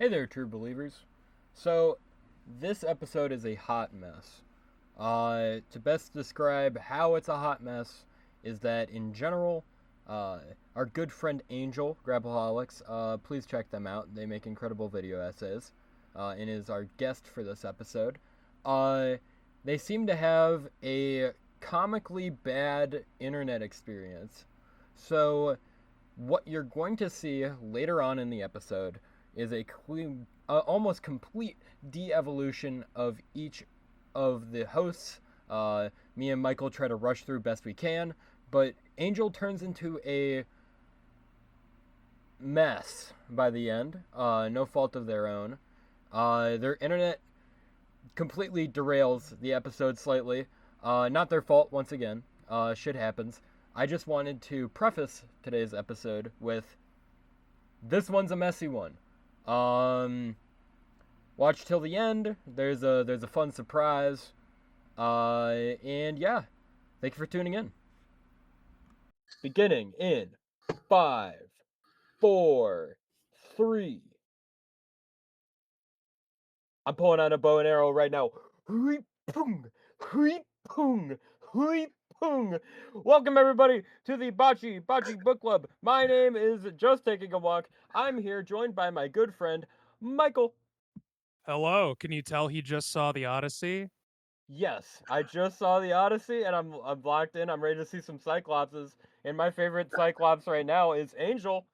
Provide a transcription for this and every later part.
Hey there, true believers. So, this episode is a hot mess. To best describe how it's a hot mess is that in general, our good friend Angel, Grappleholics, please check them out. They make incredible video essays, and is our guest for this episode. Uh, they seem to have a comically bad internet experience. So, what you're going to see later on in the episode is a almost complete de-evolution of each of the hosts. Me and Michael try to rush through best we can, but Angel turns into a mess by the end. No fault of their own. Their internet completely derails the episode slightly. Not their fault, once again. Shit happens. I just wanted to preface today's episode with this one's a messy one. Watch till the end. There's a fun surprise. And yeah, thank you for tuning in. Beginning in 5, 4, 3. I'm pulling out a bow and arrow right now. Hui pung, hui pung, hui pung. Welcome everybody to the Bati-Bati book club. My name is Just Taking a Walk. I'm here joined by my good friend Michael. Hello, can you tell he just saw the Odyssey? Yes, I just saw the Odyssey and I'm locked in. I'm ready to see some Cyclopses. And my favorite Cyclops right now is Angel.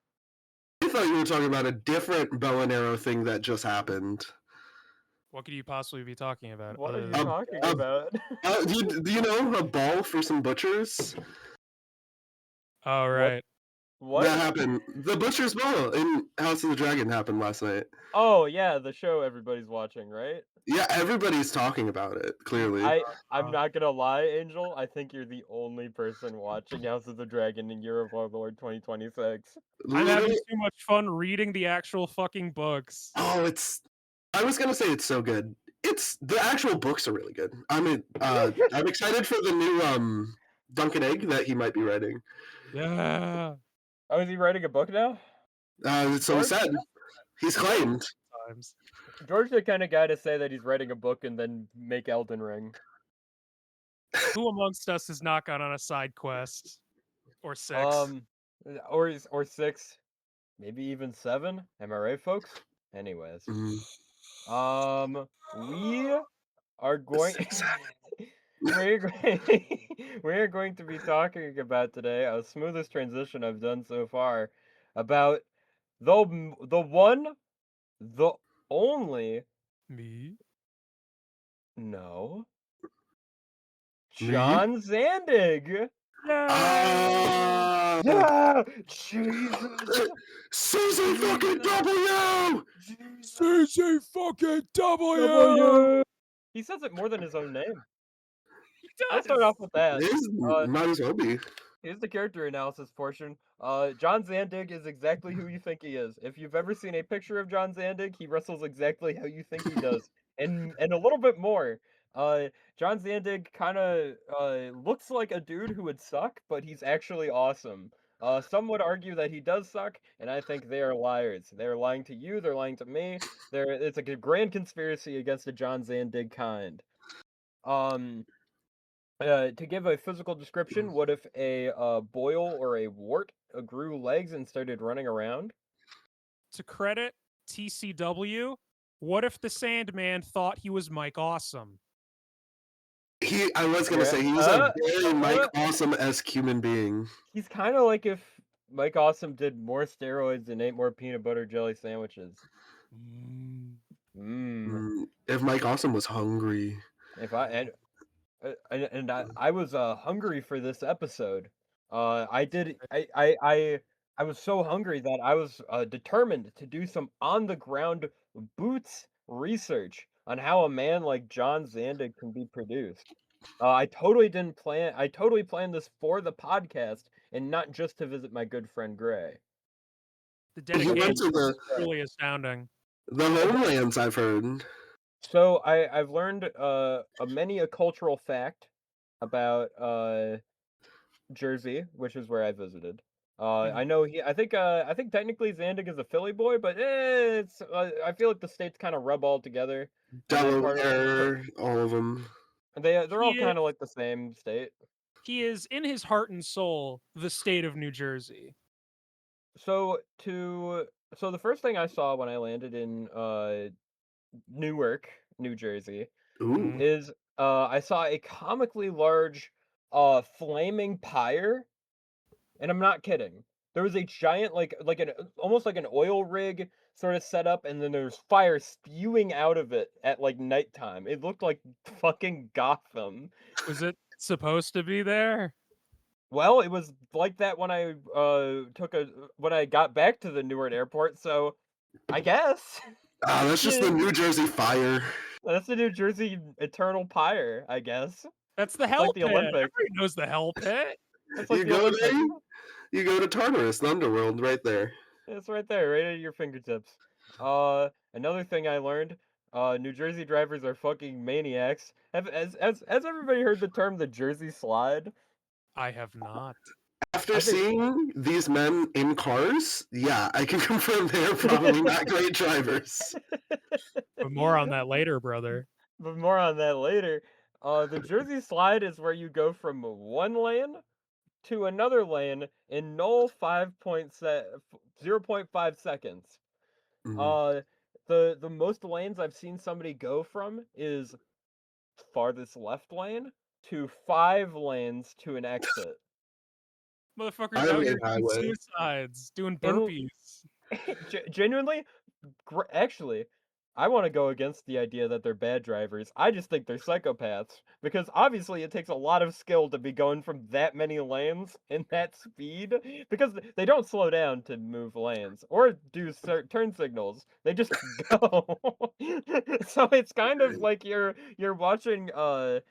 I thought you were talking about a different bow and arrow thing that just happened. What could you possibly be talking about? What are you than talking that? about? Do you know a ball for some butchers? Oh, right. What? That happened. The butcher's ball in House of the Dragon happened last night. Oh yeah, the show everybody's watching, right? Yeah, everybody's talking about it, clearly. I'm not gonna lie, Angel. I think you're the only person watching House of the Dragon in Year of Our Lord 2026. I'm having too much fun reading the actual fucking books. Oh, I was gonna say it's so good. The actual books are really good. I'm excited for the new Duncan Egg that he might be writing. Yeah. Oh, is he writing a book now? So he said. He's claimed. George's the kind of guy to say that he's writing a book and then make Elden Ring. Who amongst us has not gone on a side quest? Or 6? Or 6. Maybe even 7. Am I right, folks? Anyways. We are going we're going to be talking about today, a smoothest transition I've done so far, about the one, the only... Me? No. John Zandig! Yeah! Jesus! CC fucking W! CC fucking W! He says it more than his own name. He does! Let's start off with that. Might as well be. Here's the character analysis portion. John Zandig is exactly who you think he is. If you've ever seen a picture of John Zandig, he wrestles exactly how you think he does. and a little bit more. John Zandig kind of looks like a dude who would suck, but he's actually awesome. Some would argue that he does suck, and I think they are liars. They're lying to you, they're lying to me. It's like a grand conspiracy against the John Zandig kind. To give a physical description, what if a boil or a wart grew legs and started running around? To credit TCW, what if the Sandman thought he was Mike Awesome? I was gonna say he's a very Mike Awesome-esque human being. He's kind of like if Mike Awesome did more steroids and ate more peanut butter jelly sandwiches. If Mike Awesome was hungry. I was hungry for this episode. I was so hungry that I was determined to do some on the ground boots research on how a man like John Zandig can be produced. I totally planned this for the podcast and not just to visit my good friend Gray. The dedication is truly astounding. The homelands, I've heard. So I've learned many a cultural fact about Jersey, which is where I visited. I know I think technically Zandig is a Philly boy, but it's I feel like the states kind of rub all together in that part of Delaware, all of them. they're all He is, kind of like the same state. he is in his heart and soul the state of New Jersey. So the first thing I saw when I landed in Newark, New Jersey, Ooh. is I saw a comically large flaming pyre, and I'm not kidding. There was a giant like an almost like an oil rig sort of set up, and then there's fire spewing out of it at like nighttime. It looked like fucking Gotham. Was it supposed to be there? Well, it was like that when I when I got back to the Newark airport, so I guess. That's just the New Jersey fire. That's the New Jersey Eternal Pyre, I guess. That's the It's hell like the pit. Olympics. Everybody knows the hell pit. It's like You the go Olympics. there, you go to Tartarus, the underworld, right there. It's right there, right at your fingertips. Another thing I learned, New Jersey drivers are fucking maniacs. Has everybody heard the term the Jersey Slide? I have not. After I think- seeing these men in cars, yeah, I can confirm they are probably not great drivers. But more on that later, brother. But more on that later. The Jersey Slide is where you go from one lane to another lane in null 0.5 seconds. Mhm. The most lanes I've seen somebody go from is farthest left lane to 5 lanes to an exit. Motherfuckers I out made here doing highway. suicides, doing And- burpees. Genuinely, actually, I want to go against the idea that they're bad drivers. I just think they're psychopaths because obviously it takes a lot of skill to be going from that many lanes in that speed because they don't slow down to move lanes or do turn signals. They just go. So it's kind of like you're watching like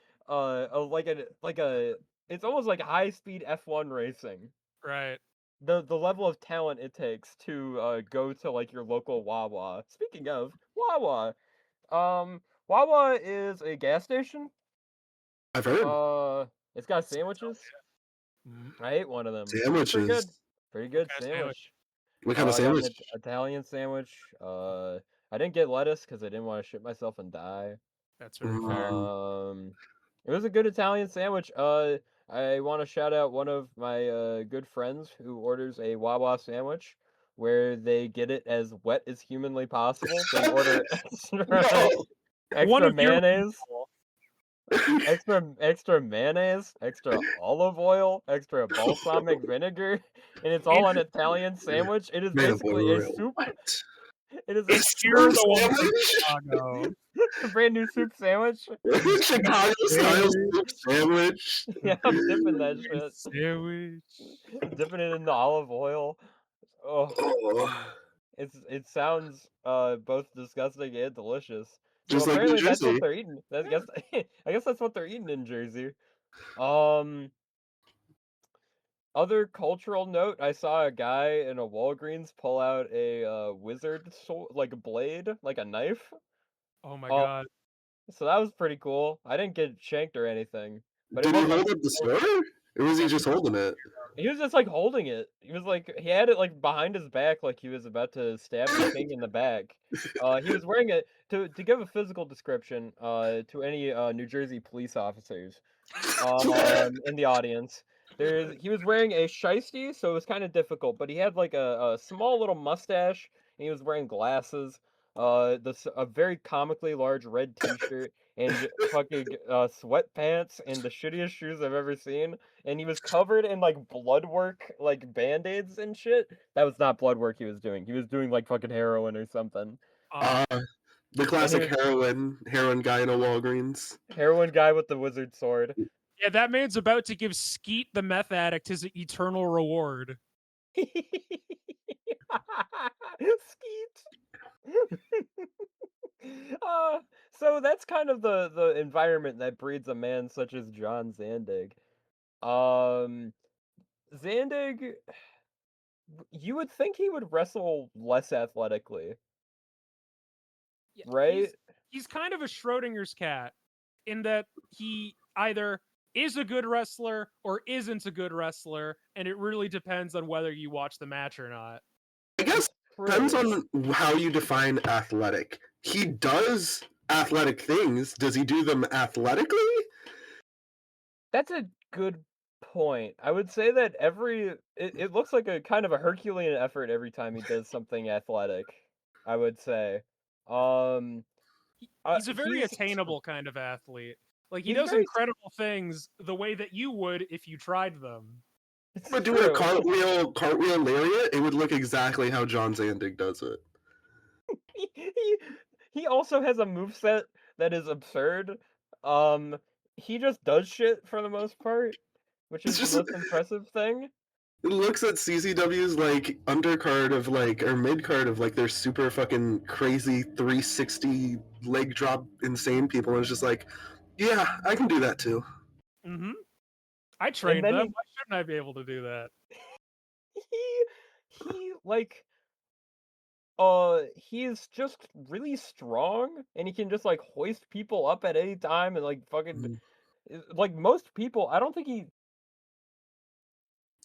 a it's almost like high speed F1 racing. Right. The level of talent it takes to go to like your local Wawa. Speaking of Wawa, Wawa is a gas station. I've heard. It's got sandwiches. Mm, I ate one of them. It was pretty good. Sandwiches. Pretty good kind of sandwich. What kind of I got an sandwich? Italian sandwich. I didn't get lettuce because I didn't want to shit myself and die. That's very fair. It was a good Italian sandwich. I want to shout out one of my good friends who orders a Wawa sandwich where they get it as wet as humanly possible. They order No. One extra of your mayonnaise, people. extra mayonnaise, extra olive oil, extra balsamic vinegar, and it's all an Italian sandwich. It is Man, basically a real soup. wet. It is It's You're the soup one from sandwich? Chicago. a brand new soup sandwich. Chicago style soup sandwich. Yeah, I'm dipping that shit. Sandwich. Dipping it in the olive oil. Oh, Oh, it sounds both disgusting and delicious. So just like New apparently that's what Jersey. they're eating. I guess that's what they're eating in Jersey. Um, Other cultural note, I saw a guy in a Walgreens pull out a wizard sword, like a blade, like a knife. Oh my Uh, god. So that was pretty cool. I didn't get shanked or anything, but it Did he was like hold up the sword? Or was he just holding it? he was just like holding it. He was like he had it like behind his back, like he was about to stab the king in the back. He was wearing it to give a physical description to any New Jersey police officers in the audience. He was wearing a shiesty, so it was kind of difficult, but he had like a small little mustache and he was wearing glasses. A very comically large red T-shirt and fucking sweatpants and the shittiest shoes I've ever seen. And he was covered in like blood work, like band-aids and shit. That was not blood work he was doing. He was doing like fucking heroin or something. The classic was- heroin guy in a Walgreens. Heroin guy with the wizard sword. Yeah, that man's about to give Skeet the meth addict his eternal reward. Skeet. So that's kind of the environment that breeds a man such as John Zandig. Zandig, you would think he would wrestle less athletically, Yeah, right? He's kind of a Schrodinger's cat in that he either is a good wrestler or isn't a good wrestler, and it really depends on whether you watch the match or not. I guess True. depends on how you define athletic. He does athletic things. Does he do them athletically? That's a good point. I would say that it looks like a kind of a Herculean effort every time he does something athletic. I would say. He's a very attainable kind of athlete. Like, he he's does very- incredible things the way that you would if you tried them. It's But doing a true. cartwheel lariat, it would look exactly how John Zandig does it. He also has a moveset that is absurd. He just does shit for the most part, which It's is just- the most impressive thing. It looks at CCW's like undercard of like or mid card of like their super fucking crazy 360 leg drop insane people, and it's just like, yeah, I can do that too. Mm-hmm. I trained then them. he- Why shouldn't I be able to do that? He like he's just really strong, and he can just like hoist people up at any time, and like fucking like most people. I don't think He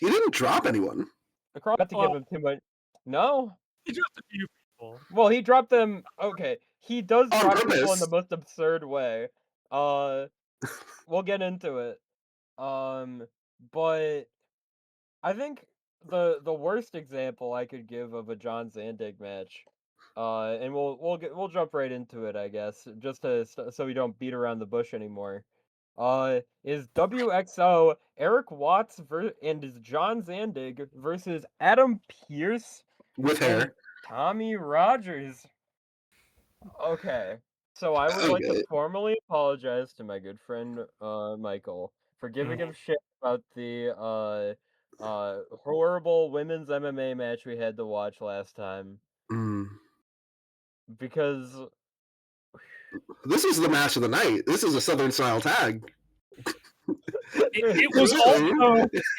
didn't drop anyone. across not to give him too much. No. He dropped a few people. Well, he dropped them. Okay, he does On drop people in purpose. the most absurd way. We'll get into it. But I think the worst example I could give of a John Zandig match, and we'll jump right into it, I guess, just so we don't beat around the bush anymore. Is WXO Eric Watts and is John Zandig versus Adam Pearce With and hair. Tommy Rogers. Okay. So I would like to Okay. formally apologize to my good friend Michael for giving him shit about the horrible women's MMA match we had to watch last time Mm. because This is the match of the night. This is a Southern style tag. It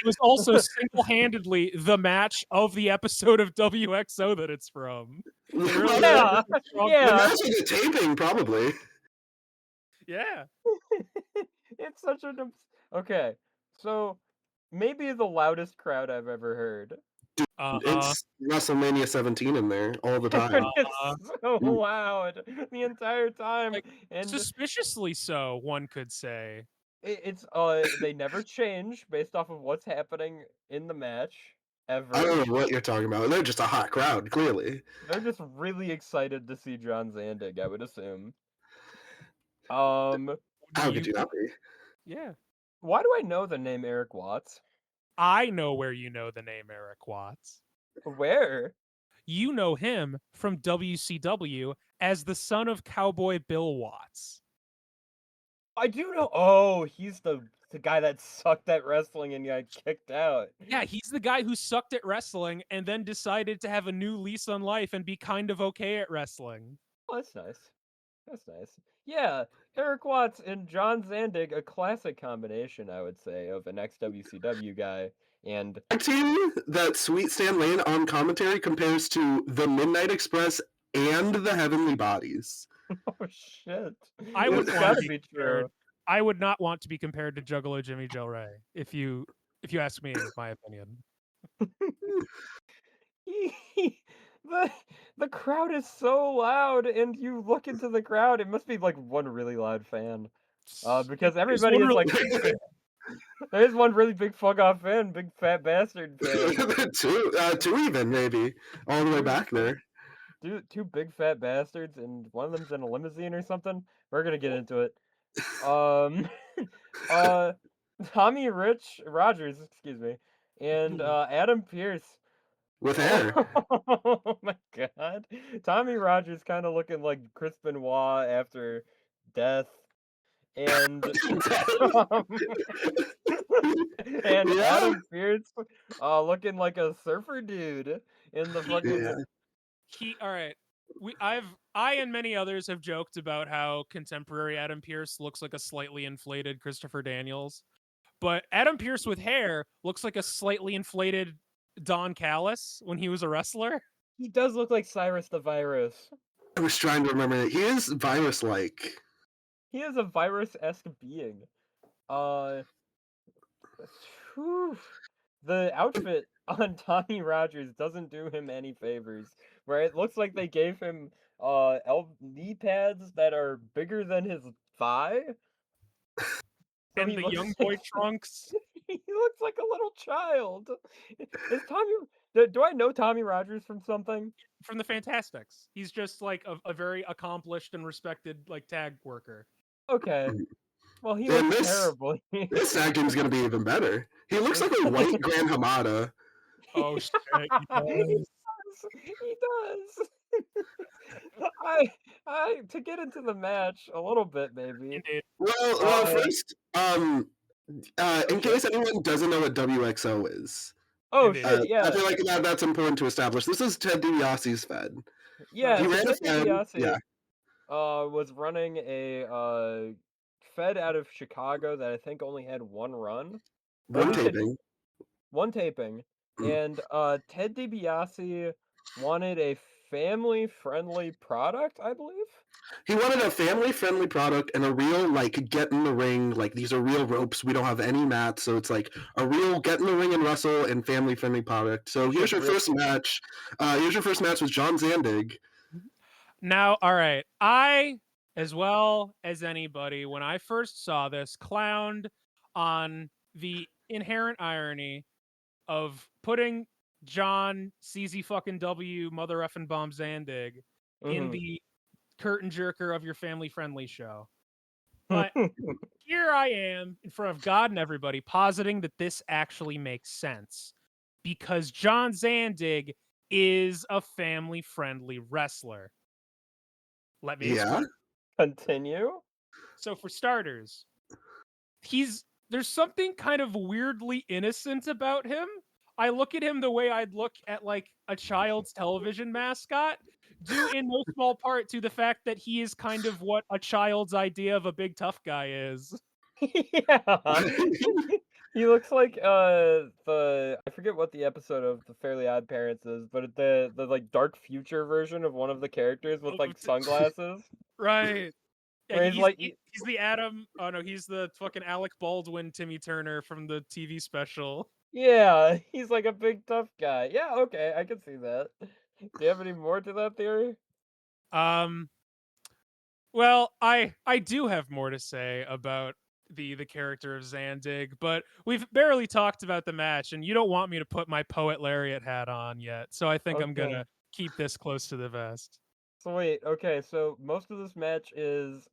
was also single-handedly the match of the episode of WXO that it's from. They really Yeah, The yeah. match of the taping, probably. Yeah. It's such an okay. So maybe the loudest crowd I've ever heard. It's WrestleMania 17 in there all the time. It's so loud the entire time, Like, and suspiciously so, one could say. it's they never change based off of what's happening in the match ever. I don't know what you're talking about. They're just a hot crowd, clearly. They're just really excited to see John Zandig, I would assume. How could you not be? Yeah. Why do I know the name Eric Watts? I know where you know the name Eric Watts. Where? You know him from WCW as the son of Cowboy Bill Watts. I do know. Oh, he's the guy that sucked at wrestling and got kicked out. Yeah, he's the guy who sucked at wrestling and then decided to have a new lease on life and be kind of okay at wrestling. Oh, that's nice. That's nice. Yeah, Eric Watts and John Zandig, a classic combination, I would say, of an ex-WCW guy and A team that Sweet Stan Lane on commentary compares to the Midnight Express and the Heavenly Bodies. oh shit! I would It's want gotta to be compared- true. I would not want to be compared to Juggalo Jimmy Joe Ray, if you ask me my opinion. The crowd is so loud, and you look into the crowd. It must be like one really loud fan, because everybody is like. There's one really big fuck off fan, big fat bastard fan. two even maybe all the way back there. Two big fat bastards, and one of them's in a limousine or something. We're gonna get into it. Tommy Rogers, excuse me, and Adam Pearce. With hair. Oh my god. Tommy Rogers kind of looking like Chris Benoit after death. And and Yeah. Adam Pearce looking like a surfer dude in the fucking Yeah. All right. I and many others have joked about how contemporary Adam Pearce looks like a slightly inflated Christopher Daniels. But Adam Pearce with hair looks like a slightly inflated Don Callis when he was a wrestler. He does look like Cyrus the Virus. I was trying to remember that. He is virus-like. He is a virus-esque being. Whew. The outfit on Tommy Rogers doesn't do him any favors. Where it looks like they gave him knee pads that are bigger than his thigh. So And he the looks young like boy trunks. he looks like a little child. Is Tommy? Do I know Tommy Rogers from something? From the Fantastics. He's just like a very accomplished and respected like tag worker. Okay. Well, he And looks this terrible. this tag team's gonna be even better. He looks like a white Grand Hamada. Oh shit! He does. To get into the match a little bit, maybe. Indeed. Well, first, in shit. case anyone doesn't know what WXO is, Oh Indeed. shit! Yeah, I feel like that's important to establish. This is Ted DiBiase's Fed. yeah. He So ran a Ted Fed. DiBiase, Yeah, was running a Fed out of Chicago that I think only had one run. Or at one least it- taping. one taping. And Ted DiBiase wanted a family-friendly product, I believe. He wanted a family-friendly product and a real like get in the ring. Like these are real ropes. We don't have any mats, so it's like a real get in the ring and wrestle and family-friendly product. So here's your first match. Here's your first match with John Zandig. Now, all right. I, as well as anybody, when I first saw this, clowned on the inherent irony of putting John CZ fucking W mother effing bomb Zandig in the curtain jerker of your family friendly show. But here I am in front of God and everybody positing that this actually makes sense because John Zandig is a family friendly wrestler. Let me explain. Continue. So for starters, there's something kind of weirdly innocent about him. I look at him the way I'd look at like a child's television mascot, due in no small part to the fact that he is kind of what a child's idea of a big tough guy is. Yeah. He looks like I forget what the episode of The Fairly Odd Parents is, but the like dark future version of one of the characters with like sunglasses. Right. Yeah, Where he's the Adam. Oh no, he's the fucking Alec Baldwin, Timmy Turner from the TV special. Yeah, he's like a big tough guy. Yeah, okay, I can see that. Do you have any more to that theory? Well, I do have more to say about the character of Zandig, but we've barely talked about the match, and you don't want me to put my Poet Lariat hat on yet, so I think I'm gonna keep this close to the vest. So wait, okay, so most of this match is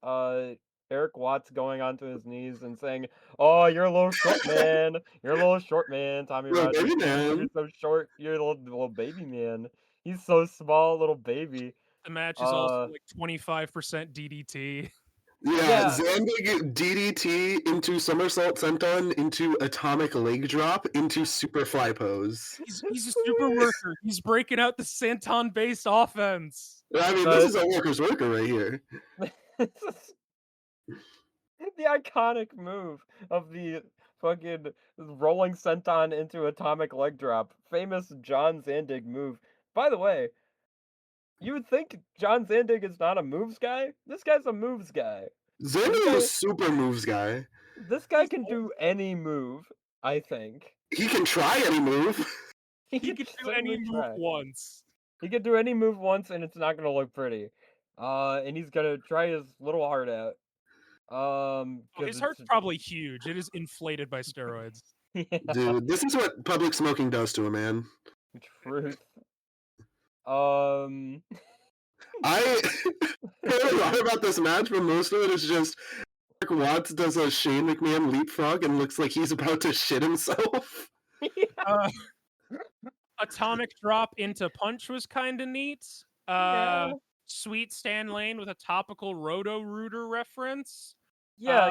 Eric Watts going onto his knees and saying, "Oh, you're a little short man. You're a little short man, Tommy Little Rogers. baby man. You're so short. You're a little baby man. He's so small, little baby." The match is also like 25% DDT. Yeah, Zandig DDT into somersault senton into atomic leg drop into super fly pose. He's a super worker. He's breaking out the senton based offense. I mean, this is a worker's worker right here. The iconic move of the fucking rolling senton into atomic leg drop. Famous John Zandig move. By the way, you would think John Zandig is not a moves guy. This guy's a moves guy. Zandig is a super moves guy. This guy can do any move, I think. He can try any move. He can do any move once. He can do any move once and it's not gonna look pretty. And he's gonna try his little heart out. His heart's probably huge. It is inflated by steroids. Yeah. Dude, this is what public smoking does to a man. Truth. I heard a lot about this match, but most of it is just Eric Watts does a Shane McMahon leapfrog and looks like he's about to shit himself. Atomic drop into punch was kind of neat. Sweet Stan Lane with a topical Roto-Rooter reference. Yeah,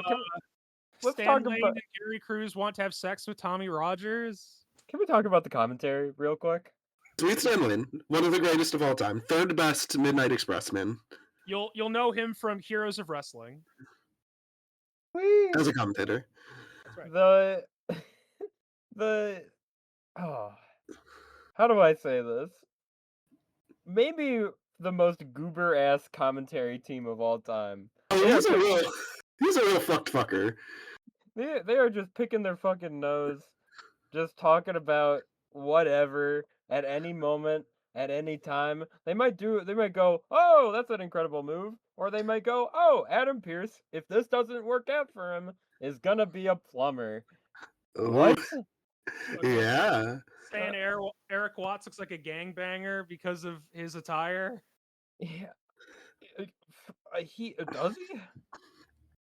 let's Stan talk Lane about. and Gary Cruz want to have sex with Tommy Rogers. Can we talk about the commentary real quick? Sweet Stan Lane, one of the greatest of all time, third best Midnight Expressman. You'll know him from Heroes of Wrestling. As a commentator. That's right. How do I say this? Maybe the most goober ass commentary team of all time. Oh, he's a real fucked fucker. They are just picking their fucking nose, just talking about whatever at any moment, at any time. They might go, "Oh, that's an incredible move," or they might go, "Oh, Adam Pearce, if this doesn't work out for him, is gonna be a plumber." Ooh, What? yeah. Saying Eric Watts looks like a gangbanger because of his attire. Yeah. He does he?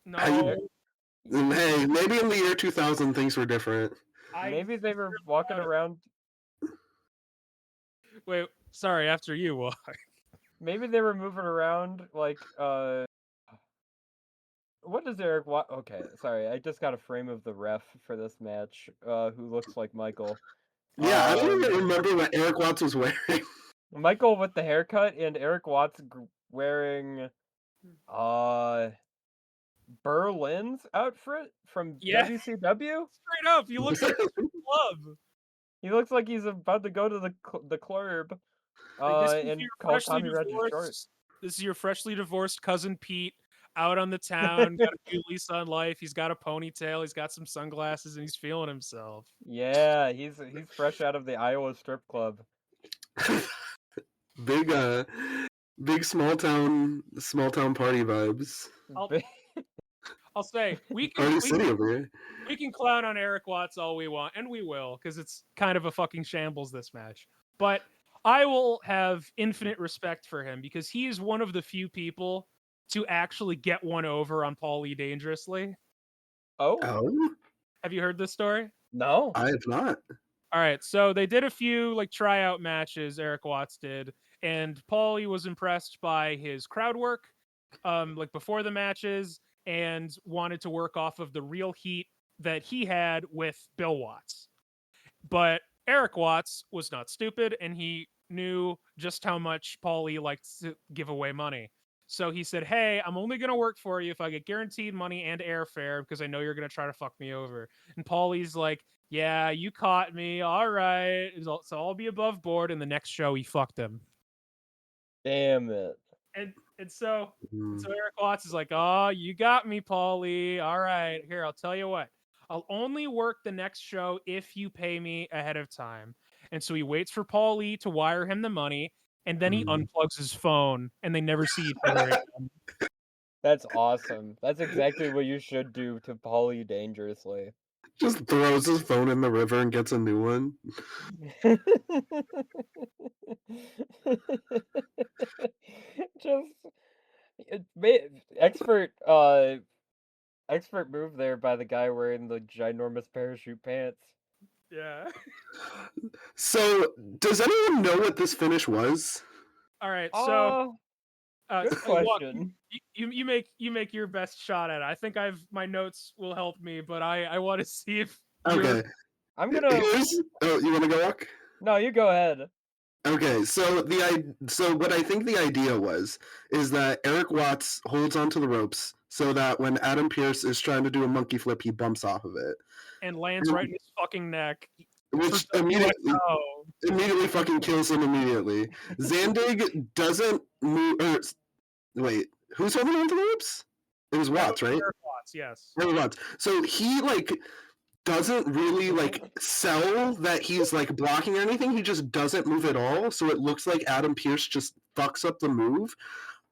No, Hey, maybe in the year 2000 things were different. Maybe they were walking around. Wait, sorry. After you, what? Maybe they were moving around like What does Eric Watt? Okay, sorry, I just got a frame of the ref for this match, who looks like Michael. Yeah, I don't even Um, remember what Eric Watts was wearing. Michael with the haircut and Eric Watts wearing Berlin's outfit from Yeah. WCW. Straight up, he looks like a club. He looks like he's about to go to the club. Like, this is And your call freshly Tommy Rogers short. divorced. This is your freshly divorced cousin Pete out on the town, got a new lease on life. He's got a ponytail, he's got some sunglasses, and he's feeling himself. Yeah, he's fresh out of the Iowa strip club. Big small town party vibes. I'll say we Party City over here. we can clown on Eric Watts all we want, and we will, because it's kind of a fucking shambles this match. But I will have infinite respect for him because he is one of the few people to actually get one over on Paulie dangerously. Oh, Have you heard this story? no. I have not. All right, so they did a few like tryout matches. Eric Watts did, and Paulie was impressed by his crowd work, like before the matches, and wanted to work off of the real heat that he had with Bill Watts. But Eric Watts was not stupid, and he knew just how much Paulie liked to give away money. So he said, "Hey, I'm only gonna work for you if I get guaranteed money and airfare because I know you're gonna try to fuck me over." And Paulie's like, "Yeah, you caught me. All right, so I'll be above board." And the next show, he fucked him. Damn it. And so Eric Watts is like, "Oh, you got me, Paulie. All right, here, I'll tell you what. I'll only work the next show if you pay me ahead of time." And so he waits for Paulie to wire him the money, and then he unplugs his phone, and they never see each other again. That's awesome. That's exactly what you should do to Paulie dangerously. Just throws his phone in the river and gets a new one. Expert expert move there by the guy wearing the ginormous parachute pants. Yeah. So, does anyone know what this finish was? All right. So, good question. You make your best shot at it. I think my notes will help me, but I want to see if. Okay. I'm gonna. Oh, you want to go, Walk? No, you go ahead. Okay, so what I think the idea is that Eric Watts holds onto the ropes so that when Adam Pearce is trying to do a monkey flip, he bumps off of it and lands right in his fucking neck, which immediately fucking kills him immediately. Zandig doesn't move. Wait, who's holding onto the ropes? It was Watts, right? Eric Watts, yes. Eric Watts. So he doesn't really sell that he's blocking or anything. He just doesn't move at all, so it looks like Adam Pearce just fucks up the move.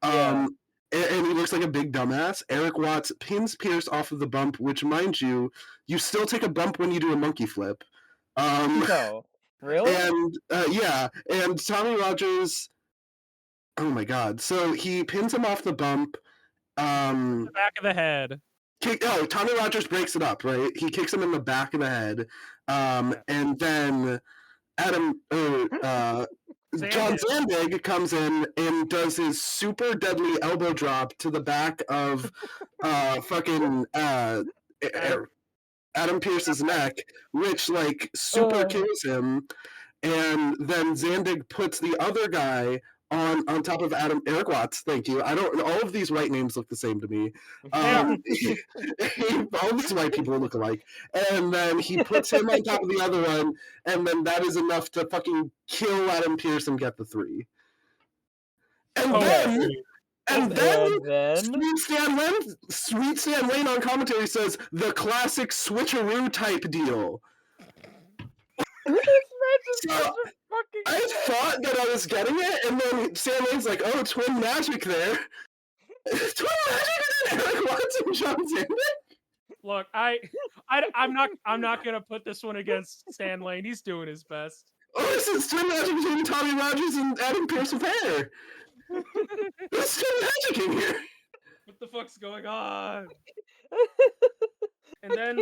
Yeah. And he looks like a big dumbass. Eric Watts pins Pearce off of the bump, which, mind you still take a bump when you do a monkey flip. No, really? And and Tommy Rogers. Oh my god! So he pins him off the bump. The back of the head. Tommy Rogers breaks it up, right? He kicks him in the back of the head, and then John Zandig comes in and does his super deadly elbow drop to the back of fucking Adam Pearce's neck, which super kills him, and then Zandig puts the other guy on top of Eric Watts. Thank you. All of these white names look the same to me. All these white people look alike. And then he puts him on top of the other one, and then that is enough to fucking kill Adam Pearce and get the 3. And then, then Sweet Stan Lane on commentary says the classic switcheroo type deal. this match is So, such a fucking. I thought that I was getting it, and then Stan Lane's like, "Oh, twin magic there." Twin magic and Eric Watts and John Zander. Look, I'm not gonna put this one against Stan Lane. He's doing his best. Oh, this is twin magic between Tommy Rogers and Adam Pearce with hair. There's twin magic in here. What the fuck's going on? And then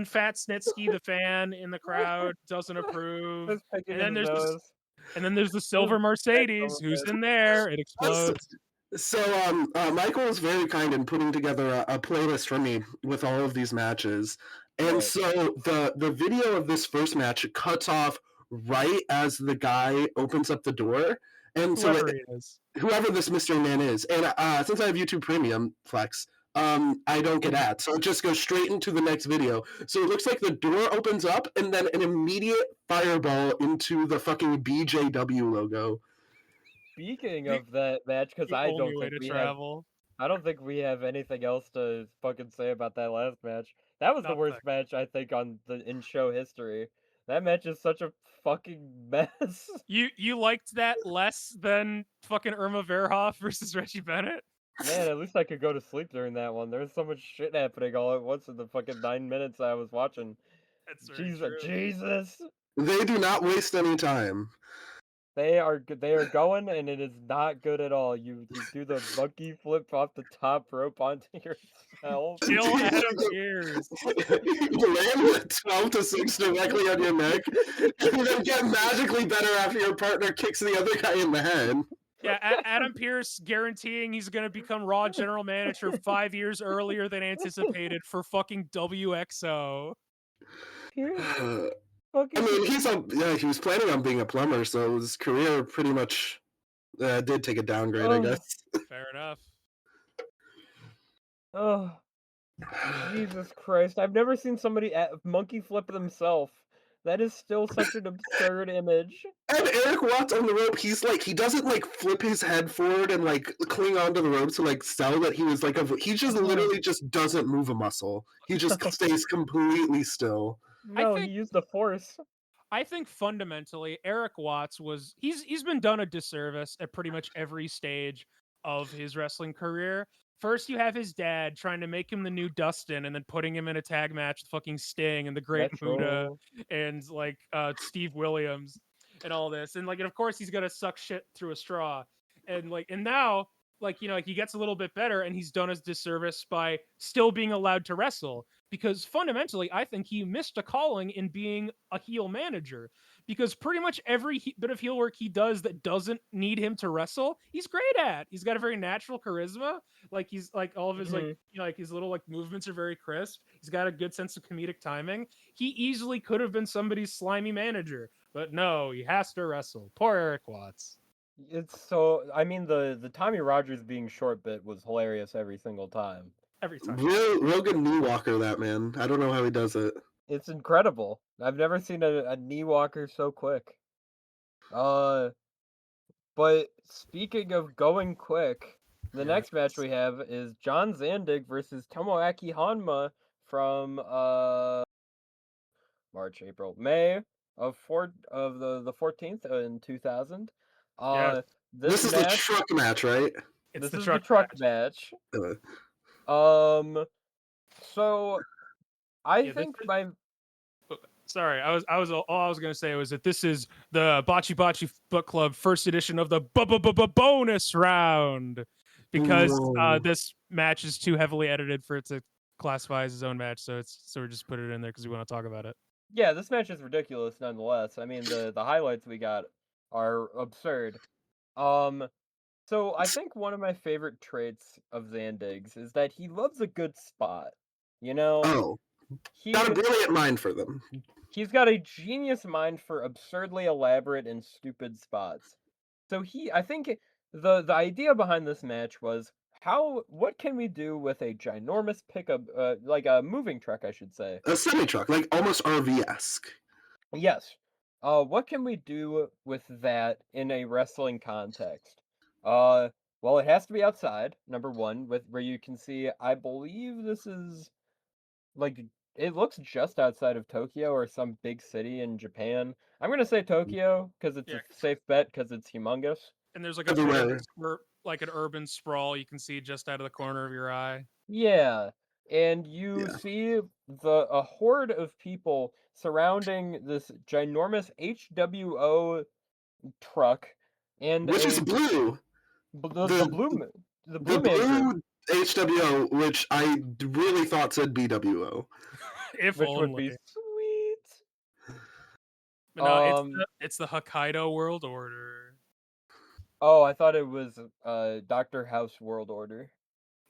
Fat Snitsky, the fan in the crowd, doesn't approve. And then there's the silver Mercedes, who's in there. It explodes. So Michael was very kind in putting together a playlist for me with all of these matches. And Right. so the video of this first match cuts off right as the guy opens up the door. And Whoever so he is. whoever this mystery man is. And since I have YouTube Premium, Flex, I don't get ads. So it just goes straight into the next video. So it looks like the door opens up and then an immediate fireball into the fucking BJW logo. Speaking of that match, because I don't think we have anything else to fucking say about that last match. That was the worst match I think on the in-show history. That match is such a fucking mess. You liked that less than fucking Irma Verhoff versus Reggie Bennett? Man, at least I could go to sleep during that one. There was so much shit happening all at once in the fucking 9 minutes I was watching. That's very true. Jesus. They do not waste any time. They are going, and it is not good at all. You do the monkey flip off the top rope onto yourself. Still Adam Pearce. You land with 12-6 directly on your neck, and then get magically better after your partner kicks the other guy in the head. Yeah, Adam Pearce guaranteeing he's going to become Raw general manager 5 years earlier than anticipated for fucking WXO. I mean, he was planning on being a plumber, so his career pretty much did take a downgrade, I guess. Fair enough. Oh, Jesus Christ. I've never seen somebody monkey flip themselves. That is still such an absurd image. And Eric Watts on the rope, he doesn't like flip his head forward and like cling onto the rope to like sell that he was like he just literally just doesn't move a muscle. He just stays completely still. No, he used the force. I think fundamentally Eric Watts he's been done a disservice at pretty much every stage of his wrestling career. First, you have his dad trying to make him the new Dustin, and then putting him in a tag match with fucking Sting and the Great Muta and like Steve Williams and all this, and of course he's gonna suck shit through a straw, and now he gets a little bit better, and he's done his disservice by still being allowed to wrestle, because fundamentally I think he missed a calling in being a heel manager. Because pretty much every bit of heel work he does that doesn't need him to wrestle, he's great at. He's got a very natural charisma. He's all of his his little movements are very crisp. He's got a good sense of comedic timing. He easily could have been somebody's slimy manager, but no, he has to wrestle. Poor Eric Watts. It's so. I mean, the Tommy Rogers being short bit was hilarious every single time. Every time. Real good knee walker, that man. I don't know how he does it. It's incredible. I've never seen a knee walker so quick. But speaking of going quick, the next match we have is John Zandig versus Tomoaki Honma from May of the 14th in 2000. This is the truck match, right? This is the truck match. So I think Sorry, all I was gonna say was that this is the Bati-Bati Book Club first edition of the bonus round, because this match is too heavily edited for it to classify as his own match, so we just put it in there because we want to talk about it. Yeah, this match is ridiculous nonetheless. I mean, the highlights we got are absurd. So I think one of my favorite traits of Zandig's is that he loves a good spot. Got a brilliant mind for them. He's got a genius mind for absurdly elaborate and stupid spots. So I think the idea behind this match was what can we do with a ginormous pickup, like a moving truck, I should say. A semi-truck, like almost RV-esque. Yes. What can we do with that in a wrestling context? Well, it has to be outside, number one, with where you can see. I believe this is like it looks just outside of Tokyo or some big city in Japan. I'm gonna say Tokyo because it's Yeah, a safe bet because it's humongous. and there's like a bit of Everywhere. like an urban sprawl you can see just out of the corner of your eye. Yeah, and you Yeah. see a horde of people surrounding this ginormous HWO truck and Which is blue. the The blue the man group, blue HWO, which I really thought said BWO. If which would only. be sweet. But no, Um. it's the Hokkaido World Order. Oh, I thought it was Doctor House World Order.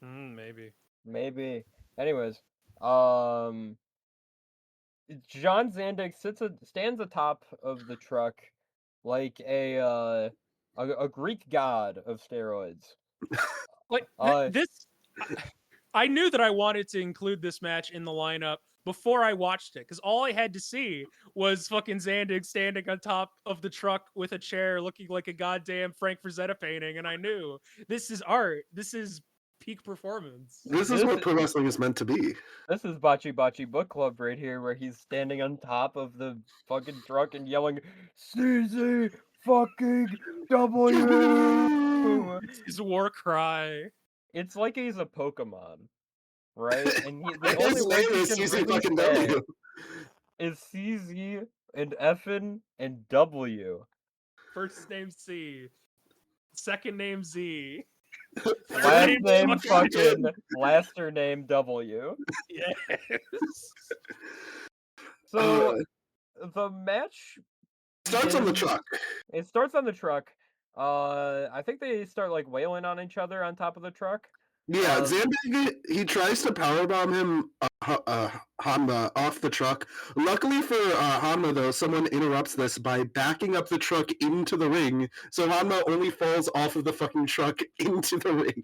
Maybe. Maybe. Anyways, um, John Zandig stands atop of the truck like a Greek god of steroids. Like Uh, this, I knew that I wanted to include this match in the lineup before I watched it because all I had to see was fucking Zandig standing on top of the truck with a chair, looking like a goddamn Frank Frazetta painting, and I knew this is art. This is peak performance. This is this what pro wrestling is meant to be. this is Bati-Bati Book Club right here, where he's standing on top of the fucking truck and yelling, "CZ fucking W!" It's his war cry. It's like he's a Pokemon, right? And the only His words name he is can CC really fucking say W. is CZ and F'n and W. First name C, second name Z, Last name fucking fucking, laster name W. yes. So the match Starts on the begins. truck. It starts on the truck. I think they start like wailing on each other on top of the truck. Yeah, Zandig, he tries to powerbomb him, Hanma, off the truck. Luckily for Hanma, though, someone interrupts this by backing up the truck into the ring, so Hanma only falls off of the fucking truck into the ring.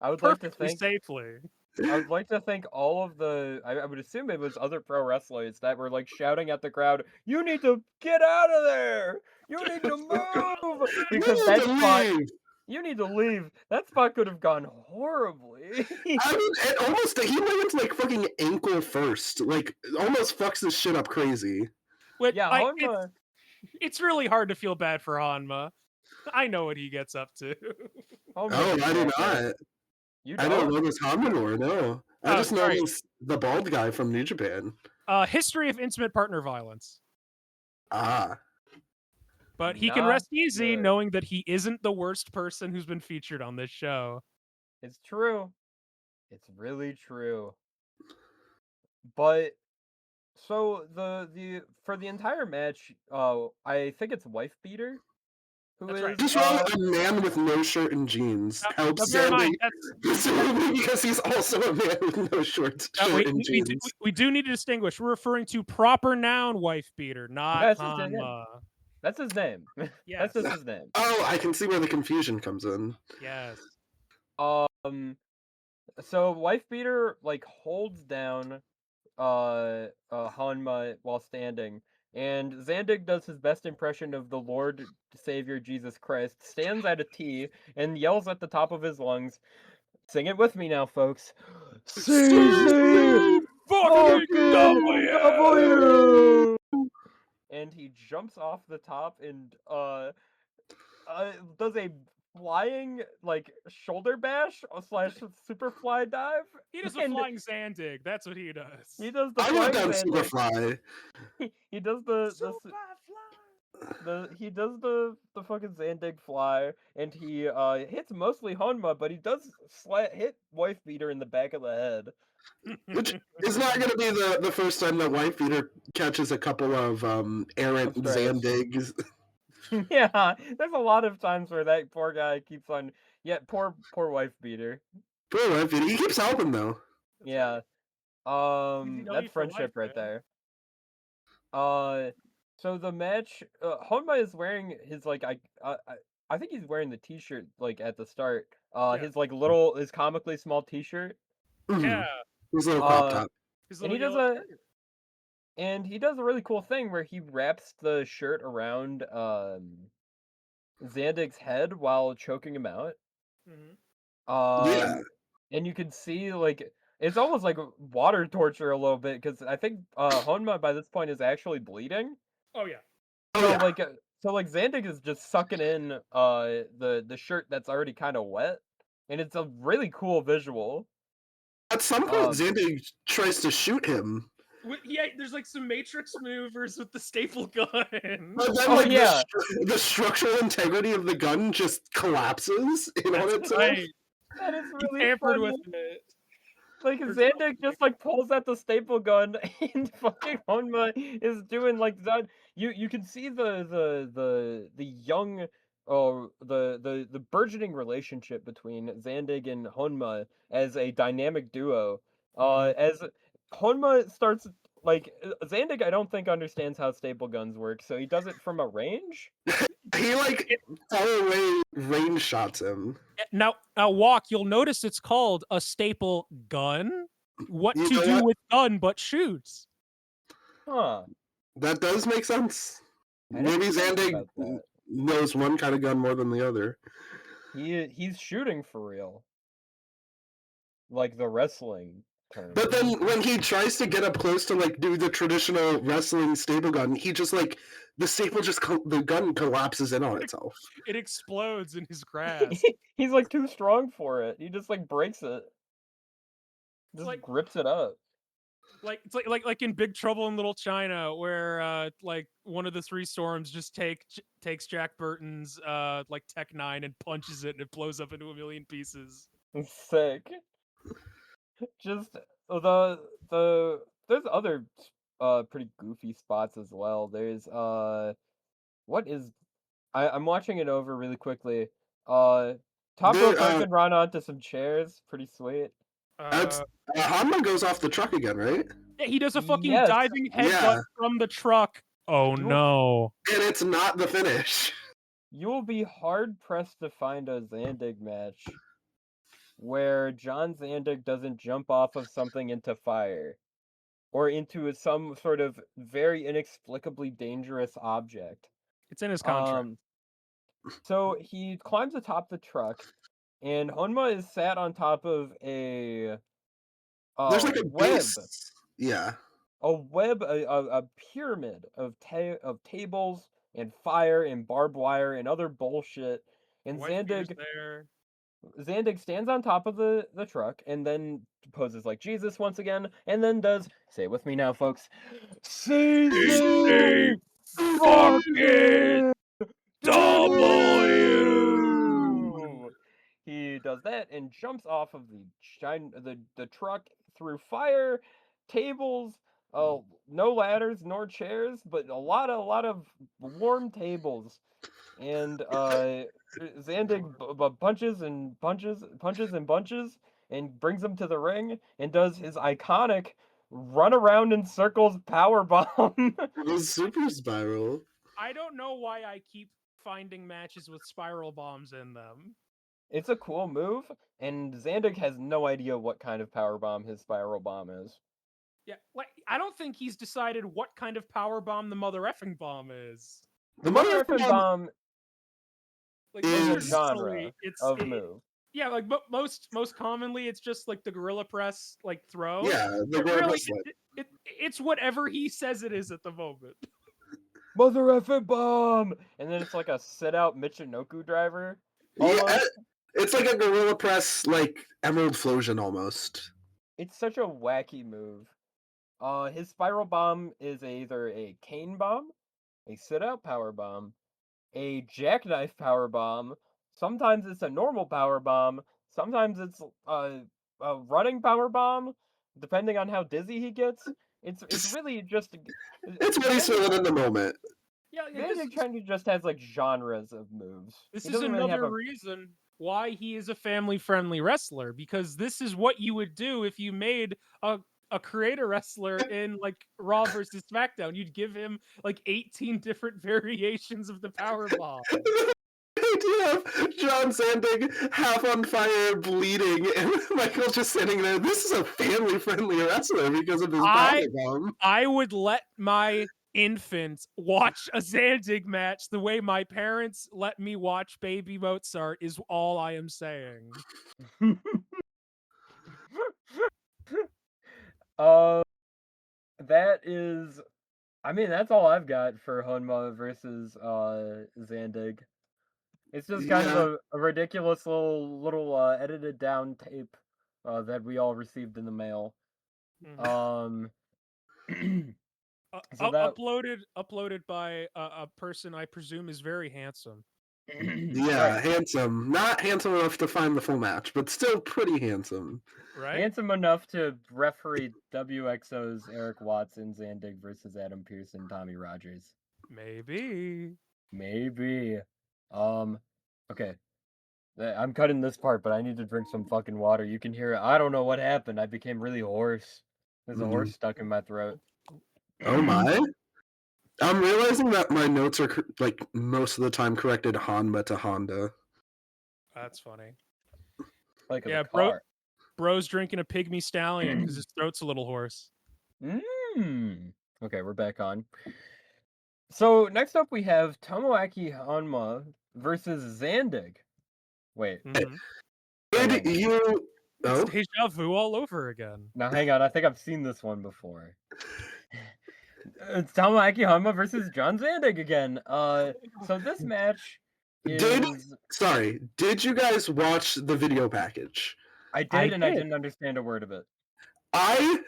I would like to Perfectly think safely. I would like to think all of the I would assume it was other pro wrestlers that were like shouting at the crowd, "You need to get out of there! You need to move!" Because You need that to spot leave! you need to leave. That spot could have gone horribly. I mean, it almost, he lands like fucking ankle first. Like, almost fucks this shit up crazy. Which Yeah, Honma. it's really hard to feel bad for Hanma. I know what he gets up to. Oh, Honma's a I do jackass. not. You I don't don't? know this Hanma lore, no. I Oh, just know sorry. he's the bald guy from New Japan. History of intimate partner violence. Ah. But he can Not rest easy good. knowing that he isn't the worst person who's been featured on this show. It's true. It's really true. But so the for the entire match, I think it's Wife Beater who That's is right. Just wrote a man with no shirt and jeans. Now, Helps bear in mind, Zandig because he's also a man with no shirt and jeans. we do need to distinguish. We're referring to proper noun wife beater, not That's his name. Hanma. That's his name. Yes. That's just his name. Oh, I can see where the confusion comes in. Yes. So Wife Beater like holds down Hanma while standing, and Zandig does his best impression of the Lord Savior Jesus Christ, stands at a T, and yells at the top of his lungs, "Sing it with me now, folks. CZ fucking W!" And he jumps off the top and does a flying like shoulder bash slash super fly dive. He does a And flying Zandig. That's what he does. he does the I flying wrote down Zandig. Superfly. He does he does the fucking Zandig fly, and he hits mostly Honma, but he does hit Wife Beater in the back of the head. Which is not going to be the first time that Wife Beater catches a couple of errant Of strays. Zandigs. Yeah, there's a lot of times where that poor guy keeps on. Yeah, poor Wife Beater. Poor Wife Beater. He keeps helping though. Yeah. ECW That's for friendship life, right man. there. So the match, Honma is wearing his like I think he's wearing the T-shirt like at the start. Yeah. His comically small T-shirt. Yeah. His little crop top. His And little yellow shirt. he does a really cool thing where he wraps the shirt around Zandig's head while choking him out. Yeah. And you can see like it's almost like water torture a little bit because I think Honma by this point is actually bleeding. Oh yeah. Oh, So yeah. like Zandig is just sucking in the shirt that's already kind of wet, and it's a really cool visual. At some point, Zandig tries to shoot him. Yeah, there's like some Matrix maneuvers with the staple gun. But then, Oh, like, yeah. the structural integrity of the gun just collapses in on itself. Right. That is He really tampered funny. with it. Like Or Zandig something. just like pulls out the staple gun and fucking Honma is doing like that. You can see the young the burgeoning relationship between Zandig and Honma as a dynamic duo. As Honma starts like Zandig I don't think understands how staple guns work, so he does it from a range. He, like, far away range shots him. Now, Walk, you'll notice it's called a staple gun. What You to know do what? with gun but shoots? Huh. That does make sense. I Maybe didn't think Zandig about that. knows one kind of gun more than the other. He's shooting for real. Like the wrestling term. But then when he tries to get up close to, like, do the traditional wrestling staple gun, he just, like, the gun collapses in on itself. It explodes in his grasp. He's like too strong for it. He just like breaks it. Just like- grips it up. It's like in Big Trouble in Little China, where like one of the three storms just takes Jack Burton's like Tech 9 and punches it, and it blows up into a million pieces. Sick. Just there's other pretty goofy spots as well. There's what is I'm watching it over really quickly. Top rope can run onto some chairs. Pretty sweet. Hanma goes off the truck again, right? Yeah, he does a fucking Yes. diving headbutt from the truck. Oh no. And it's not the finish. You will be hard pressed to find a Zandig match where John Zandig doesn't jump off of something into fire or into some sort of very inexplicably dangerous object. It's in his contract. So he climbs atop the truck, and Honma is sat on top of a There's like a web. base. Yeah. A web, a pyramid of tables and fire and barbed wire and other bullshit. And Zandig stands on top of the truck and then poses like Jesus once again, and then does, say it with me now, folks, CC fucking W! He does that and jumps off of the truck through fire, tables, no ladders nor chairs, but a lot of warm tables. And Zandig punches and bunches and brings him to the ring and does his iconic run around in circles power bomb. The super spiral. I don't know why I keep finding matches with spiral bombs in them. It's a cool move, and Zandig has no idea what kind of power bomb his spiral bomb is. Yeah, like I don't think he's decided what kind of power bomb the mother effing bomb is. The mother effing bomb like is a genre of move. Yeah, like most commonly it's just like the gorilla press like throw. Yeah, the gorilla really, press. It's whatever he says it is at the moment. Mother effing bomb, and then it's like a sit out Michinoku driver. Almost. Yeah, it's like a gorilla press, like Emerald Flosion almost. It's such a wacky move. His spiral bomb is either a cane bomb, a sit out power bomb, a jackknife power bomb. Sometimes it's a normal power bomb. Sometimes it's a running power bomb, depending on how dizzy he gets. It's really just. It's what he's feeling in the moment. Yeah, Zandig kind of just has like genres of moves. This is another reason why he is a family-friendly wrestler, because this is what you would do if you made a creator wrestler in like Raw versus SmackDown. You'd give him like 18 different variations of the power bomb. You have John Zandig half on fire, bleeding, and Michael just sitting there. This is a family-friendly wrestler because of his power bomb. I would let my infant watch a Zandig match the way my parents let me watch Baby Mozart is all I am saying. That is, I mean, that's all I've got for Honma versus Zandig. It's just kind of Yeah. a ridiculous little edited down tape that we all received in the mail. Mhm. So that Uploaded by a person I presume is very handsome. Yeah, right, handsome. Not handsome enough to find the full match, but still pretty handsome. Right? handsome enough to referee WXO's Eric Watson, Zandig versus Adam Pearson, Tommy Rogers. Maybe. Maybe. Okay. I'm cutting this part, but I need to drink some fucking water. You can hear it. I don't know what happened. I became really hoarse. There's a horse stuck in my throat. Oh my! I'm realizing that my notes are like most of the time corrected Hanma to Honda. That's funny. Like Yeah, a car. bro's drinking a pygmy stallion because his throat's a little hoarse. Okay, we're back on. So next up we have Tomoaki Hanma versus Zandig. Wait. Mm-hmm. Did you? It's Oh, deja vu all over again. Now hang on, I think I've seen this one before. It's Tomoaki Hanma versus John Zandig again. So this match is did you guys watch the video package? I did, and I didn't understand a word of it.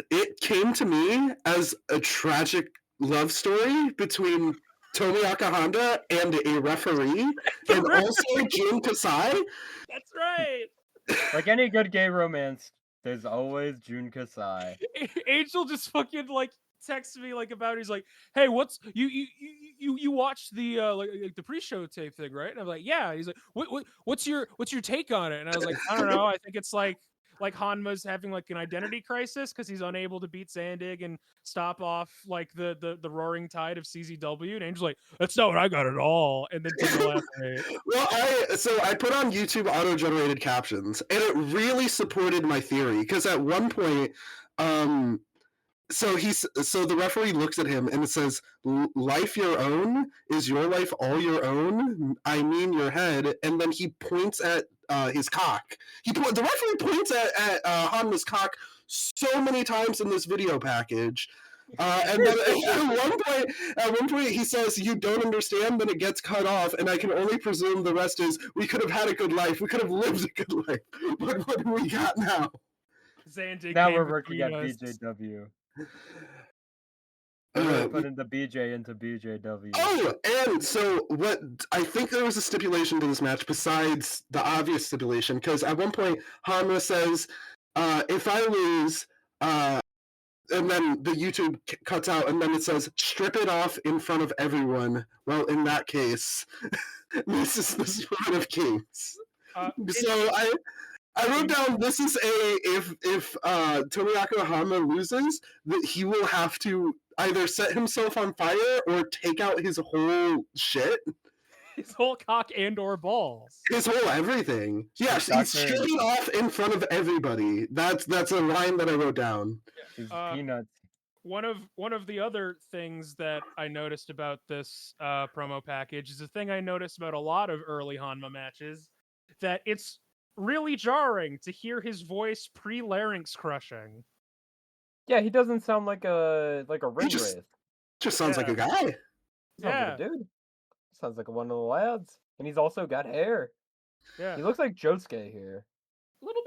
It came to me as a tragic love story between Tomoyaka Honda and a referee, and also Jun Kasai. That's right. Like any good gay romance, there's always Jun Kasai. Angel just fucking like texts me like about it. He's like, "Hey, what's you watched the like the pre-show tape thing, right?" And I'm like, "Yeah." He's like, what's your take on it?" And I was like, "I don't know. I think it's like Hanma's having like an identity crisis because he's unable to beat Zandig and stop off like the roaring tide of CZW." And Angel's like, "That's not what I got at all." And then didn't elaborate. Well, I put on YouTube auto-generated captions, and it really supported my theory because at one point, so the referee looks at him and it says, "Life your own? Is your life all your own? I mean your head." And then he points at his cock. The referee points at Hanma's cock so many times in this video package. And then at one point he says, "You don't understand." Then it gets cut off, and I can only presume the rest is, "We could have had a good life. We could have lived a good life. But what do we got now?" Zandig Now came we're working at between us. BJW. We're putting the BJ into BJW. Oh, and so what? I think there was a stipulation to this match besides the obvious stipulation, because at one point Hanma says, "If I lose," and then the YouTube cuts out, and then it says, "Strip it off in front of everyone." Well, in that case, this is the Sport of Kings. So I wrote down, this is if Tomoyaka Hanma loses, that he will have to either set himself on fire or take out his whole shit. His whole cock and or balls. His whole everything. Yes, he's stripping off in front of everybody. That's a line that I wrote down. His peanuts. One of the other things that I noticed about this promo package is a thing I noticed about a lot of early Hanma matches, that it's really jarring to hear his voice pre-larynx crushing. Yeah, he doesn't sound like a ring just wraith. Just sounds like a guy. Sounds like a dude. Sounds like one of the lads. And he's also got hair. Yeah. He looks like Josuke here. A little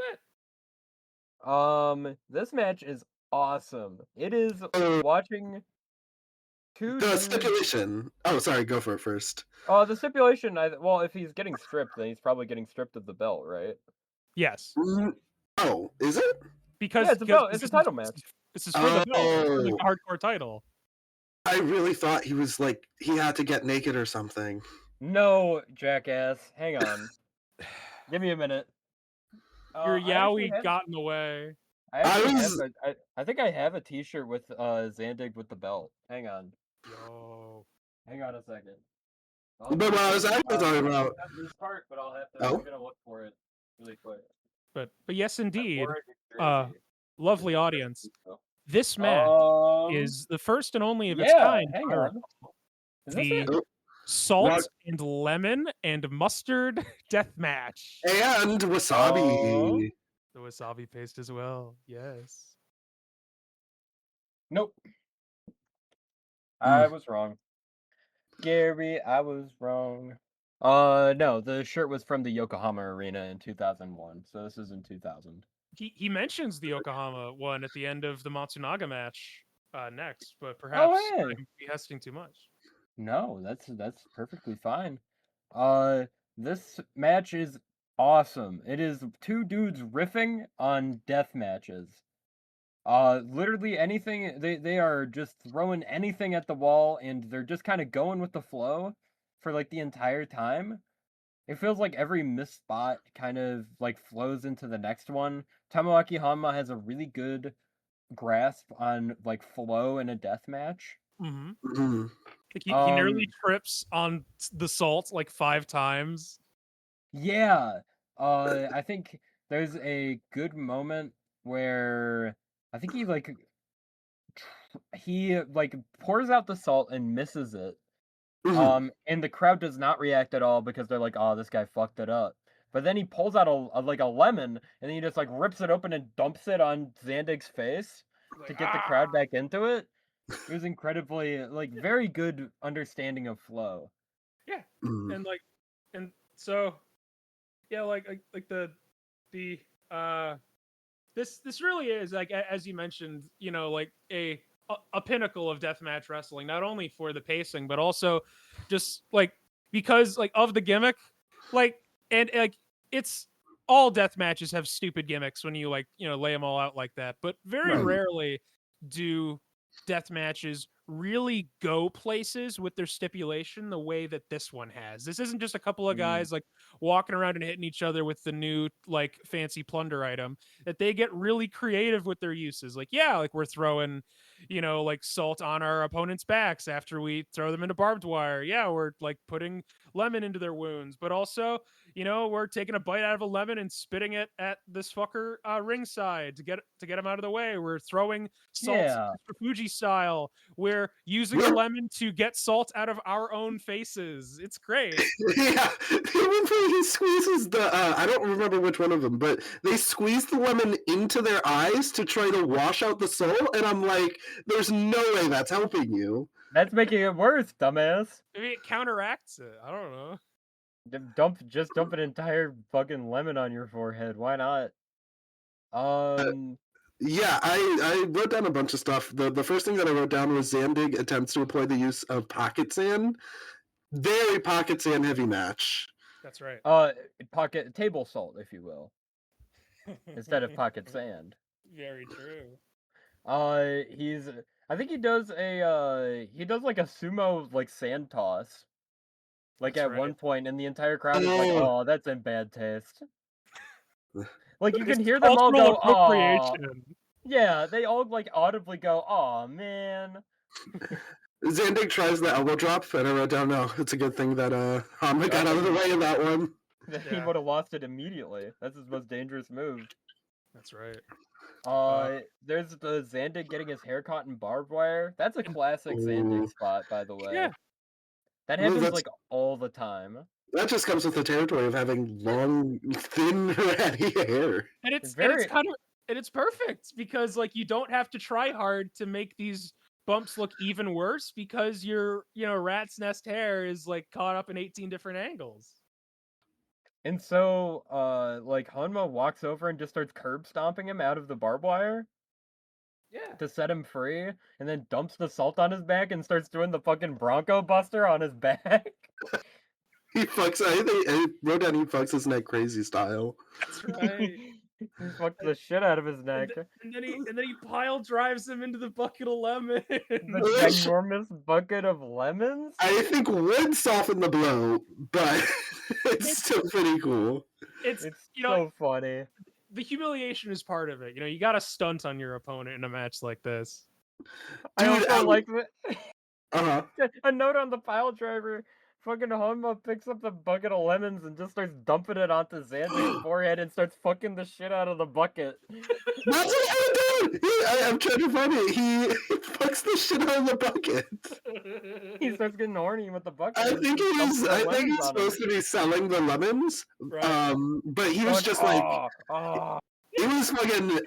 bit. This match is awesome. It is watching two stipulation. Oh, sorry, go for it first. The stipulation, well, if he's getting stripped, then he's probably getting stripped of the belt, right? Yes. Oh, is it? Because it's a belt. It's a title match. This is for the belt. For the hardcore title. I really thought he was like, he had to get naked or something. No, jackass. Hang on. Give me a minute. Your yaoi got in the way. I think I have a T-shirt with Zandig with the belt. Hang on. Yo. Hang on a second. But what I was actually talking about this part, but I'll have to. I'm gonna look for it really quick. But yes, indeed. Lovely audience. This match is the first and only of its yeah, kind. hang I on. recall. Is this The it? salt What? and lemon and mustard death match. And wasabi. The wasabi paste as well. Yes. Nope. I was wrong. Gary, I was wrong. No, the shirt was from the Yokohama Arena in 2001, so this is in 2000. He mentions the Yokohama one at the end of the Matsunaga match next, but perhaps I'm behesting too much. No, that's perfectly fine. This match is awesome. It is two dudes riffing on death matches. Literally anything, they are just throwing anything at the wall, and they're just kind of going with the flow for like the entire time. It feels like every missed spot kind of like flows into the next one. Tamawaki Hanma has a really good grasp on like flow in a death match. Like he nearly trips on the salt like 5 times. Yeah. I think there's a good moment where I think he pours out the salt and misses it. And the crowd does not react at all because they're like, "Oh, this guy fucked it up." But then he pulls out a lemon and then he just like rips it open and dumps it on Zandig's face to get the crowd back into it. It was incredibly very good understanding of flow. Yeah. And so yeah, this really is like, as you mentioned, you know, like a pinnacle of deathmatch wrestling, not only for the pacing but also just like because like of the gimmick, and it's all death matches have stupid gimmicks when you lay them all out like that, but very rarely do death matches really go places with their stipulation the way that this one has. This isn't just a couple of guys like walking around and hitting each other with the new like fancy plunder item. That they get really creative with their uses. Like, yeah, like we're throwing, like salt on our opponent's backs after we throw them into barbed wire. Yeah, we're like putting lemon into their wounds, but also, we're taking a bite out of a lemon and spitting it at this fucker ringside to get him out of the way. We're throwing salt Mr. Fuji style. We're using a lemon to get salt out of our own faces. It's great. Yeah, he squeezes the I don't remember which one of them, but they squeeze the lemon into their eyes to try to wash out the salt, and I'm like, there's no way that's helping you. That's making it worse, dumbass. Maybe it counteracts it. I don't know. Just dump an entire fucking lemon on your forehead. Why not? Yeah, I wrote down a bunch of stuff. The first thing that I wrote down was Zandig attempts to employ the use of pocket sand. Very pocket sand heavy match. That's right. Pocket table salt, if you will, instead of pocket sand. Very true. I think he does like a sumo like sand toss. Like at one point, and the entire crowd is like, "Oh, that's in bad taste." Like you can hear them all go, "Oh." Yeah, they all like audibly go, "Oh man." Zandig tries the elbow drop, and I wrote down, no, it's a good thing that Hanma got out of the way of that one. He would have lost it immediately. That's his most dangerous move. That's right. There's the Zandig getting his hair caught in barbed wire. That's a classic Zandig spot, by the way. Yeah. That happens like all the time. That just comes with the territory of having long, thin, ratty hair. And it's perfect because like you don't have to try hard to make these bumps look even worse because your rat's nest hair is like caught up in 18 different angles. And so like Hanma walks over and just starts curb stomping him out of the barbed wire. Yeah. To set him free, and then dumps the salt on his back and starts doing the fucking Bronco Buster on his back. He fucks. I wrote down he fucks his neck crazy style. That's right. He fucked the shit out of his neck. And then he pile drives him into the bucket of lemons. The enormous bucket of lemons? I think would soften the blow, but it's still pretty cool. It's so funny. The humiliation is part of it. You got to stunt on your opponent in a match like this. Dude, I also like that. A note on the pile driver. fucking Hanma picks up the bucket of lemons and just starts dumping it onto Xander's forehead and starts fucking the shit out of the bucket. That's what I did! I'm trying to find it. He fucks the shit out of the bucket. He starts getting horny with the bucket. I and think just dumps the I think lemons he's on him. supposed to be selling the lemons. Right. But he was Going, just like, oh. he was fucking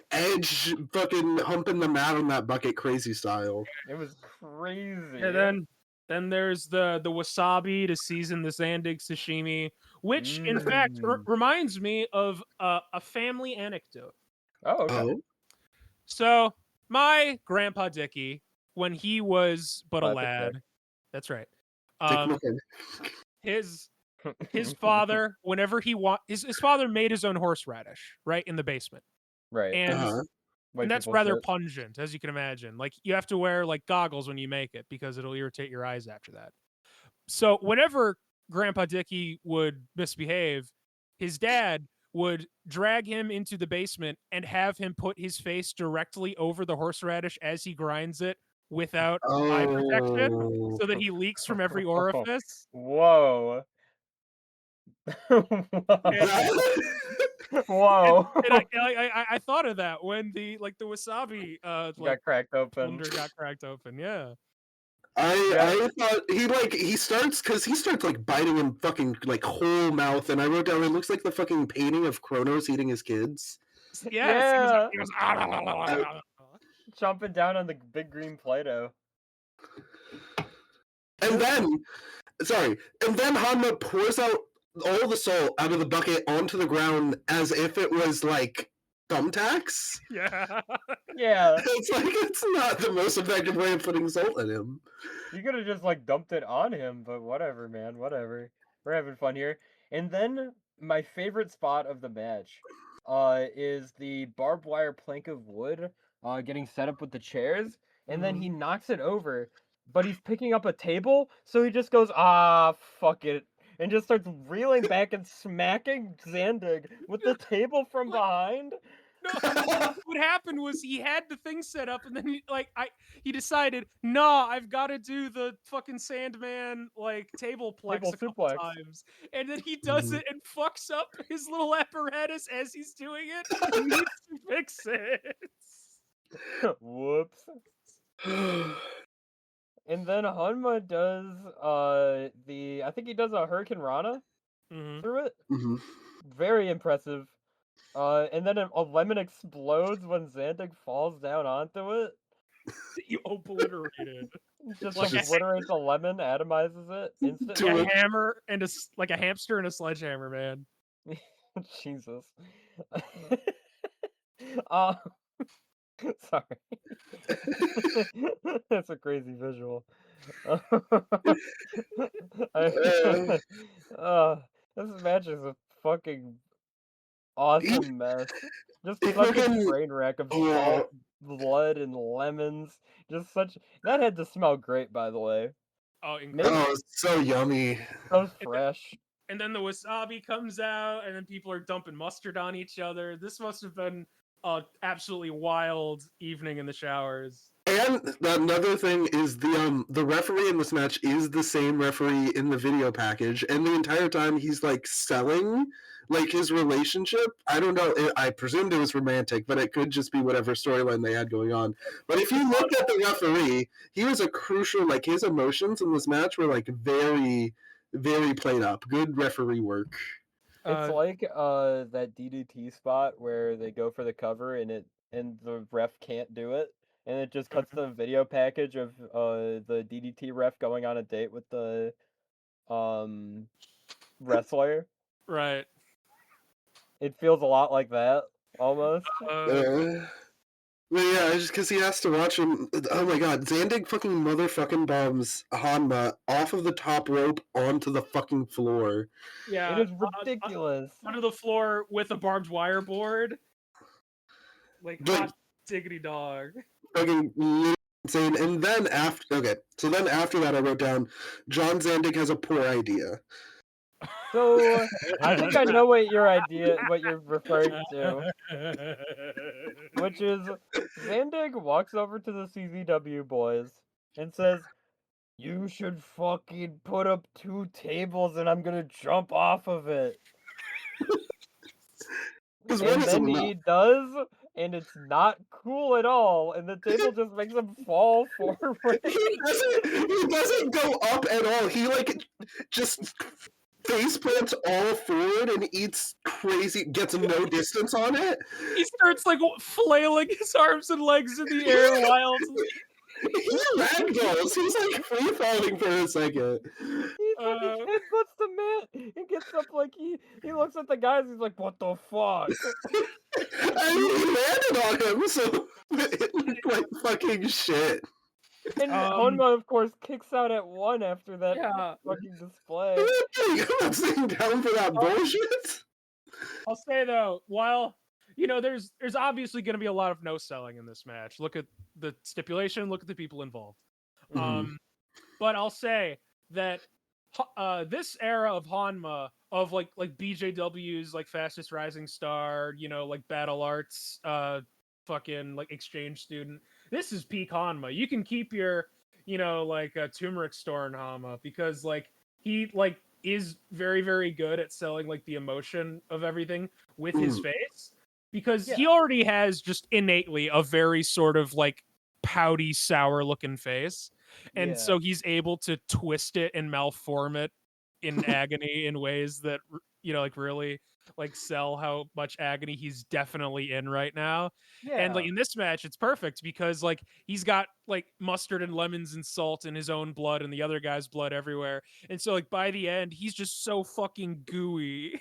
fucking humping the mat on that bucket crazy style. It was crazy. And then there's the wasabi to season the Zandig sashimi, which in fact reminds me of a family anecdote. Oh, okay. Oh, So my grandpa Dickie, when he was but a Classic lad, Dick. that's right. Dick McKenna. His father, whenever his father made his own horseradish right in the basement, Right. and White and that's people rather shit. pungent, as you can imagine. Like, you have to wear like goggles when you make it because it'll irritate your eyes after that. So whenever Grandpa Dickie would misbehave, his dad would drag him into the basement and have him put his face directly over the horseradish as he grinds it without eye protection, Oh. so that he leaks from every orifice. Whoa. Whoa. And I thought of that when the wasabi got cracked open. cylinder got cracked open. Yeah. I thought he starts like biting him fucking like whole mouth, and I wrote down it looks like the fucking painting of Kronos eating his kids. Yes. He was Chomping down on the big green Play-Doh. And then Hanma pours out all the salt out of the bucket onto the ground as if it was like thumbtacks. Yeah. Yeah. It's like, it's not the most effective way of putting salt in him. You could have just like dumped it on him, but whatever, man. Whatever. We're having fun here. And then my favorite spot of the match is the barbed wire plank of wood getting set up with the chairs, and then he knocks it over, but he's picking up a table, so he just goes, fuck it, and just starts reeling back and smacking Zandig with the table from behind. No, what happened was he had the thing set up, and then he decided, nah, I've got to do the fucking Sandman like tableplex a couple times, and then he does it and fucks up his little apparatus as he's doing it. He needs to fix it. Whoops. And then Hanma does I think he does a Hurricane Rana through it. Very impressive. And then a lemon explodes when Zandig falls down onto it. You obliterated. Just obliterates a lemon, atomizes it instantly. Like a hammer and like a hamster and a sledgehammer, man. Jesus. Sorry. That's a crazy visual. This match is a fucking awesome mess. Just such a train wreck of salt, blood, and lemons. That had to smell great, by the way. Oh, incredible. Oh, it's so yummy. So fresh. And then the wasabi comes out, and then people are dumping mustard on each other. This must have been an absolutely wild evening in the showers. And another thing is the referee in this match is the same referee in the video package, and the entire time he's like selling like his relationship. I don't know. I presumed it was romantic, but it could just be whatever storyline they had going on. But if you look at the referee, he was a crucial, like his emotions in this match were like very, very played up. Good referee work. It's like that DDT spot where they go for the cover and the ref can't do it, and it just cuts the video package of the DDT ref going on a date with the wrestler. Right. It feels a lot like that, almost. But yeah, just because he has to watch him. Oh my god, Zandig fucking motherfucking bombs Hanma off of the top rope onto the fucking floor. Yeah. It is ridiculous. Onto the floor with a barbed wire board. Like, hot diggity dog. Fucking insane. And then after that I wrote down, John Zandig has a poor idea. So I think I know what you're referring to, which is Zandig walks over to the CZW boys and says, You should fucking put up 2 tables and I'm gonna jump off of it. Because what And is then it? he does, and it's not cool at all, and the table just makes him fall forward. He doesn't go up at all. He like just face plants all forward and eats crazy, gets no distance on it. He starts like flailing his arms and legs in the air wildly. He ragdolls. He's like free falling for a second. He fucking headbutts the mat and gets up like he looks at the guys, he's like, what the fuck? I mean, he landed on him, so it looked like fucking shit. And Honma, of course, kicks out at 1 after that Yeah. fucking display. I'm not sitting down for that bullshit. I'll say though, while there's obviously going to be a lot of no selling in this match. Look at the stipulation. Look at the people involved. Mhm. But I'll say that this era of Hanma, of like BJW's like fastest rising star, like Battle Arts, fucking like exchange student. This is peak Hanma. You can keep your, turmeric store in Hanma because like he like is very, very good at selling like the emotion of everything with his face, because he already has just innately a very sort of like pouty, sour looking face. And so he's able to twist it and malform it in agony in ways that, like really like sell how much agony he's definitely in right now. And like in this match, it's perfect because like he's got like mustard and lemons and salt in his own blood and the other guy's blood everywhere. And so like by the end, he's just so fucking gooey.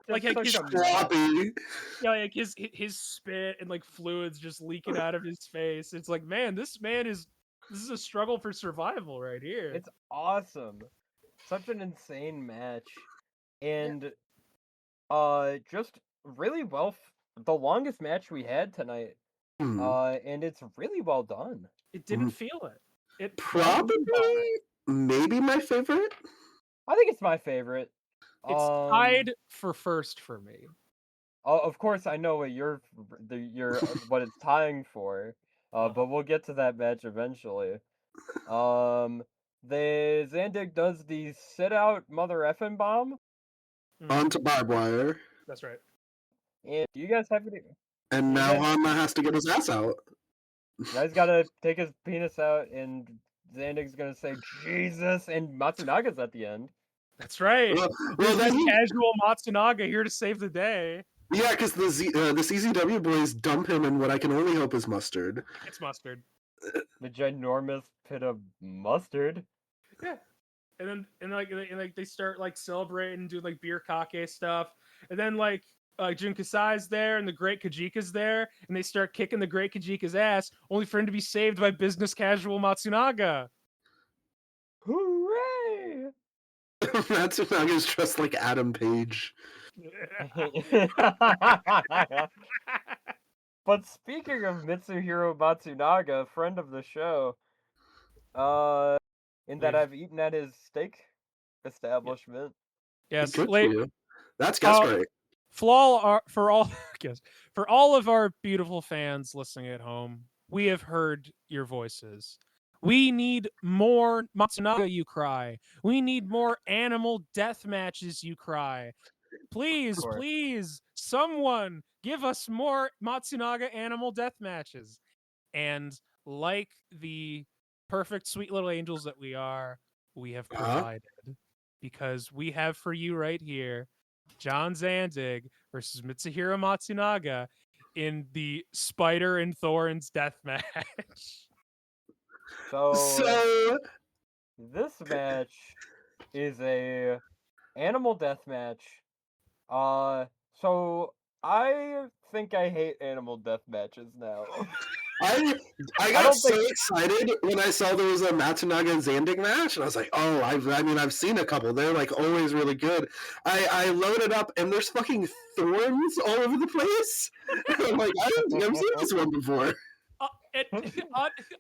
like his sloppy. Yeah, like his spit and like fluids just leaking out of his face. It's like, man, this is a struggle for survival right here. It's awesome. Such an insane match. And just really well the longest match we had tonight. And it's really well done. It didn't feel it. It Probably maybe my favorite. I think it's my favorite. It's tied for first for me. Of course, I know what your what it's tying for, but we'll get to that match eventually. The Zandig does the sit out mother effing bomb onto barbed wire. That's right. And do you guys have any? And now Hanma has to get his ass out. Now he's gotta take his penis out, and Zandig's gonna say Jesus, and Matsunaga's at the end. That's right. Well, then casual Matsunaga here to save the day. Yeah, because the CZW boys dump him in what I can only hope is mustard. It's mustard. The ginormous pit of mustard. Yeah. And then they start like celebrating, doing like beer kake stuff, and then like Jun Kasai's there and the Great Kajika's there, and they start kicking the Great Kajika's ass, only for him to be saved by business casual Matsunaga. Hooray! Matsunaga's dressed like Adam Page. But speaking of Mitsuhiro Matsunaga, friend of the show, in that I've eaten at his steak establishment. Yes, good for you. That's great. For all of our beautiful fans listening at home, we have heard your voices. We need more Matsunaga, you cry. We need more animal death matches, you cry. Please, someone give us more Matsunaga animal death matches. And like the perfect sweet little angels that we are, we have provided. Because we have for you right here, John Zandig versus Mitsuhiro Matsunaga in the Spider and Thorns death match. So this match is a animal death match. So I think I hate animal death matches now. I got so excited when I saw there was a Matsunaga and Zandig match, and I was like, oh, I've seen a couple. They're like always really good. I loaded up, and there's fucking thorns all over the place. I'm like, I don't think I've seen this one before.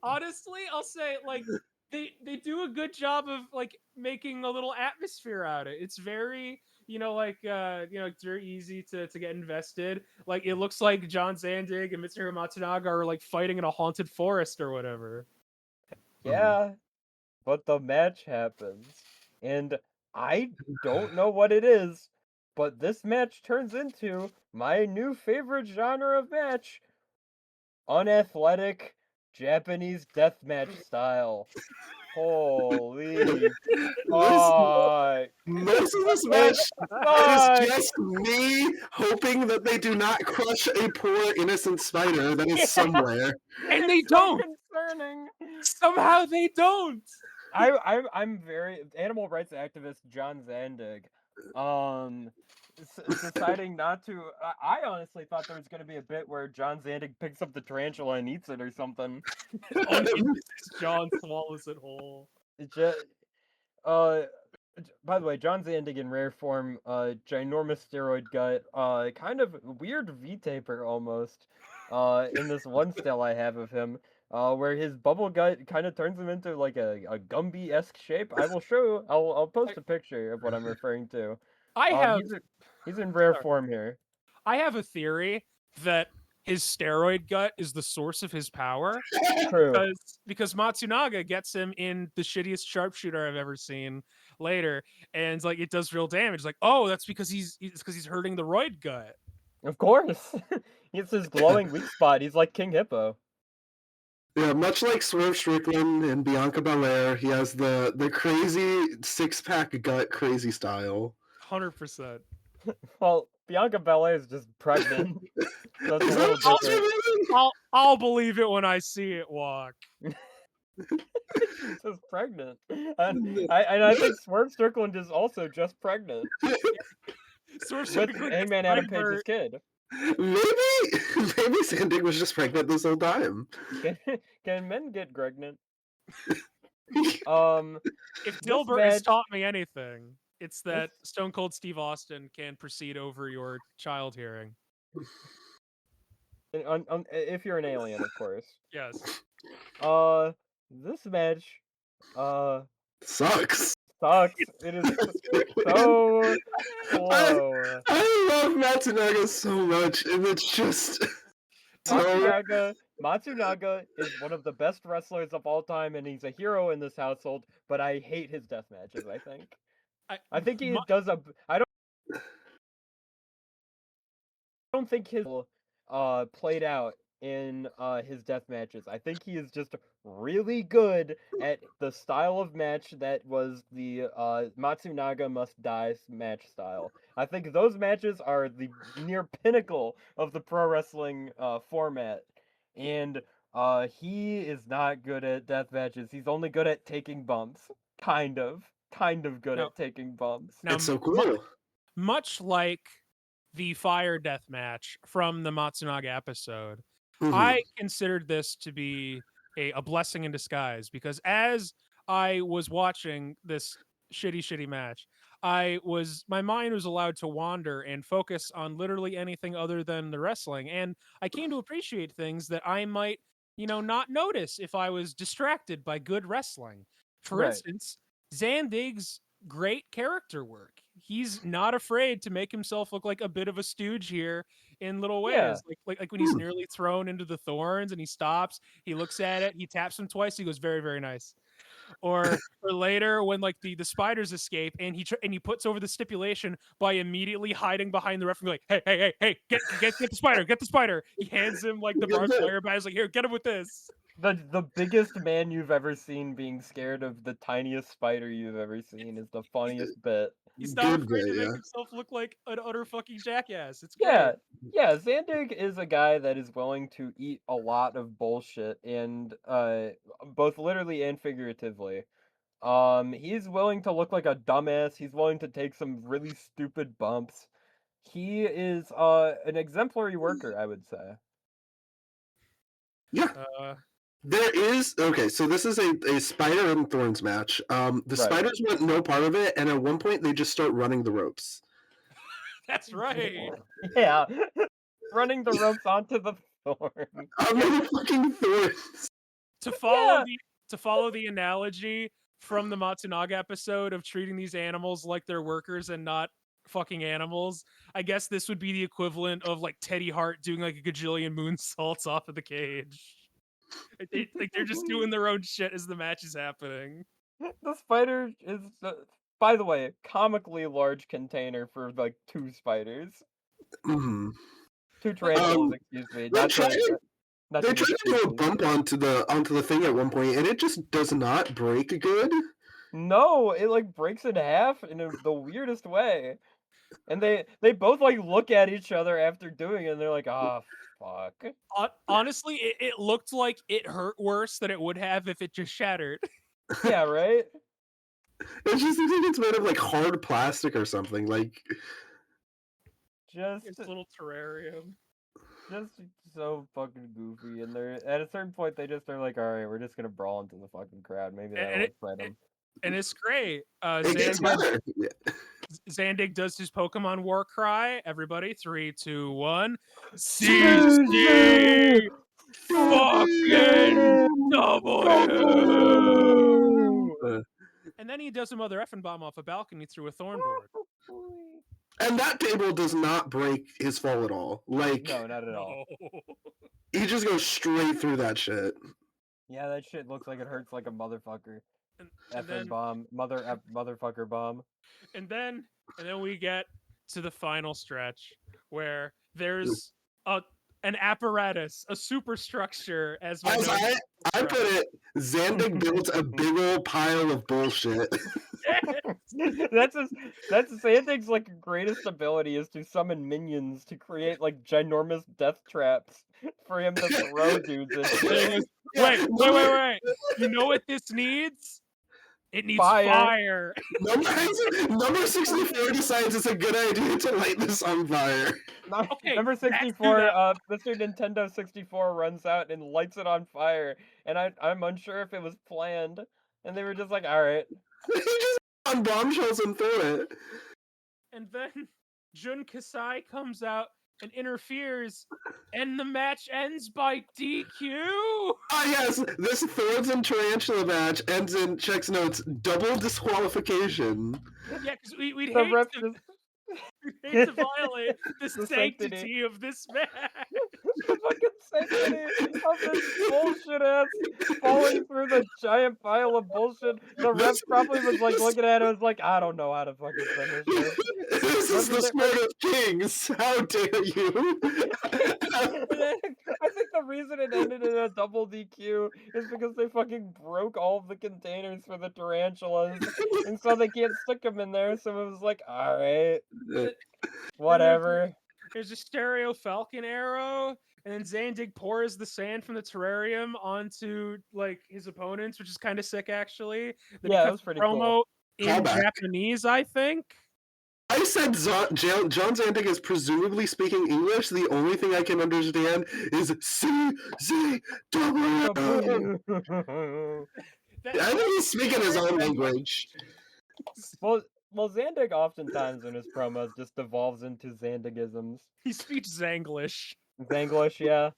Honestly, I'll say like they do a good job of like making a little atmosphere out of it. It's very it's very easy to get invested. Like it looks like John Zandig and Mitsuhiro Matsunaga are like fighting in a haunted forest or whatever. Yeah, but the match happens, and I don't know what it is, but this match turns into my new favorite genre of match: unathletic Japanese deathmatch style. Holy This fuck! Most of this Holy match is fuck! just me hoping that they do not crush a poor innocent spider that is Yeah. somewhere. And they It's so don't. concerning. Somehow they don't. I'm very animal rights activist John Zandig, deciding not to. I honestly thought there was going to be a bit where John Zandig picks up the tarantula and eats it or something. Unhinges John swallows it whole. It just, uh, by the way, John Zandig in rare form, ginormous steroid gut, kind of weird V-taper almost, in this one still I have of him, where his bubble gut kind of turns him into like a Gumby-esque shape. I will show. I'll post a picture of what I'm referring to. I have He's in rare sorry. form here. I have a theory that his steroid gut is the source of his power. True. Because Matsunaga gets him in the shittiest sharpshooter I've ever seen later, and like it does real damage. Like, oh, that's because he's hurting the roid gut. Of course. It's his glowing weak spot. He's like King Hippo. Yeah, much like Swerve Strickland and Bianca Belair, he has the crazy six-pack gut crazy style. 100%. Well, Bianca Belair is just pregnant, so it's a Is little that different. I'll believe it when I see it walk. She's just pregnant. I think Swerve Strickland is also just pregnant Swerve with Strickland gets Hangman Adam pregnant. Page's kid. Maybe Sandig was just pregnant this whole time. Can men get pregnant? If This Dilbert has match, taught me anything, it's that Stone Cold Steve Austin can proceed over your child hearing. if you're an alien, of course. Yes. This match, Sucks. sucks. It is so slow. I love Matsunaga so much, and it's just Matsunaga is one of the best wrestlers of all time, and he's a hero in this household. But I hate his death matches. I think he does a. I don't think his played out in his death matches. I think he is just really good at the style of match that was the Matsunaga must die match style. I think those matches are the near pinnacle of the pro wrestling format, and he is not good at death matches. He's only good at taking bumps, kind of good Now- at taking bumps. Now, it's so cool. much like the fire death match from the Matsunaga episode, Mhm. I considered this to be a blessing in disguise because as I was watching this shitty match, my mind was allowed to wander and focus on literally anything other than the wrestling, and I came to appreciate things that I might, not notice if I was distracted by good wrestling. For Right. instance, Zandig's great character work. He's not afraid to make himself look like a bit of a stooge here in little ways. Yeah. Like when he's nearly thrown into the thorns and he stops, he looks at it, he taps him twice, he goes, very, very nice. Or later when like the spiders escape and he puts over the stipulation by immediately hiding behind the ref and be like, hey, get the spider, get the spider. He hands him like the barbed wire bat. He's like, here, get him with this. The biggest man you've ever seen being scared of the tiniest spider you've ever seen is the funniest bit. He's not Good afraid to bit, make yeah. himself look like an utter fucking jackass. It's great. Yeah, Zandig is a guy that is willing to eat a lot of bullshit, and both literally and figuratively. He's willing to look like a dumbass. He's willing to take some really stupid bumps. He is an exemplary worker, I would say. Yeah. There is okay, so this is a spider and thorns match. The Right. spiders want no part of it, and at one point they just start running the ropes. That's right. Yeah, running the ropes onto the thorn. I'm the fucking thorns. To follow the analogy from the Matsunaga episode of treating these animals like they're workers and not fucking animals, I guess this would be the equivalent of like Teddy Hart doing like a gajillion moonsaults off of the cage. They're just doing their own shit as the match is happening. The spider is, by the way, comically large container for like 2 spiders. Mm-hmm. 2 tarantulas, excuse me. They Not tried to, not They to tried be to do a species. bump onto the thing at one point, and it just does not break good. No, it like breaks in half in the weirdest way. And they both like look at each other after doing it and they're like, "Ah, fuck." Honestly, it looked like it hurt worse than it would have if it just shattered. Yeah, right? It just looks like it's made of like hard plastic or something. Like, Just It's a little terrarium. just so fucking goofy, and they're at a certain point they just are like, all right, we're just gonna brawl into the fucking crowd. Maybe that'll And excite them. And it's great. it gets better. Yeah. Zandig does his Pokemon war cry. Everybody, 3, 2, 1. CC! CC fucking W! And then he does some other effing bomb off a balcony through a thorn board. And that table does not break his fall at all. Like, No, not at all. he just goes straight through that shit. Yeah, that shit looks like it hurts like a motherfucker. And Effing then bomb, motherfucker bomb. and then we get to the final stretch where there's an apparatus, a superstructure, as my As notes I put it, Zandig built a big old pile of bullshit. That's Sanding's like greatest ability is to summon minions to create like ginormous death traps for him to throw dudes into. Wait. You know what this needs? It needs fire. Number 64 decides it's a good idea to light this on fire. Okay, Number 64, Mr. Nintendo 64 runs out and lights it on fire, and I'm unsure if it was planned, and they were just like, all right. He just on bombshells and threw it. And then Jun Kasai comes out and interferes, and the match ends by DQ. Ah, yes, this Thorns and Tarantula match ends in Check's notes double disqualification. Yeah, because we'd The hate ref to violate the The sanctity of this match. The fucking sanctity of this bullshit ass falling through the giant pile of bullshit. The ref probably was like looking at it and was like, I don't know how to fucking finish this. This is the sport of kings. How dare you? I think the reason it ended in a double DQ is because they fucking broke all of the containers for the tarantulas, and so they can't stick them in there. So it was like, all right, whatever. There's a stereo falcon arrow, and then Zandig pours the sand from the terrarium onto like his opponents, which is kind of sick, actually. Then Yeah, that was pretty promo cool. in Callback. Japanese, I think. I said John Zandig is presumably speaking English. The only thing I can understand is CZW. I think he's speaking his own language. Well, Zandig oftentimes in his promos just devolves into Zandigisms. He speaks Zanglish. Zanglish, yeah.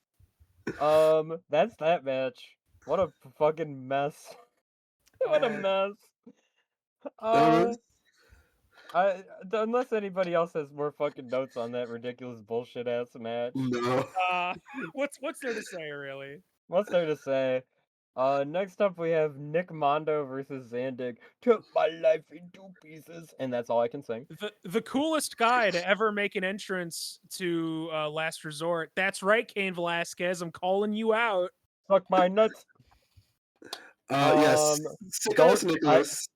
That's that match. What a fucking mess. What a mess. Unless anybody else has more fucking notes on that ridiculous bullshit ass match. No. What's there to say, really? What's there to say? Next up we have Nick Mondo versus Zandig. Took my life in 2 pieces, and that's all I can sing. The coolest guy to ever make an entrance to Last Resort. That's right, Cain Velasquez. I'm calling you out. Suck my nuts. Yes. Nicholas.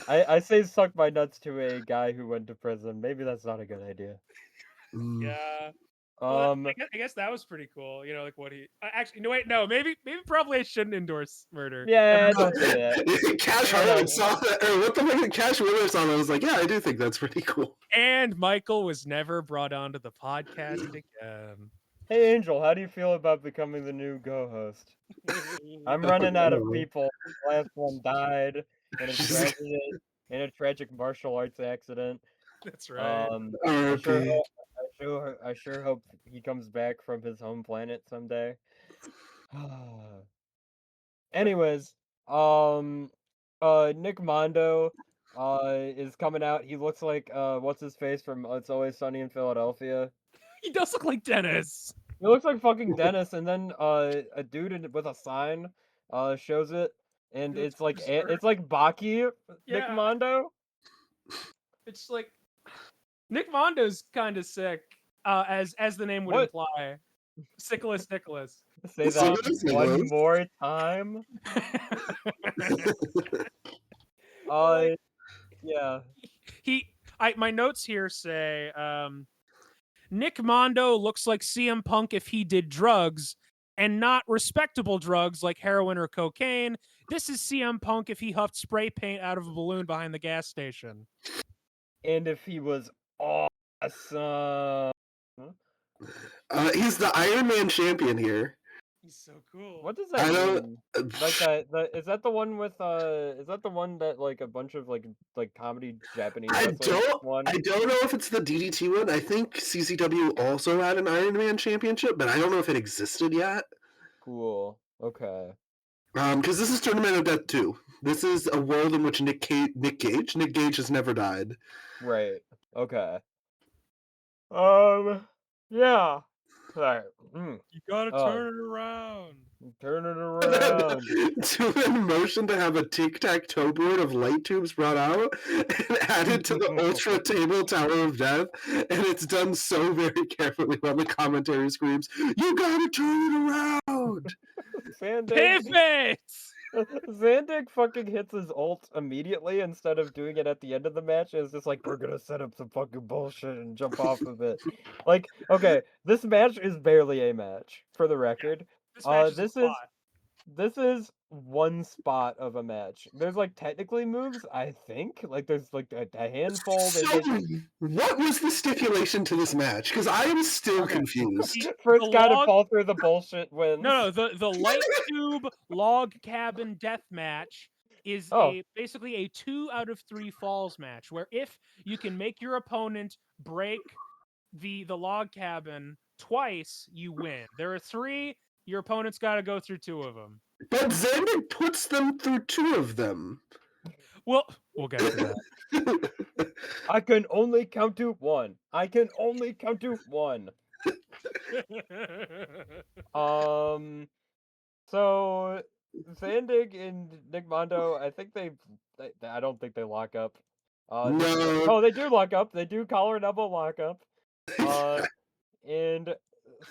I say suck my nuts to a guy who went to prison. Maybe that's not a good idea. Yeah. Well, I guess that was pretty cool. You know, like what he actually. No, wait, no. Maybe probably I shouldn't endorse murder. Yeah, don't say that. Cash Harlan saw that, or what the fuck? Cash Wheeler saw that. I was like, yeah, I do think that's pretty cool. And Michael was never brought onto the podcast again. Hey, Angel, how do you feel about becoming the new co-host? I'm running out of people. The last one died in a tragic martial arts accident. That's right. I sure hope he comes back from his home planet someday. Anyways, Nick Mondo is coming out. He looks like what's his face from It's Always Sunny in Philadelphia. He does look like Dennis. He looks like fucking Dennis, and then a dude with a sign shows it, and It's it's like berserk. it's like Baki Nick Yeah. Mondo. It's like Nick Mondo's kind of sick, as the name would What? imply. Sickless Nicholas. Say So that does one Nicholas. more time. Yeah. My notes here say, Nick Mondo looks like CM Punk if he did drugs, and not respectable drugs like heroin or cocaine. This is CM Punk if he huffed spray paint out of a balloon behind the gas station. And if he was awesome. He's the Iron Man champion here. He's so cool. What does I that don't. mean? Like that is that the one with is that the one that like a bunch of like comedy Japanese I wrestlers don't. won? I don't know if it's the DDT one. I think CCW also had an Iron Man championship, but I don't know if it existed yet. Cool. Okay. Because this is Tournament of Death 2. This is a world in which Nick Gage has never died. Right. Okay. Yeah. Alright. You gotta Oh. turn it around. Turn it around. To an motion to have a tic-tac-toe board of light tubes brought out and added to the Ultra Table Tower of Death, and it's done so very carefully while the commentary screams, "You gotta turn it around!" Pivot! Zandig fucking hits his ult immediately instead of doing it at the end of the match. It's just like, we're gonna set up some fucking bullshit and jump off of it. Like, okay, this match is barely a match, for the record. This match is a spot. This is one spot of a match. There's like technically moves, I think. Like there's like a handful. So, what was the stipulation to this match? Because I am still confused. First guy to fall through the bullshit wins. No, the light tube log cabin death match is basically a 2 out of 3 falls match, where if you can make your opponent break the log cabin twice, you win. There are 3. Your opponent's got to go through 2 of them. But Xander puts them through 2 of them. Well, we'll get to that. I can only count to 1. I can only count to 1. So Zandig and Nick Mondo, I think I don't think they lock up. No. Oh, they do lock up. They do collar and elbow lock up. And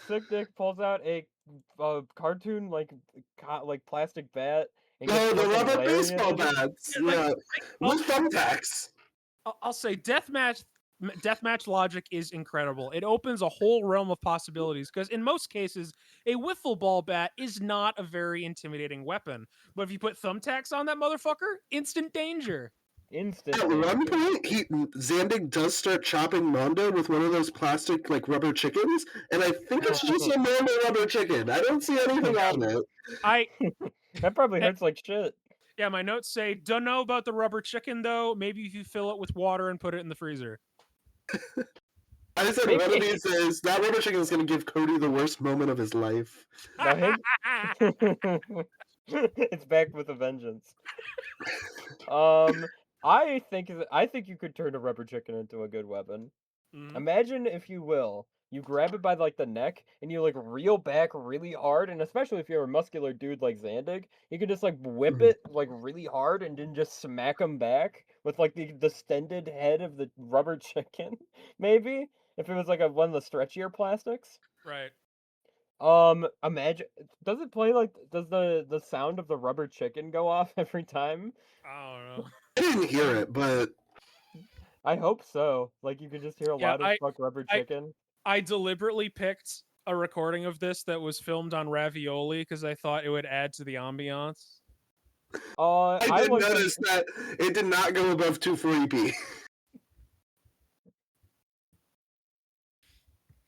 Sick Nick pulls out a cartoon like plastic bat. And the rubber baseball bats. Yeah, with thumbtacks. I'll say deathmatch logic is incredible. It opens a whole realm of possibilities because in most cases, a wiffle ball bat is not a very intimidating weapon. But if you put thumbtacks on that motherfucker, instant danger. At one point, Zandig does start chopping Mondo with one of those plastic like rubber chickens, and I think it's just a normal rubber chicken. I don't see anything on it. That probably hurts like shit. Yeah, my notes say, don't know about the rubber chicken though. Maybe if you fill it with water and put it in the freezer. I said one of these days, that rubber chicken is going to give Cody the worst moment of his life. It's back with a vengeance. I think you could turn a rubber chicken into a good weapon. Mm-hmm. Imagine, if you will, you grab it by like the neck and you like reel back really hard, and especially if you're a muscular dude like Zandig, you can just like whip it like really hard and then just smack him back with like the distended head of the rubber chicken. Maybe if it was like one of the stretchier plastics. Right. Imagine, does the sound of the rubber chicken go off every time? I don't know. I didn't hear it, but I hope so. Like you could just hear a loud as fuck rubber chicken. I deliberately picked a recording of this that was filmed on Ravioli because I thought it would add to the ambiance. I did notice that it did not go above 240p.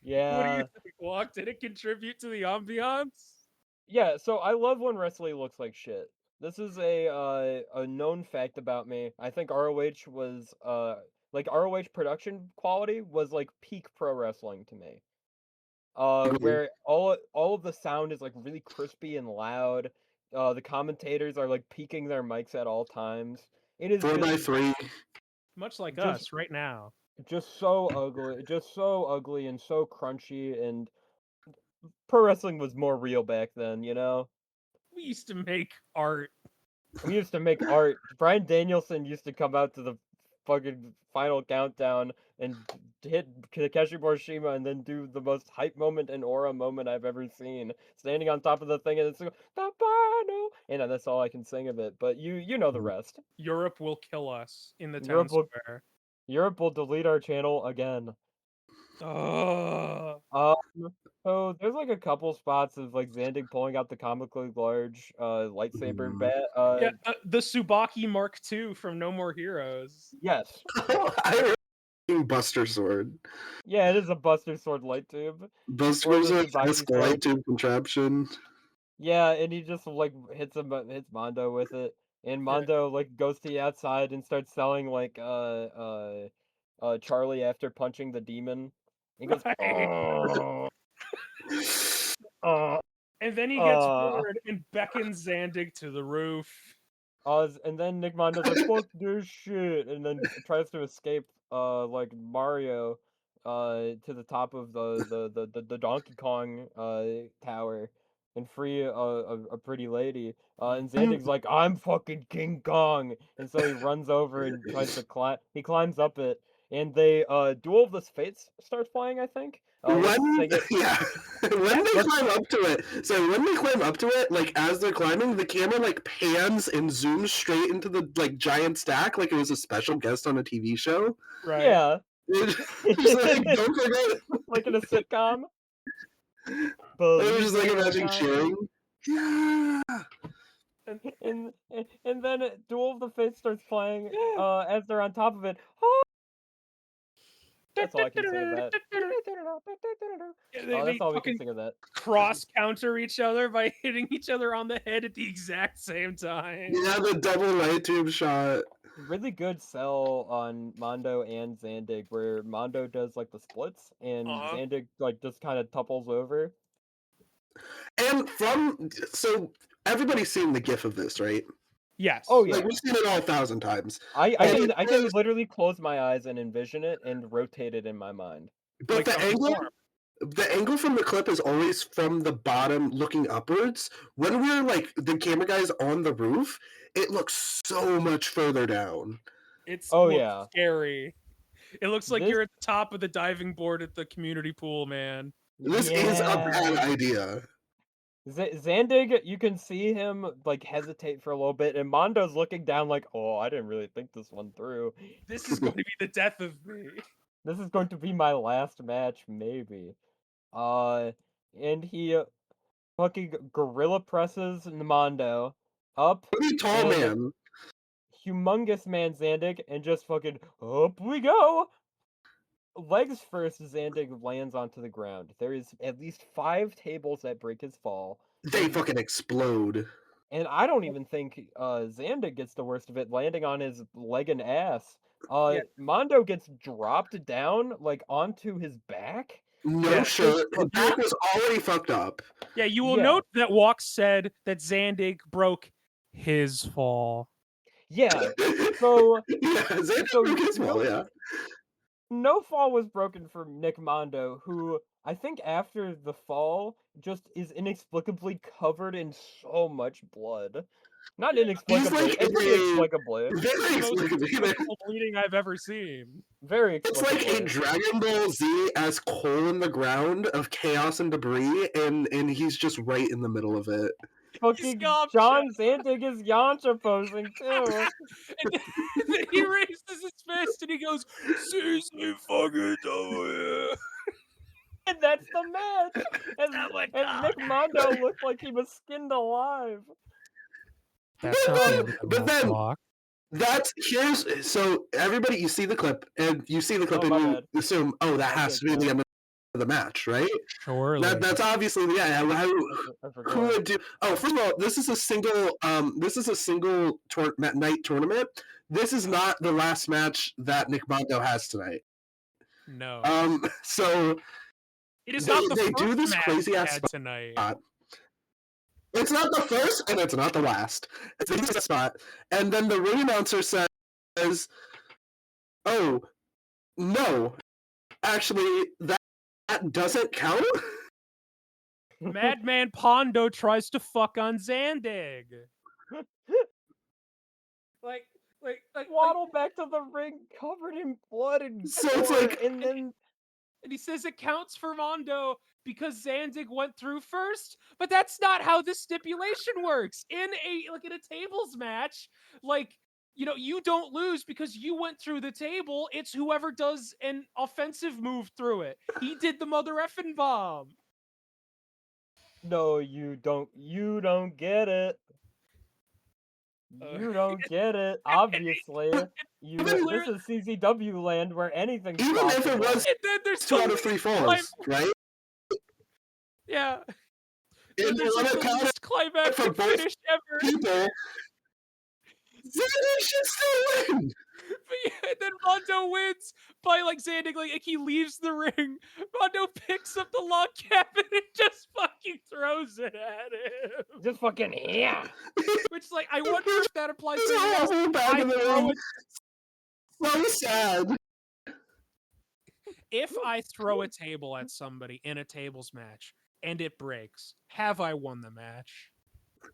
Yeah. What do you think, Walk? Did it contribute to the ambiance? Yeah, so I love when wrestling looks like shit. This is a known fact about me. I think ROH was ROH production quality was like peak pro wrestling to me. Where all of the sound is like really crispy and loud. The commentators are like peaking their mics at all times. It is 4x3. Much like us right now. Just so ugly and so crunchy, and pro wrestling was more real back then, you know? We used to make art. We used to make art. Bryan Danielson used to come out to the fucking final countdown and hit Takeshi Morishima and then do the most hype moment and aura moment I've ever seen. Standing on top of the thing and it's like, and that's all I can sing of it. But you know the rest. Europe will kill us in the town Europe will, square. Europe will delete our channel again. Oh, So there's like a couple spots of like Zandig pulling out the comically large lightsaber bat. yeah, the Tsubaki Mark II from No More Heroes. Yes. I remember Buster Sword. Yeah, it is a Buster Sword light tube. Buster Sword Tsubaki has sword. light tube contraption. Yeah, and he just like hits Mondo with it, and Mondo like goes to the outside and starts selling like Charlie after punching the demon. He goes, Right. oh, And then he gets bored and beckons Zandig to the roof. and then Nick Mondo's like, fuck this shit, and then tries to escape like Mario to the top of the Donkey Kong tower and free a pretty lady. And Zandig's like, I'm fucking King Kong, and so he runs over and tries to climb. He climbs up it, and they Duel of the Fates starts playing, I think. When Let's sing it. when they climb up to it, so when they climb up to it, like as they're climbing, the camera like pans and zooms straight into the like giant stack, like it was a special guest on a TV show. Right. Yeah. It's like, don't forget, like in a sitcom. I was just like imagine cheering. Yeah. And then Duel of the Fates starts playing as they're on top of it. That's all I can say of that. That's all we can sing of that. Cross counter each other by hitting each other on the head at the exact same time. Yeah, the double light tube shot. Really good sell on Mondo and Zandig, where Mondo does like the splits and Zandig like just kind of topples over. And so everybody's seen the GIF of this, right? Yes. Oh yeah. Like, we've seen it all 1,000 times. I can literally close my eyes and envision it and rotate it in my mind. But like the angle from the clip is always from the bottom looking upwards. When we're like the camera guy's on the roof, it looks so much further down. It's yeah. scary. It looks like you're at the top of the diving board at the community pool, man. This is a bad idea. Zandig, you can see him like hesitate for a little bit, and Mondo's looking down like, oh, I didn't really think this one through. This is going to be the death of me. This is going to be my last match, maybe. And he fucking gorilla presses Mondo up. Pretty tall man. Humongous man Zandig, and just fucking up we go. Legs first, Zandig lands onto the ground. There is at least 5 tables that break his fall. They fucking explode. And I don't even think Zandig gets the worst of it, landing on his leg and ass. Mondo gets dropped down, like, onto his back. No shirt. His back was already fucked up. Yeah, you will note that Walk said that Zandig broke his fall. Yeah, so... Zandig broke his fall, yeah. No fall was broken for Nick Mondo, who I think after the fall just is inexplicably covered in so much blood. Not inexplicably, inexplicably. Very inexplicably. The bleeding I've ever seen. Very inexplicably. It's like a Dragon Ball Z as coal in the ground of chaos and debris, and he's just right in the middle of it. Fucking John Zandig is Yamcha posing too. And then he raises his fist and he goes, "Seriously, fucking do it." And that's the match. And Nick Mondo looked like he was skinned alive. That's not but then so everybody, you see the clip and you assume, oh, that has to be the end of the match, right? Sure. That's obviously who would do? Oh, first of all, this is a single night tournament. This is not the last match that Nick Mondo has tonight. No. So it is not the they first do this match crazy ass spot tonight. It's not the first, and it's not the last. It's the spot, and then the ring announcer says, "Oh, no, actually, that doesn't count." Madman Pondo tries to fuck on Zandig. like, Waddle back to the ring covered in blood and So it's gore, like- and then and he says it counts for Mondo because Zandig went through first, but that's not how the stipulation works. In a tables match, like, you know, you don't lose because you went through the table. It's whoever does an offensive move through it. He did the mother effing bomb. no, you don't get it. You don't get it. Obviously, this is CZW land where anything's Even possible. if it was And then there's 2 out of 3 falls, right? Yeah. And There's they like let it the count least climactic for both finish ever. people. Zandig should still win. But yeah, and then Mondo wins by like Zandig, like he leaves the ring. Mondo picks up the log cabin and just fucking throws it at him. Just fucking yeah. Which, like, I wonder if that applies to There's a the whole back I of the throw ring. So sad. If I throw a table at somebody in a tables match and it breaks, have I won the match?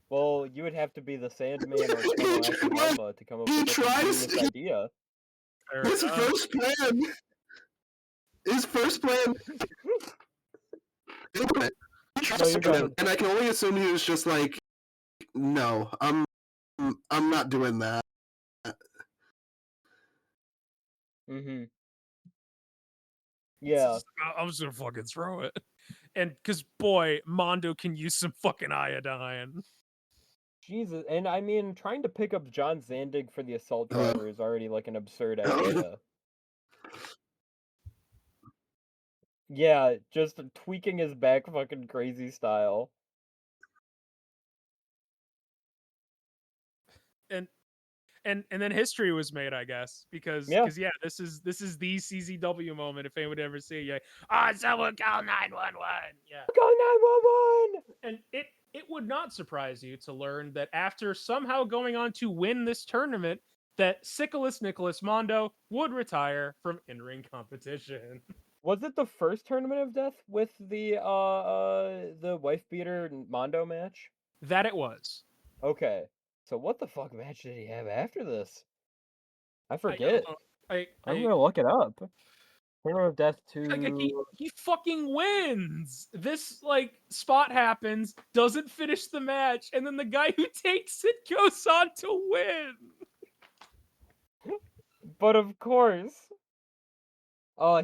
Well, you would have to be the Sandman or Colonel Akiyama to come up with such a tries genius idea. Fair His enough. first plan. He tried No, to you're kill him, good. and I can only assume he was just like, "No, I'm not doing that." Mm-hmm. Yeah. I'm just gonna fucking throw it. And because, boy, Mondo can use some fucking iodine. Jesus, and I mean, trying to pick up John Zandig for the assault driver is already like an absurd idea. Yeah, just tweaking his back fucking crazy style. And then history was made, I guess, because Yeah. this is the CZW moment. If anyone would ever see you, someone call 911. Yeah, Go 911! and it would not surprise you to learn that after somehow going on to win this tournament, that Sycolis Nicholas Mondo would retire from in-ring competition. Was it the first Tournament of Death with the wife beater Mondo match? That it was. Okay. So what the fuck match did he have after this? I forget. I'm gonna look it up. Tournament of Death 2. Like, he fucking wins. This like spot happens, doesn't finish the match, and then the guy who takes it goes on to win. But of course,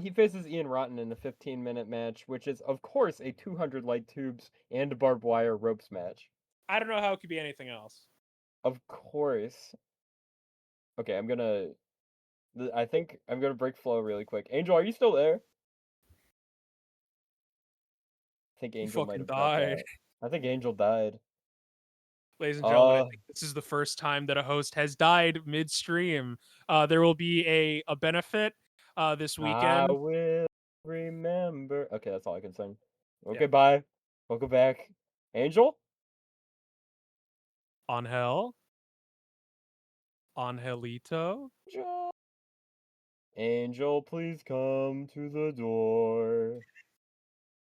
he faces Ian Rotten in a 15-minute match, which is of course a 200 light tubes and barbed wire ropes match. I don't know how it could be anything else. Of course. Okay, I think I'm gonna break flow really quick. Angel, are you still there? I think Angel might have died. I think Angel died. Ladies and gentlemen, I think this is the first time that a host has died midstream. There will be a benefit this weekend. I will remember. Okay, that's all I can sing. Okay, Yeah. bye. Welcome back. Angel? Angel? Angelito? Angel, please come to the door.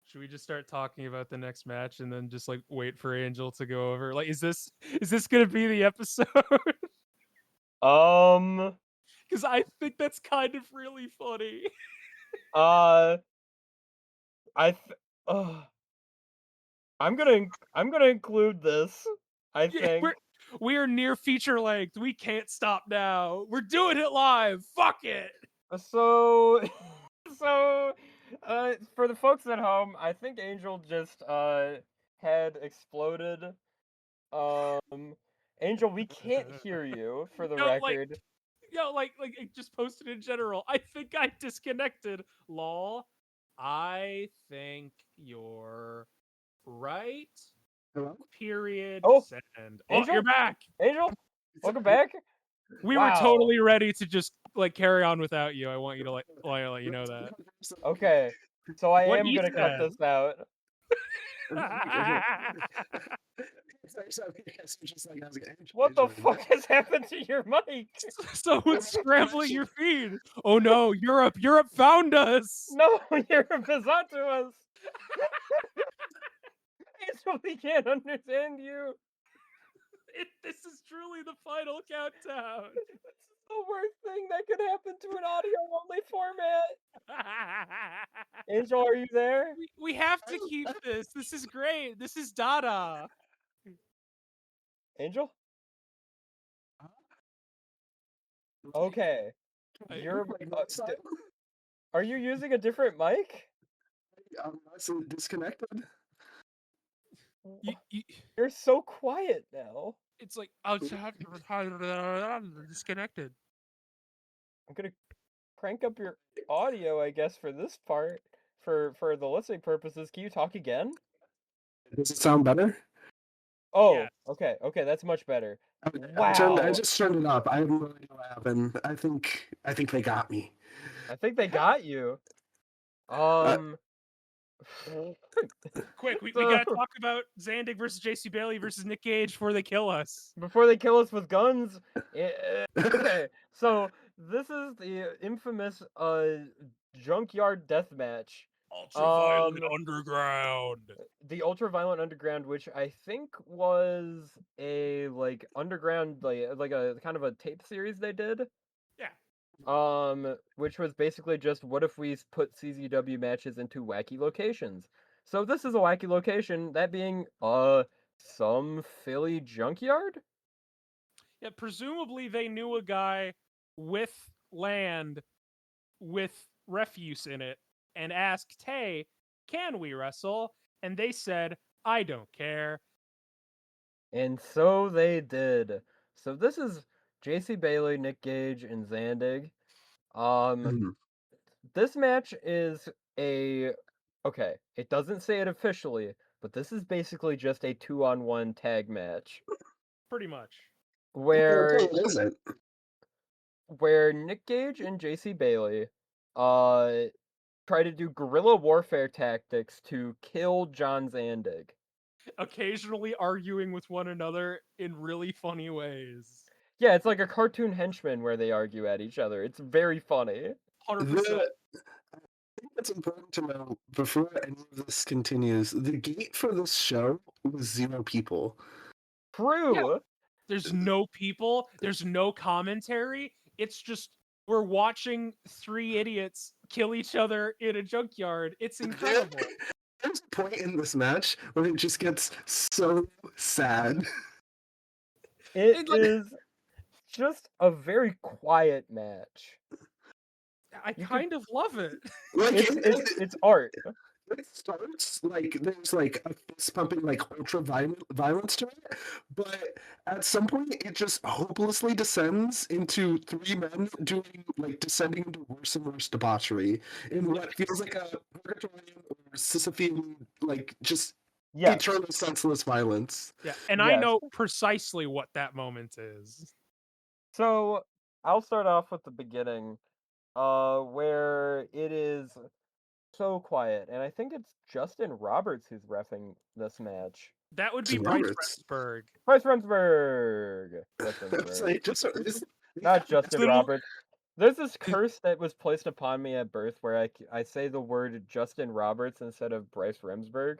Should we just start talking about the next match and then just like wait for Angel to go over? Like, is this gonna be the episode? Because I think that's kind of really funny. I'm gonna include this. I think we are near feature length. We can't stop now. We're doing it live. Fuck it. So for the folks at home, I think Angel just had exploded. Angel, we can't hear you for the record. Like just posted in general. I think I disconnected. Lol. I think you're right. Hello? Period. Oh, Send. Angel? You're back. Angel, welcome back. We were totally ready to just like carry on without you. I want you to let you know that. Okay, so I What am he gonna cut said. this out. What the fuck has happened to your mic? Someone's scrambling your feed. Oh no, Europe found us. No, Europe is onto us. totally can't understand you. This is truly the final countdown. This is the worst thing that could happen to an audio-only format. Angel, are you there? We have to keep this. This is great. This is Dada. Angel? Okay. You're. Are you using a different mic? I'm not disconnected. You're so quiet now. It's like disconnected. I'm gonna crank up your audio, I guess, for this part. For the listening purposes, can you talk again? Does it sound better? Oh, Yes. okay, that's much better. I Wow. just turned it up. I have no idea what happened. I think they got me. I think they got you. Quick, we gotta talk about Zandig versus JC Bailey versus Nick Gage before they kill us. Before they kill us with guns. Okay, so this is the infamous junkyard death match. Ultraviolet Underground. The Ultraviolet Underground, which I think was a underground like a kind of a tape series they did. Yeah. Which was basically just what if we put CZW matches into wacky locations. So this is a wacky location, that being some Philly junkyard? Yeah, presumably they knew a guy with land with refuse in it and asked, "Hey, can we wrestle?" And they said, "I don't care." And so they did. So this is JC Bailey, Nick Gage, and Zandig. This match is okay, it doesn't say it officially, but this is basically just a 2-on-1 tag match. Pretty much. Where What is it? Where Nick Gage and JC Bailey try to do guerrilla warfare tactics to kill John Zandig. Occasionally arguing with one another in really funny ways. Yeah, it's like a cartoon henchman where they argue at each other. It's very funny. 100%. I think it's important to know before any of this continues. The gate for this show was 0 people. True. Yeah. There's no people. There's no commentary. It's just we're watching 3 idiots kill each other in a junkyard. It's incredible. There's a point in this match where it just gets so sad. It is just a very quiet match. I kind of love it. Like it's art. It starts like there's like a fist pumping like ultra violence to it, but at some point it just hopelessly descends into 3 men doing like descending into worse and worse debauchery in what feels like a Purgatorian or Sisyphean like just eternal senseless violence. Yeah, and I know precisely what that moment is. So I'll start off with the beginning, where it is so quiet, and I think it's Justin Roberts who's reffing this match. That would be Bryce Remsburg. Bryce Remsburg. Not Justin Roberts. There's this curse that was placed upon me at birth where I say the word Justin Roberts instead of Bryce Remsburg.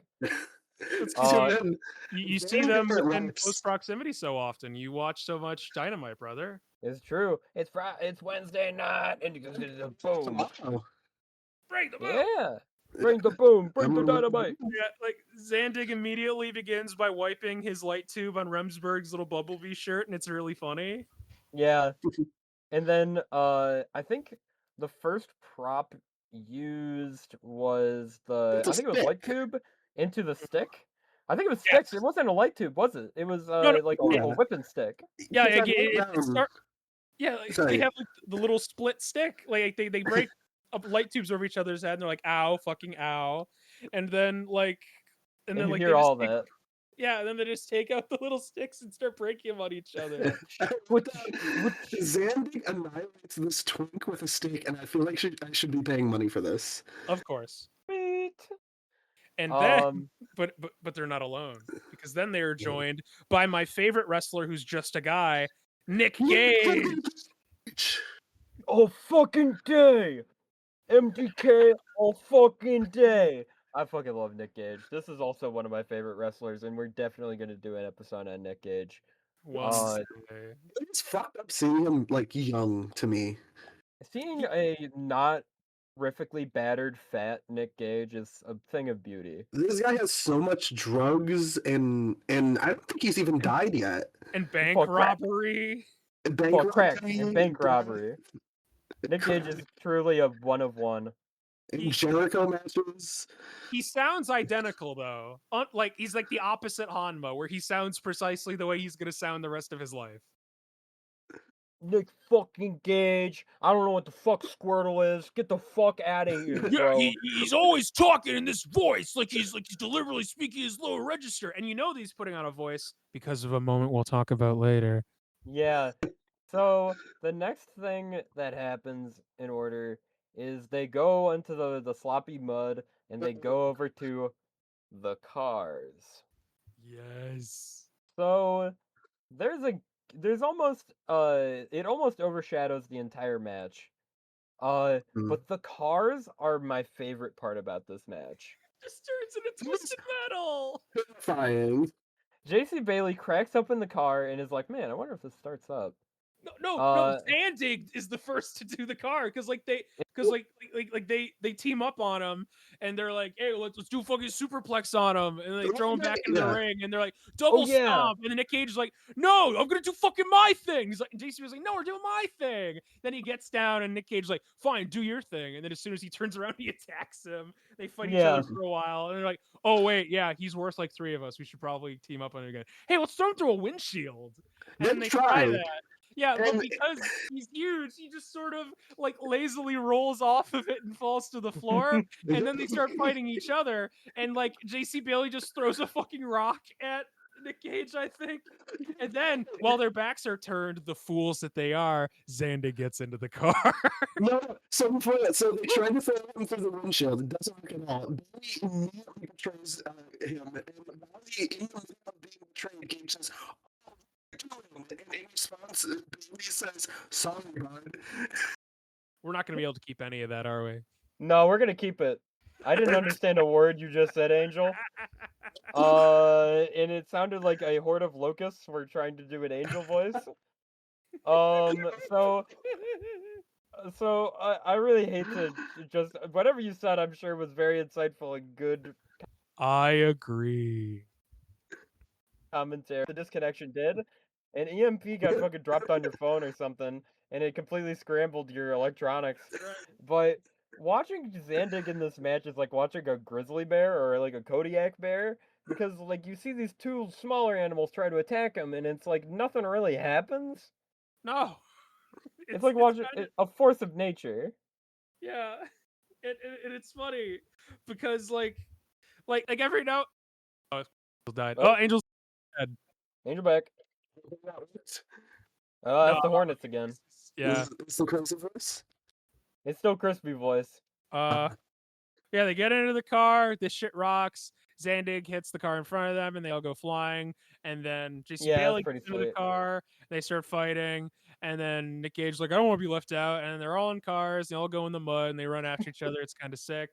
You see them in close proximity so often. You watch so much Dynamite, brother. It's true. It's Wednesday night, and boom. Bring the boom. Yeah. Bring the boom. Bring the dynamite. Yeah, like Zandig immediately begins by wiping his light tube on Remsburg's little Bumblebee shirt, and it's really funny. Yeah. And then I think the first prop used was I think it was light tube into the stick. I think it was sticks. It wasn't a light tube, was it? It was a whipping stick. Yeah, they have like the little split stick. Like they break up light tubes over each other's head, and they're like, "Ow, fucking ow!" And then you hear all that. Yeah, and then they just take out the little sticks and start breaking them on each other. Zandig annihilates this twink with a stick, and I feel like I should be paying money for this. Of course. Sweet. And then, but they're not alone, because then they are joined by my favorite wrestler, who's just a guy, Nick Gage. All fucking day, MDK all fucking day. I fucking love Nick Gage. This is also one of my favorite wrestlers, and we're definitely gonna do an episode on Nick Gage. One day. It's fucked up seeing him like young to me. Seeing a not horrifically battered fat Nick Gage is a thing of beauty. This guy has so much drugs and I don't think he's even died yet. And bank Fuck crack. robbery. Bank crack robbery, and bank robbery. Nick Gage is truly a one of one. and Jericho matches. He sounds identical though. Like he's like the opposite Hanma, where he sounds precisely the way he's gonna sound the rest of his life. Nick fucking Gage. I don't know what the fuck Squirtle is. Get the fuck out of here, bro. Yeah, he's always talking in this voice, like he's deliberately speaking his lower register, and you know that he's putting on a voice because of a moment we'll talk about later. Yeah. So the next thing that happens in order is they go into the sloppy mud and they go over to the cars. Yes. So there's almost it almost overshadows the entire match. But the cars are my favorite part about this match. Just turns into Twisted Metal. Fine. JC Bailey cracks open the car and is like, "Man, I wonder if this starts up." No. Zandig is the first to do the car because they team up on him and they're like, "Hey, let's do a fucking superplex on him," and they throw him back in the ring and they're like, "Double stomp," and then Nick Cage is like, "No, I'm gonna do fucking my thing." He's like, JC was like, "No, we're doing my thing." Then he gets down and Nick Cage is like, "Fine, do your thing." And then as soon as he turns around, he attacks him. They fight each other for a while and they're like, "Oh wait, yeah, he's worth like 3 of us. We should probably team up on it again. Hey, let's throw him through a windshield." And they try that. Yeah, but because he's huge, he just sort of like lazily rolls off of it and falls to the floor. And then they start fighting each other. And like JC Bailey just throws a fucking rock at Nick Cage, I think. And then while their backs are turned, the fools that they are, Zandig gets into the car. No, so before that, so they try to throw him through the windshield. It doesn't work at all. Bailey immediately betrays him. And while he, in the middle of being betrayed, Gage says, and in response, Bailey says, "Sorry, bud." We're not going to be able to keep any of that, are we? No, we're gonna keep it. I didn't understand a word you just said, Angel. And it sounded like a horde of locusts were trying to do an angel voice. So I really hate to just whatever you said. I'm sure was very insightful and good I agree. commentary. The disconnection did, and EMP got fucking dropped on your phone or something, and it completely scrambled your electronics. But watching Zandig in this match is like watching a grizzly bear or like a Kodiak bear, because like you see these two smaller animals try to attack him, and it's like nothing really happens. No. It's like watching a force of nature. Yeah. And it's funny because like every now Angel died. Oh, Angel's dead. Angel back. That's the Hornets again. Yeah. It's the crazy voice. It's still crispy voice. Yeah, they get into the car. This shit rocks. Zandig hits the car in front of them, and they all go flying. And then JC Bailey gets into the car. They start fighting, and then Nick Gage's like, "I don't want to be left out." And they're all in cars. They all go in the mud, and they run after each other. It's kind of sick.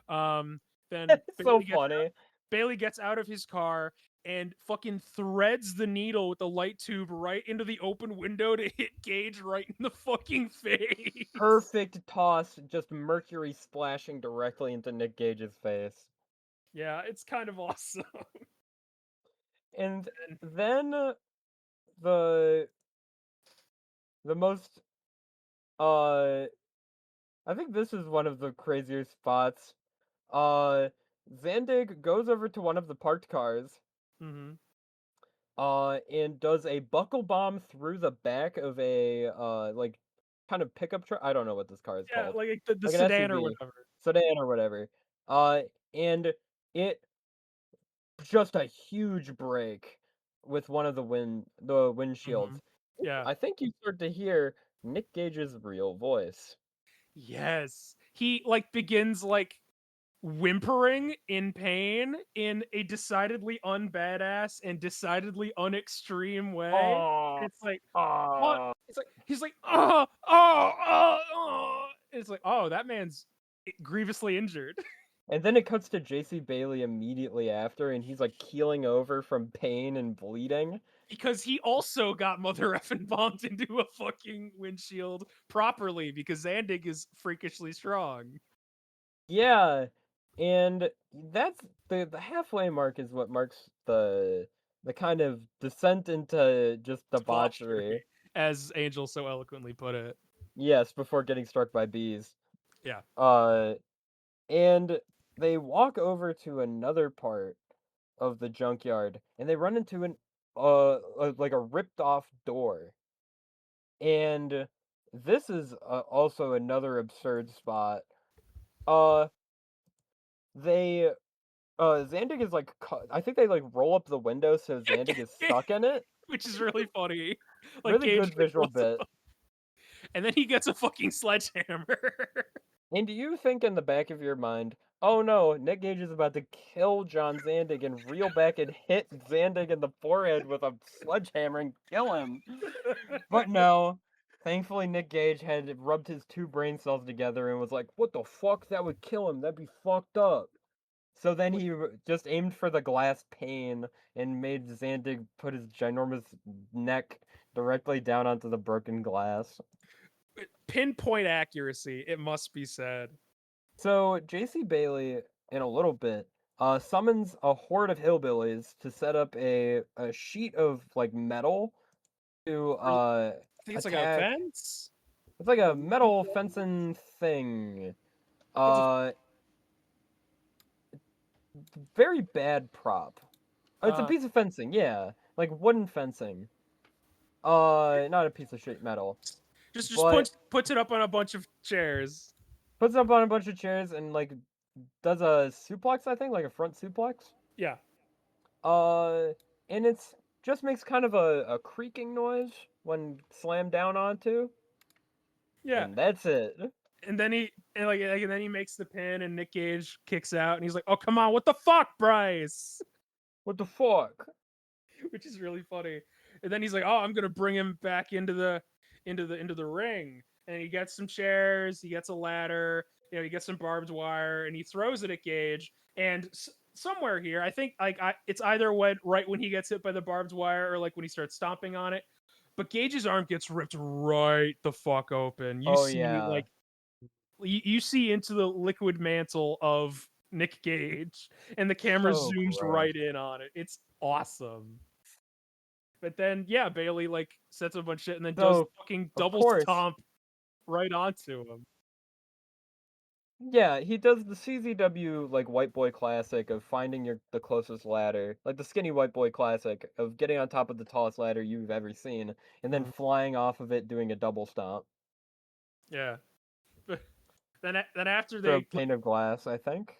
Then it's so funny. Bailey gets out of his car and fucking threads the needle with the light tube right into the open window to hit Gage right in the fucking face. Perfect toss, just mercury splashing directly into Nick Gage's face. Yeah, it's kind of awesome. And then the most I think this is one of the crazier spots. Zandig goes over to one of the parked cars. Mm-hmm. And does a buckle bomb through the back of a like kind of pickup truck. I don't know what this car is called. Like the like sedan SUV, or whatever. Sedan or whatever. And it just a huge break with one of the windshields. Mm-hmm. Yeah. I think you start to hear Nick Gage's real voice. Yes. He like begins like whimpering in pain in a decidedly unbadass and decidedly unextreme way. It's like, it's like he's like, it's like, oh, that man's grievously injured. And then it cuts to JC Bailey immediately after, and he's like keeling over from pain and bleeding. Because he also got mother effing bombed into a fucking windshield properly because Zandig is freakishly strong. Yeah, and that's the halfway mark is what marks the kind of descent into just debauchery. As Angel so eloquently put it. Yes, before getting struck by bees. Yeah. And they walk over to another part of the junkyard, and they run into like a ripped off door. And this is also another absurd spot. Uh, they Zandig is like I think they like roll up the window so Zandig is stuck in it. Which is really funny. Like Really Gage good visual bit. and then he gets a fucking sledgehammer. And do you think in the back of your mind, oh no, Nick Gage is about to kill John Zandig and reel back and hit Zandig in the forehead with a sledgehammer and kill him? But no. Thankfully, Nick Gage had rubbed his two brain cells together and was like, what the fuck? That would kill him. That'd be fucked up. So then he just aimed for the glass pane and made Zandig put his ginormous neck directly down onto the broken glass. Pinpoint accuracy, it must be said. So JC Bailey, in a little bit, summons a horde of hillbillies to set up a sheet of like metal to I think it's like a attack. fence. It's like a metal fencing thing. Very bad prop. It's a piece of fencing, yeah, like wooden fencing. Not a piece of sheet metal. Just but puts it up on a bunch of chairs. puts it up on a bunch of chairs and like does a suplex, I think, like a front suplex. Yeah. And it's just makes kind of a creaking noise when slammed down onto. Yeah. And that's it. And then he makes the pin and Nick Gage kicks out and he's like, "Oh, come on, what the fuck, Bryce?" What the fuck? Which is really funny. And then he's like, "Oh, I'm going to bring him back into the ring." And he gets some chairs, he gets a ladder, he gets some barbed wire and he throws it at Gage. And somewhere here, I think it's either right when he gets hit by the barbed wire or like when he starts stomping on it. But Gage's arm gets ripped right the fuck open. You see into the liquid mantle of Nick Gage, and the camera zooms right in on it. It's awesome. But then, yeah, Bailey like sets up a bunch of shit and then does fucking double stomp right onto him. Yeah, he does the CZW like white boy classic of finding the closest ladder, like the skinny white boy classic of getting on top of the tallest ladder you've ever seen, and then flying off of it doing a double stomp. Yeah. Then after they pane of glass, I think,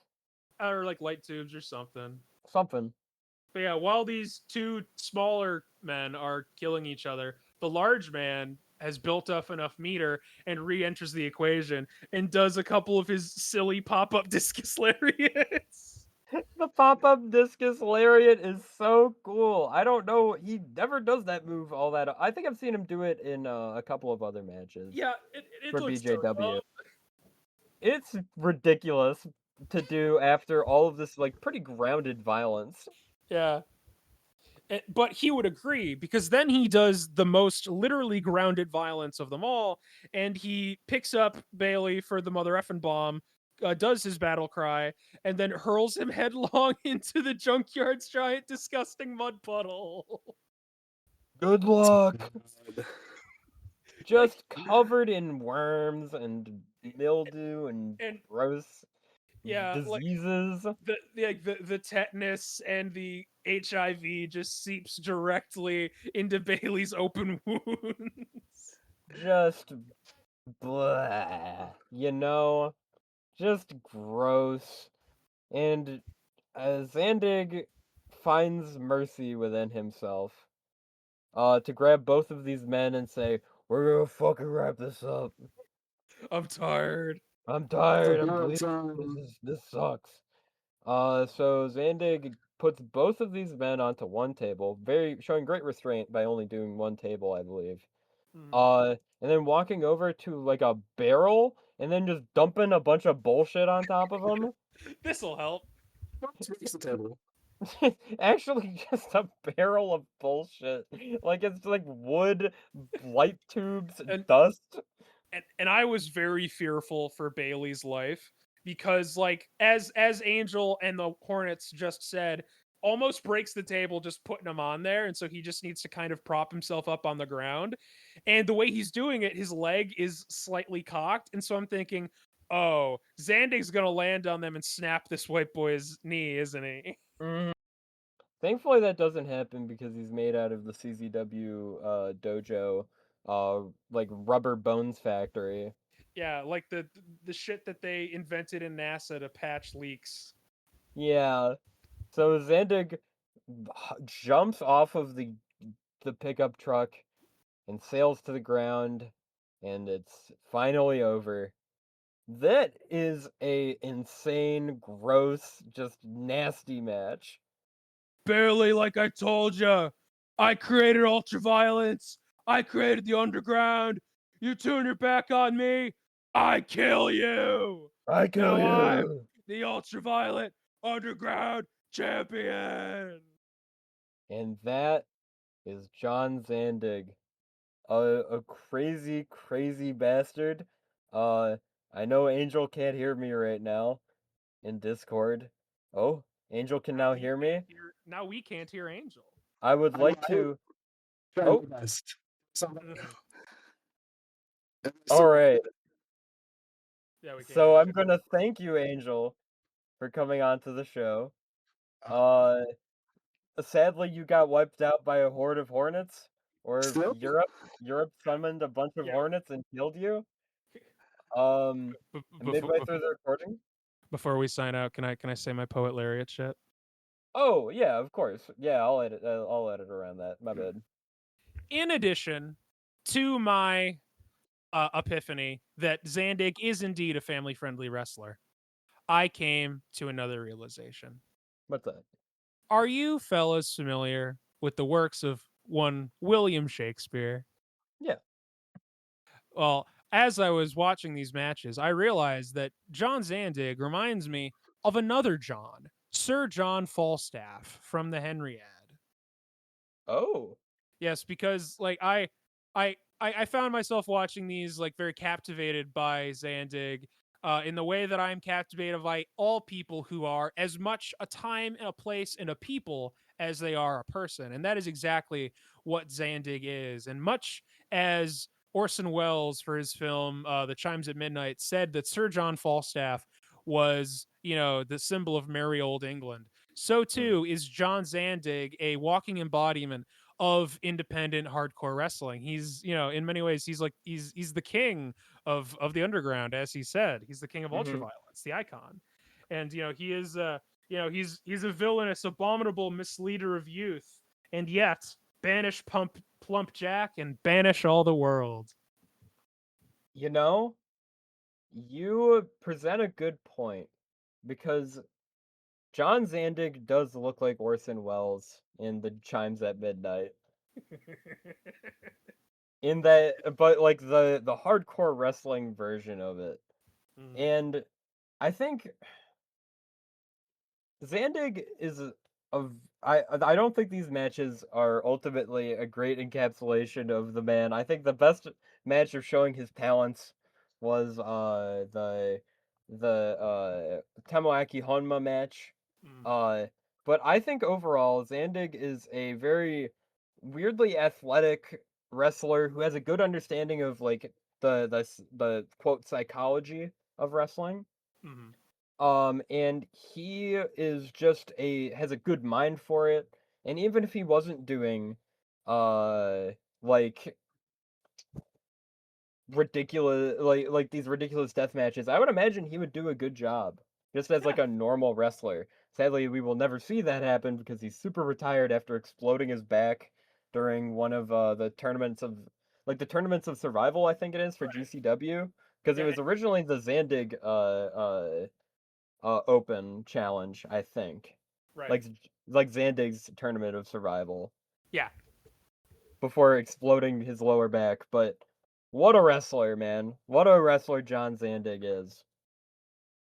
or like light tubes or something. But yeah, while these two smaller men are killing each other, the large man has built up enough meter and re-enters the equation and does a couple of his silly pop-up discus lariats. The pop-up discus lariat is so cool. I don't know, he never does that move all that. I think I've seen him do it in a couple of other matches. Yeah, it for looks BJW. It's ridiculous to do after all of this like pretty grounded violence. Yeah. But he would agree, because then he does the most literally grounded violence of them all, and he picks up Bailey for the mother effing bomb, does his battle cry, and then hurls him headlong into the junkyard's giant disgusting mud puddle. Good luck! Just covered in worms and mildew and gross diseases. Like the tetanus and the HIV just seeps directly into Bailey's open wounds. Just blah, just gross. And Zandig finds mercy within himself to grab both of these men and say, "We're gonna fucking wrap this up. I'm tired. I'm bleeding. This sucks." So Zandig puts both of these men onto one table, showing great restraint by only doing one table, I believe. And then walking over to like a barrel and then just dumping a bunch of bullshit on top of them. This'll help. What's makes the table? Actually, just a barrel of bullshit. Like it's like wood, light tubes, And dust. and I was very fearful for Bailey's life because like as Angel and the Hornets just said, almost breaks the table just putting him on there, and so he just needs to kind of prop himself up on the ground. And the way he's doing it, his leg is slightly cocked, and so I'm thinking, oh, Zandig's gonna land on them and snap this white boy's knee, isn't he? Mhm. Thankfully, that doesn't happen because he's made out of the CZW dojo, like rubber bones factory. Yeah, like the shit that they invented in NASA to patch leaks. Yeah. So Zandig jumps off of the pickup truck and sails to the ground, and it's finally over. That is a insane, gross, just nasty match. Barely, like I told you. I created ultraviolence. I created the underground. You turn your back on me, I kill you. I kill Now I'm you. the ultraviolet underground champion. And that is John Zandig, a crazy, crazy bastard. Uh, I know Angel can't hear me right now in Discord. Oh, Angel can now hear me. Now we can't hear Angel. I would like to. Trying Oh, my best. Somebody. all right. Yeah, we can't So hear I'm you. gonna thank you, Angel, for coming on to the show. Uh, Uh, sadly, you got wiped out by a horde of hornets, or Still? Europe summoned a bunch of Yeah. hornets and killed you. Before, Midway through the recording. before we sign out, can I say my poet laureate shit? Oh yeah, of course. Yeah, I'll edit. I'll edit around that. My bad. In addition to my epiphany that Zandig is indeed a family-friendly wrestler, I came to another realization. What's that? Are you fellas familiar with the works of one William Shakespeare? Yeah. Well, as I was watching these matches, I realized that John Zandig reminds me of another John, Sir John Falstaff from the Henriad. Oh. Yes, because like I found myself watching these like very captivated by Zandig, in the way that I'm captivated by all people who are as much a time and a place and a people as they are a person, and that is exactly what Zandig is. And much as Orson Welles for his film The Chimes at Midnight said that Sir John Falstaff was, the symbol of merry old England, so Mm. too is John Zandig a walking embodiment of independent hardcore wrestling. He's, in many ways, he's the king of the underground, as he said. He's the king of Mhm. ultraviolence, the icon. And he is he's a villainous, abominable misleader of youth, and yet banish plump Jack and banish all the world. You know, you present a good point because John Zandig does look like Orson Welles in the Chimes at Midnight. In that, but like the hardcore wrestling version of it. Mhm. And I think Zandig is I don't think these matches are ultimately a great encapsulation of the man. I think the best match of showing his talents was the Tomoaki Honma match. Mm. Uh but I think overall Zandig is a very weirdly athletic wrestler who has a good understanding of like the quote psychology of wrestling. Mhm. And he is just has a good mind for it. And even if he wasn't doing uh like ridiculous these ridiculous death matches, I would imagine he would do a good job just as Yeah. like a normal wrestler. Sadly, we will never see that happen because he's super retired after exploding his back during one of the tournaments of survival, I think it is, for Right. GCW, because it Yeah. was originally the Zandig open challenge, I think. Right. Like like Zandig's tournament of survival Yeah. before exploding his lower back. But what a wrestler, man! What a wrestler John Zandig is.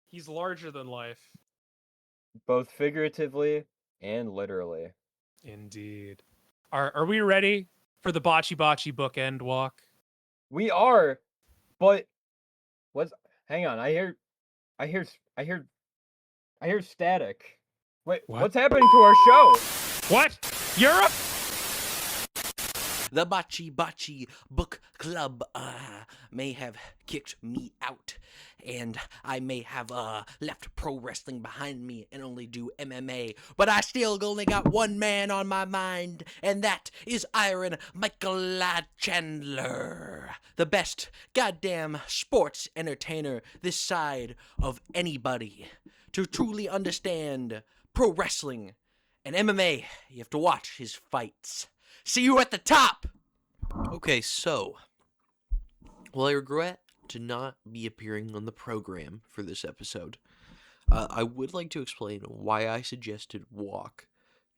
He's larger than life. both figuratively and literally. Indeed. Are we ready for the Bati-Bati bookend walk? We are, but what's? Hang on, I hear, I hear, I hear static. Wait, What? what's happening to our show? What? Europe? The Bati-Bati Book Club may have kicked me out, and I may have left pro wrestling behind me and only do MMA, but I still only got one man on my mind, and that is Iron Michael Chandler, the best goddamn sports entertainer this side of anybody. To truly understand pro wrestling and MMA, you have to watch his fights. See you at the top! Okay, so, while I regret to not be appearing on the program for this episode, I would like to explain why I suggested Walk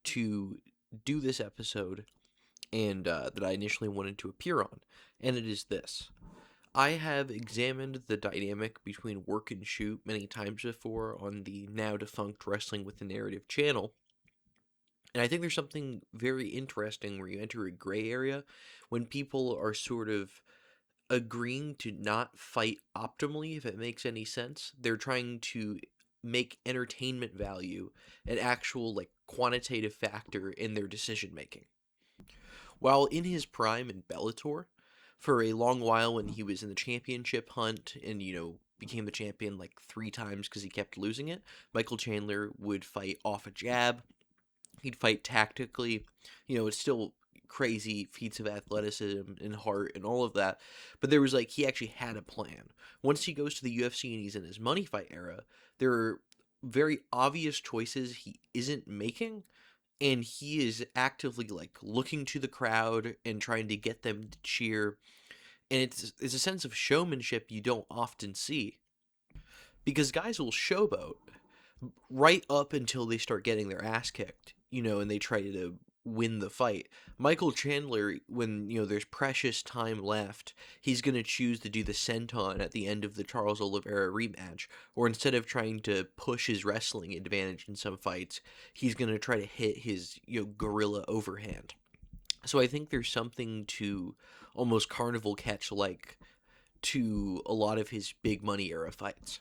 to do this episode and that I initially wanted to appear on. And it is this. I have examined the dynamic between work and shoot many times before on the now defunct Wrestling with the Narrative channel. And I think there's something very interesting where you enter a gray area when people are sort of agreeing to not fight optimally, if it makes any sense. They're trying to make entertainment value an actual, like, quantitative factor in their decision making. While in his prime in Bellator, for a long while when he was in the championship hunt and, became the champion like 3 times because he kept losing it, Michael Chandler would fight off a jab. He'd fight tactically. It's still crazy feats of athleticism and heart and all of that. But there was he actually had a plan. Once he goes to the UFC and he's in his money fight era, there are very obvious choices he isn't making. And he is actively looking to the crowd and trying to get them to cheer. And it's a sense of showmanship you don't often see. Because guys will showboat right up until they start getting their ass kicked, and they try to win the fight. Michael Chandler, when, there's precious time left, he's going to choose to do the senton at the end of the Charles Oliveira rematch, or instead of trying to push his wrestling advantage in some fights, he's going to try to hit his, guerrilla overhand. So I think there's something to almost carnival catch-like to a lot of his big money era fights.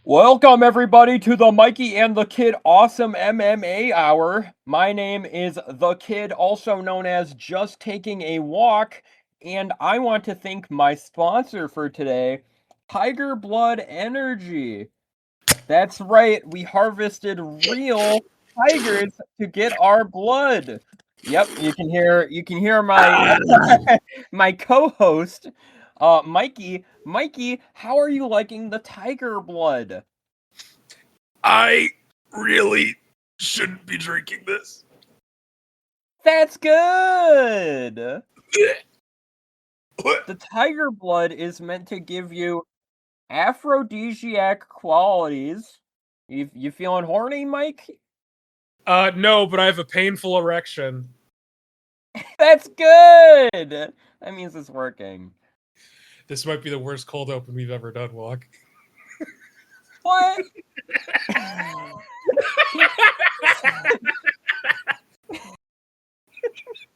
Welcome, everybody, to the Mikey and the Kid Awesome MMA Hour. My name is The Kid, also known as Just Taking a Walk, and I want to thank my sponsor for today, Tiger Blood Energy. That's right, we harvested real tigers to get our blood. Yep, you can hear my my co-host, Mikey. Mikey, how are you liking the tiger blood? I really shouldn't be drinking this. That's good. The tiger blood is meant to give you aphrodisiac qualities. You feeling horny, Mike? No, but I have a painful erection. That's good. That means it's working. This might be the worst cold open we've ever done, Walk. What?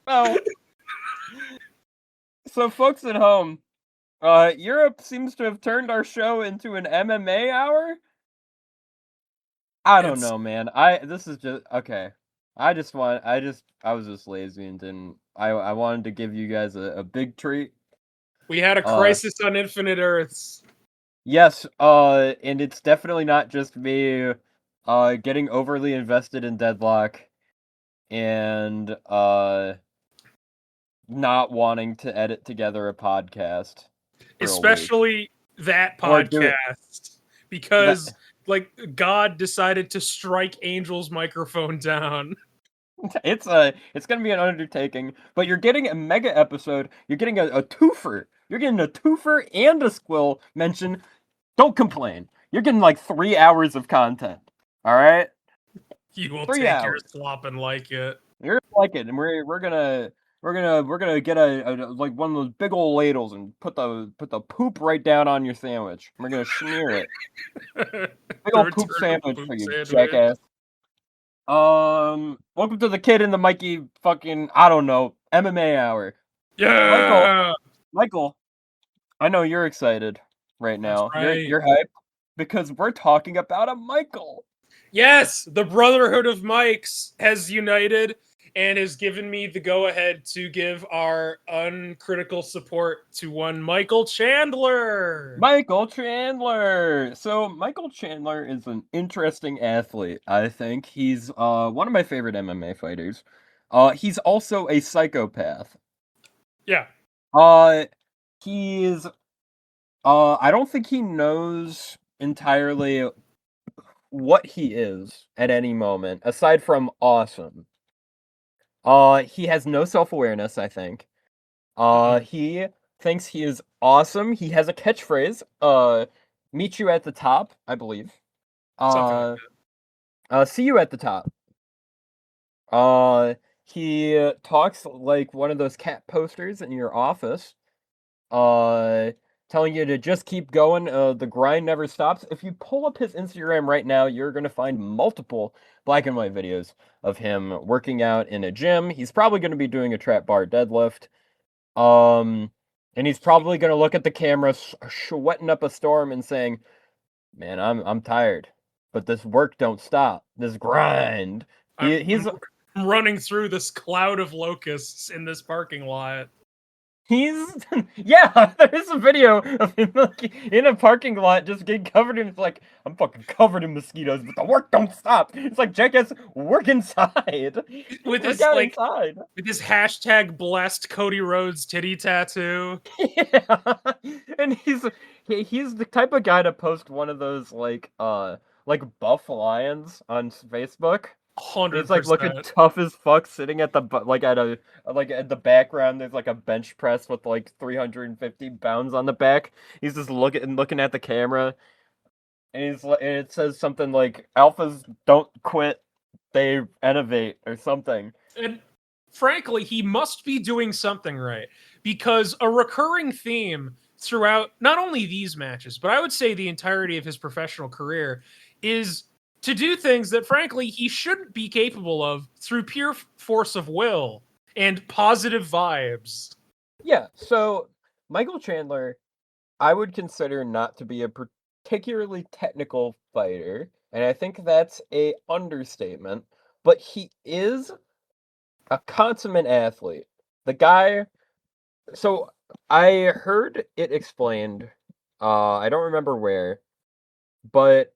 Oh. So, folks at home, Europe seems to have turned our show into an MMA hour. I don't know, man. This is just okay. I was just lazy and didn't. I wanted to give you guys a big treat. We had a crisis on Infinite Earths. Yes, and it's definitely not just me, getting overly invested in Deadlock, and not wanting to edit together a podcast. Especially that podcast. Because, God decided to strike Angel's microphone down. It's gonna be an undertaking, but you're getting a mega episode. You're getting a twofer. You're getting a twofer and a squill mention. Don't complain. You're getting like 3 hours of content. All right, You will 3 take your hours. slop and like it. You're gonna like it, and we're gonna get a like one of those big old ladles and put the poop right down on your sandwich. We're gonna smear it. The Big old return poop of sandwich poop for you, sandwich. jackass. Welcome to the Kid in the Mikey fucking, I don't know, MMA hour. Yeah, Michael, I know you're excited right that's now. right. You're hyped because we're talking about a Michael. Yes, the Brotherhood of Mikes has united and has given me the go-ahead to give our uncritical support to one Michael Chandler. Michael Chandler. So Michael Chandler is an interesting athlete. I think he's one of my favorite MMA fighters. He's also a psychopath. Yeah, He's I don't think he knows entirely what he is at any moment, aside from awesome. He has no self-awareness, I think. He thinks he is awesome. He has a catchphrase, meet you at the top, I believe. something like See you at the top. He talks like one of those cat posters in your office. Telling you to just keep going. The grind never stops. If you pull up his Instagram right now, you're gonna find multiple black and white videos of him working out in a gym. He's probably gonna be doing a trap bar deadlift. And he's probably gonna look at the camera, sweating up a storm, and saying, "Man, I'm tired, but this work don't stop. This grind." He's I'm running through this cloud of locusts in this parking lot. Yeah, there's a video of him like, in a parking lot just getting covered in, like, I'm fucking covered in mosquitoes, but the work don't stop. It's like, jackass, work inside. With Work his out like inside. with his hashtag blessed Cody Rhodes titty tattoo. Yeah. And he's the type of guy to post one of those like buff lions on Facebook. He's like looking 100%. tough as fuck, sitting at the at the background. There's like a bench press with like 350 pounds on the back. He's just looking at the camera, and it says something like "Alphas don't quit, they innovate" or something. And frankly, he must be doing something right because a recurring theme throughout not only these matches, but I would say the entirety of his professional career is to do things that frankly he shouldn't be capable of through pure force of will and positive vibes. Yeah, so Michael Chandler, I would consider not to be a particularly technical fighter, and I think that's a understatement, but he is a consummate athlete. The guy, so I heard it explained, I don't remember where, but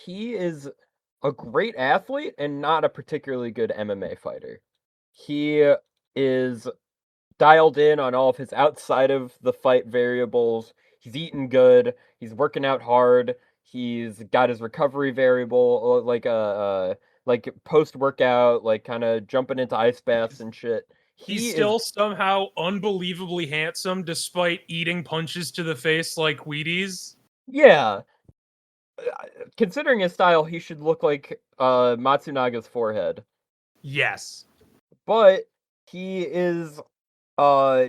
he is a great athlete and not a particularly good MMA fighter. He is dialed in on all of his outside of the fight variables. He's eating good. He's working out hard. He's got his recovery variable, like post workout, like kind of jumping into ice baths and shit. He's still somehow unbelievably handsome despite eating punches to the face like Wheaties. Yeah. Considering his style, he should look like Matsunaga's forehead. Yes. But he is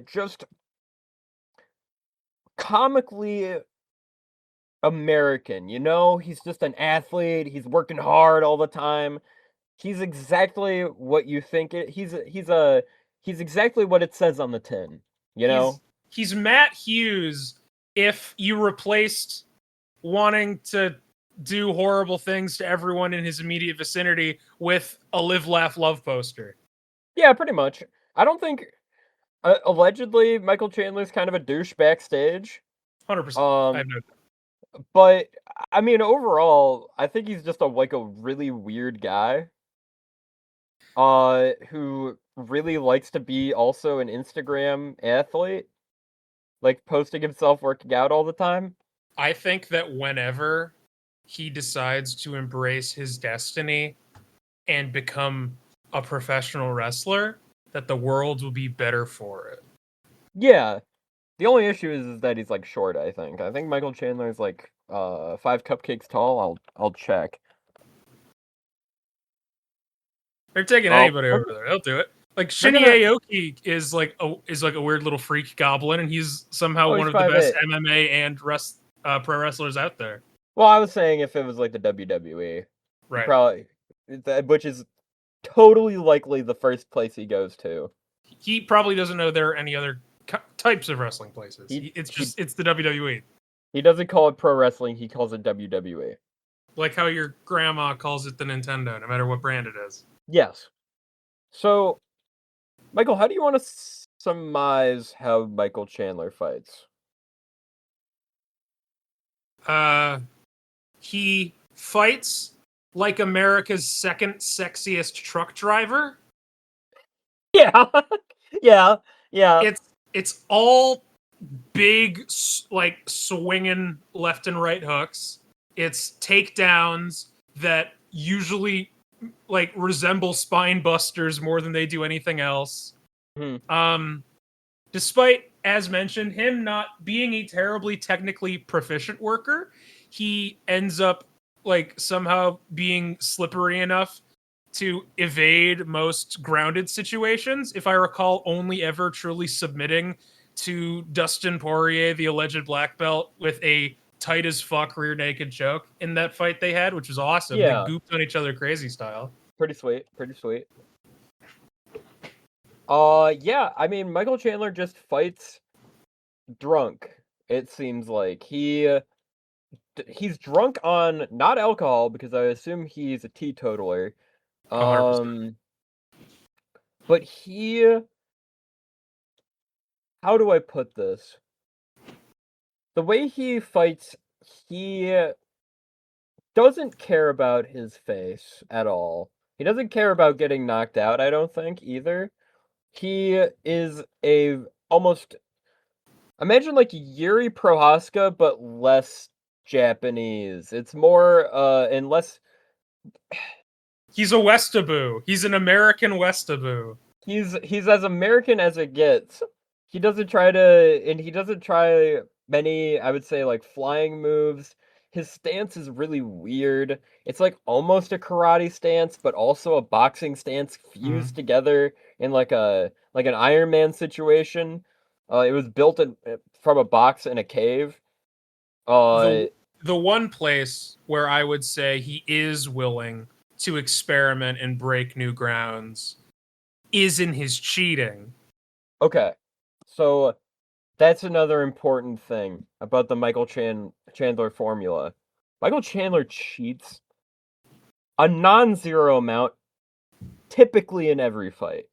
just comically American, he's just an athlete, he's working hard all the time. He's exactly what you think he's exactly what it says on the tin, He's Matt Hughes if you replaced wanting to do horrible things to everyone in his immediate vicinity with a live laugh love poster. Yeah, pretty much. I don't think allegedly Michael Chandler's kind of a douche backstage. 100%. I have no doubt. But I mean, overall, I think he's just a really weird guy. Who really likes to be also an Instagram athlete, like posting himself working out all the time. I think that whenever he decides to embrace his destiny and become a professional wrestler, that the world will be better for it. Yeah. The only issue is that he's like short, I think. I think Michael Chandler's like 5 cupcakes tall. I'll check. They're taking Oh, anybody they're- over there. They'll do it. Like They're Shinya gonna- Aoki is like a weird little freak goblin, and he's somehow Oh, one he's of the best 5'8". MMA and pro wrestlers out there. Well, I was saying if it was like the WWE, Right. probably, which is totally likely the first place he goes to. He probably doesn't know there are any other types of wrestling places. He- It's the WWE. He doesn't call it pro wrestling, he calls it WWE. Like how your grandma calls it the Nintendo, no matter what brand it is. Yes. So, Michael, how do you want to surmise how Michael Chandler fights? He fights like America's second sexiest truck driver. Yeah. Yeah. It's all big, like swinging left and right hooks. It's takedowns that usually like resemble spine busters more than they do anything else. Despite, as mentioned, him not being a terribly technically proficient worker, he ends up like somehow being slippery enough to evade most grounded situations. If I recall, only ever truly submitting to Dustin Poirier, the alleged black belt, with a tight as fuck rear naked choke in that fight they had, which was awesome. Yeah. They gooped on each other crazy style. Pretty sweet. Yeah, I mean, Michael Chandler just fights drunk, it seems like. He's drunk on, not alcohol, because I assume he's a teetotaler. 100%. But how do I put this? The way he fights, he doesn't care about his face at all. He doesn't care about getting knocked out, I don't think, either. He is almost, imagine like Yuri Prohaska, but less Japanese. It's more, and less... He's a Westaboo. He's an American Westaboo. He's as American as it gets. He doesn't try many, I would say, like, flying moves. His stance is really weird. It's like almost a karate stance, but also a boxing stance fused together in like an Iron Man situation. It was built from a box in a cave. The one place where I would say he is willing to experiment and break new grounds is in his cheating. Okay, so that's another important thing about the Michael Chandler formula. Michael Chandler cheats a non-zero amount, typically in every fight.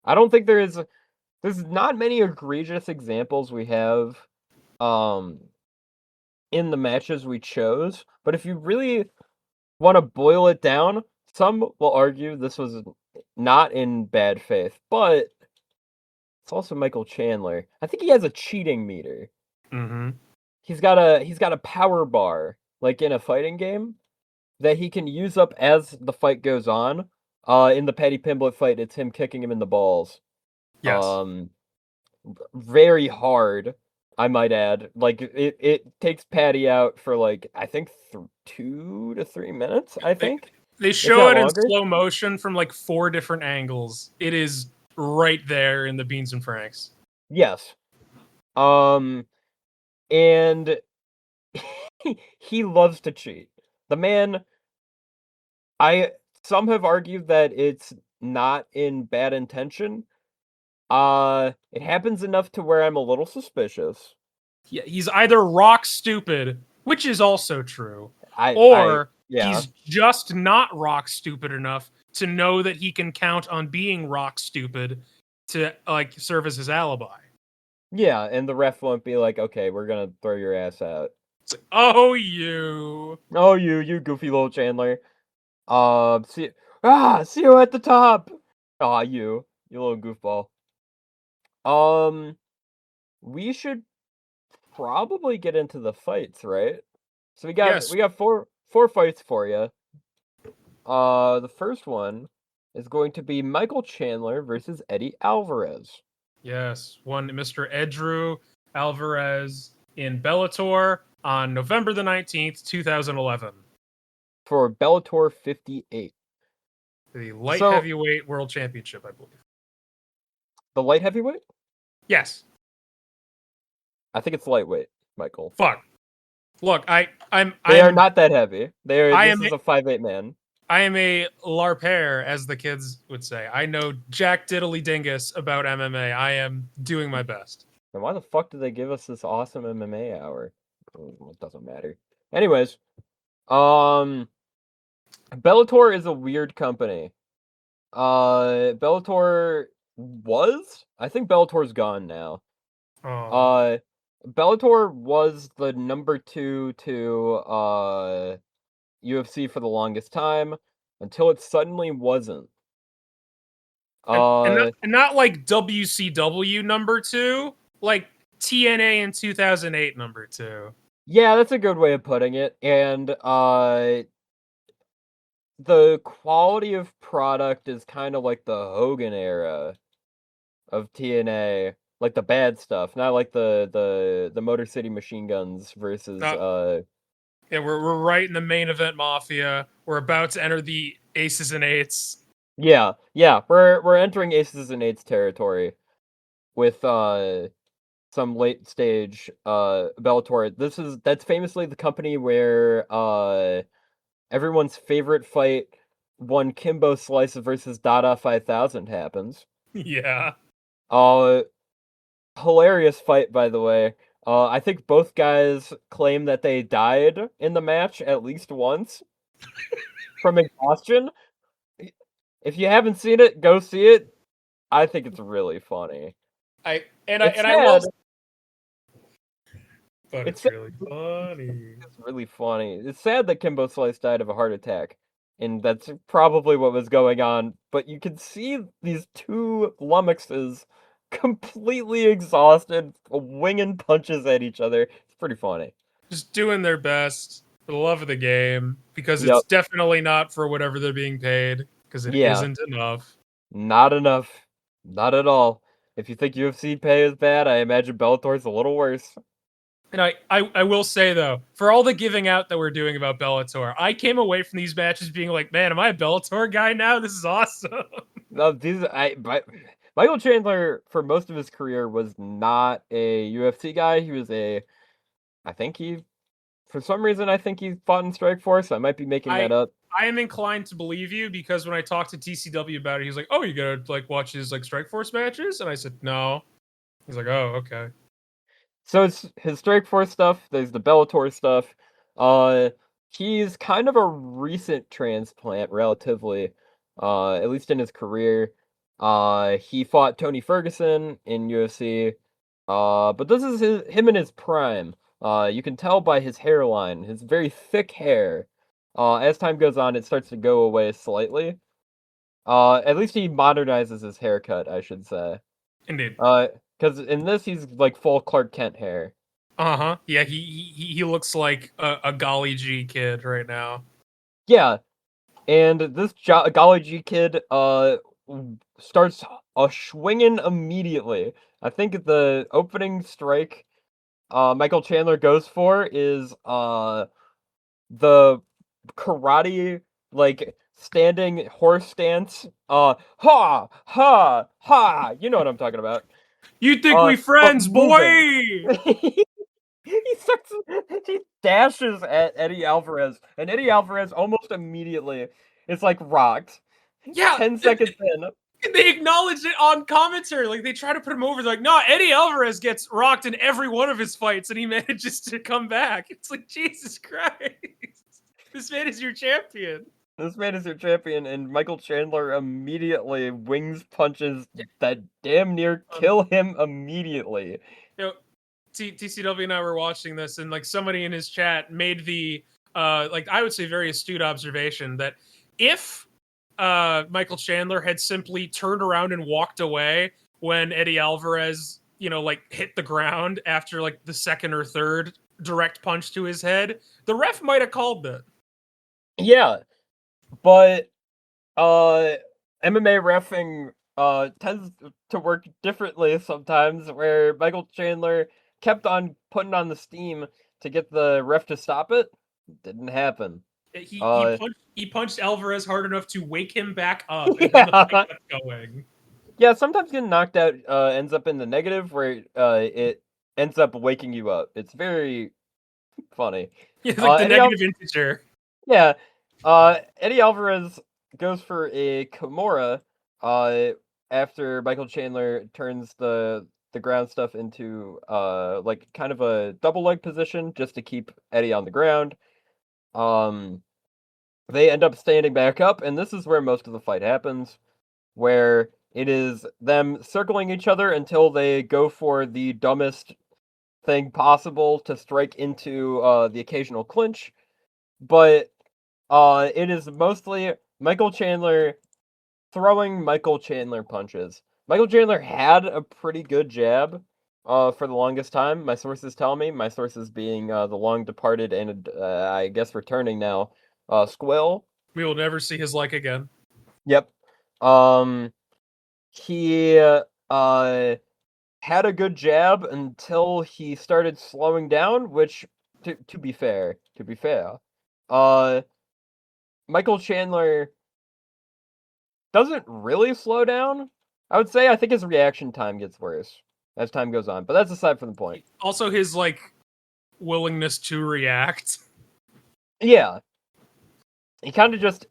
I don't think there's not many egregious examples we have in the matches we chose, but if you really want to boil it down, some will argue this was not in bad faith, but it's also Michael Chandler. I think he has a cheating meter. Mm-hmm. He's got a power bar, like in a fighting game, that he can use up as the fight goes on. In the Paddy Pimblett fight, it's him kicking him in the balls. Yes. Very hard, I might add. Like it takes Paddy out for like I think 2 to 3 minutes. I think they show it in longer? slow motion from like 4 different angles. It is right there in the Beans and Franks. Yes. And he loves to cheat. The man, some have argued that it's not in bad intention. It happens enough to where I'm a little suspicious. Yeah, he's either rock stupid, which is also true, he's just not rock stupid enough to know that he can count on being rock stupid to like serve as his alibi. Yeah, and the ref won't be like, okay, we're gonna throw your ass out. It's like, oh, you goofy little Chandler. See you at the top. You little goofball. We should probably get into the fights, right? So we got four fights for you. The first one is going to be Michael Chandler versus Eddie Alvarez. Yes, one Mr. Edru Alvarez in Bellator on November the 19th, 2011. For Bellator 58. The light So- heavyweight world championship, I believe. The light heavyweight? Yes. I think it's lightweight, Michael. Fuck. Look, They are not that heavy. This is a 5'8" man. I am a larpaire, as the kids would say. I know jack diddly dingus about MMA. I am doing my best. And why the fuck did they give us this awesome MMA hour? It doesn't matter. Anyways, Bellator is a weird company. Bellator was? I think Bellator's gone now. Oh. Bellator was the number 2 to UFC for the longest time until it suddenly wasn't. And not like WCW number 2, like TNA in 2008 number 2. Yeah, that's a good way of putting it. And the quality of product is kind of like the Hogan era of TNA, like the bad stuff, not like the Motor City Machine Guns versus Yeah, we're right in the main event mafia. We're about to enter the aces and eights. Yeah, we're entering aces and eights territory with some late stage Bellator. That's famously the company where everyone's favorite fight, one Kimbo Slice versus Dada 5000 happens. Yeah. Hilarious fight, by the way. I think both guys claim that they died in the match at least once from exhaustion. If you haven't seen it, go see it. I think it's really funny. I It's really funny. It's really funny. It's sad that Kimbo Slice died of a heart attack, and that's probably what was going on. But you can see these two lummoxes completely exhausted, winging punches at each other. It's pretty funny. Just doing their best for the love of the game, because it's Yep. definitely not for whatever they're being paid, because it Yeah. not enough. Not enough. Not at all. If you think UFC pay is bad, I imagine Bellator's a little worse. And I will say, though, for all the giving out that we're doing about Bellator, I came away from these matches being like, man, am I a Bellator guy now? This is awesome. No, Michael Chandler, for most of his career, was not a UFC guy. He was for some reason, I think he fought in Strikeforce. I might be making that up. I am inclined to believe you, because when I talked to TCW about it, he was like, oh, you gotta like watch his like Strikeforce matches? And I said, no. He's like, oh, okay. So it's his Strikeforce stuff, there's the Bellator stuff. He's kind of a recent transplant, relatively, at least in his career. He fought Tony Ferguson in UFC, but this is him in his prime. You can tell by his hairline, his very thick hair. As time goes on, it starts to go away slightly. At least he modernizes his haircut, I should say. Indeed. Because in this, he's like full Clark Kent hair. Uh-huh. Yeah, he looks like a Golly G kid right now. Yeah, and this Golly G kid starts swinging immediately. I think the opening strike Michael Chandler goes for is the karate, like, standing horse stance. Ha! Ha! You know what I'm talking about. You think we friends, boy? He dashes at Eddie Alvarez, and Eddie Alvarez almost immediately is like rocked. Yeah. 10 seconds in. They acknowledged it on commentary. Like, they try to put him over. They're like, no, Eddie Alvarez gets rocked in every one of his fights, and he manages to come back. It's like, Jesus Christ. This man is your champion. This man is your champion, and Michael Chandler immediately wings punches that damn near kill him immediately. You know, TCW and I were watching this, and like somebody in his chat made the like, I would say, very astute observation that if Michael Chandler had simply turned around and walked away when Eddie Alvarez, like, hit the ground after like the second or third direct punch to his head, the ref might have called that. Yeah, but MMA reffing tends to work differently sometimes, where Michael Chandler kept on putting on the steam to get the ref to stop it. Didn't happen. He punched Alvarez hard enough to wake him back up, and then the Yeah. fight kept going. Yeah, sometimes getting knocked out ends up in the negative, where it ends up waking you up. It's very funny. It's like the Eddie negative integer. Yeah. Eddie Alvarez goes for a Kimura after Michael Chandler turns the ground stuff into like kind of a double leg position just to keep Eddie on the ground. They end up standing back up, and this is where most of the fight happens, where it is them circling each other until they go for the dumbest thing possible to strike into the occasional clinch. But it is mostly Michael Chandler throwing Michael Chandler punches. Michael Chandler had a pretty good jab for the longest time. My sources tell me, my sources being the long departed and I guess returning now, Squill. We will never see his like again. Yep. He had a good jab until he started slowing down, which to be fair, Michael Chandler doesn't really slow down. I would say I think his reaction time gets worse as time goes on, but that's aside from the point. Also, his like willingness to react. Yeah, he kind of just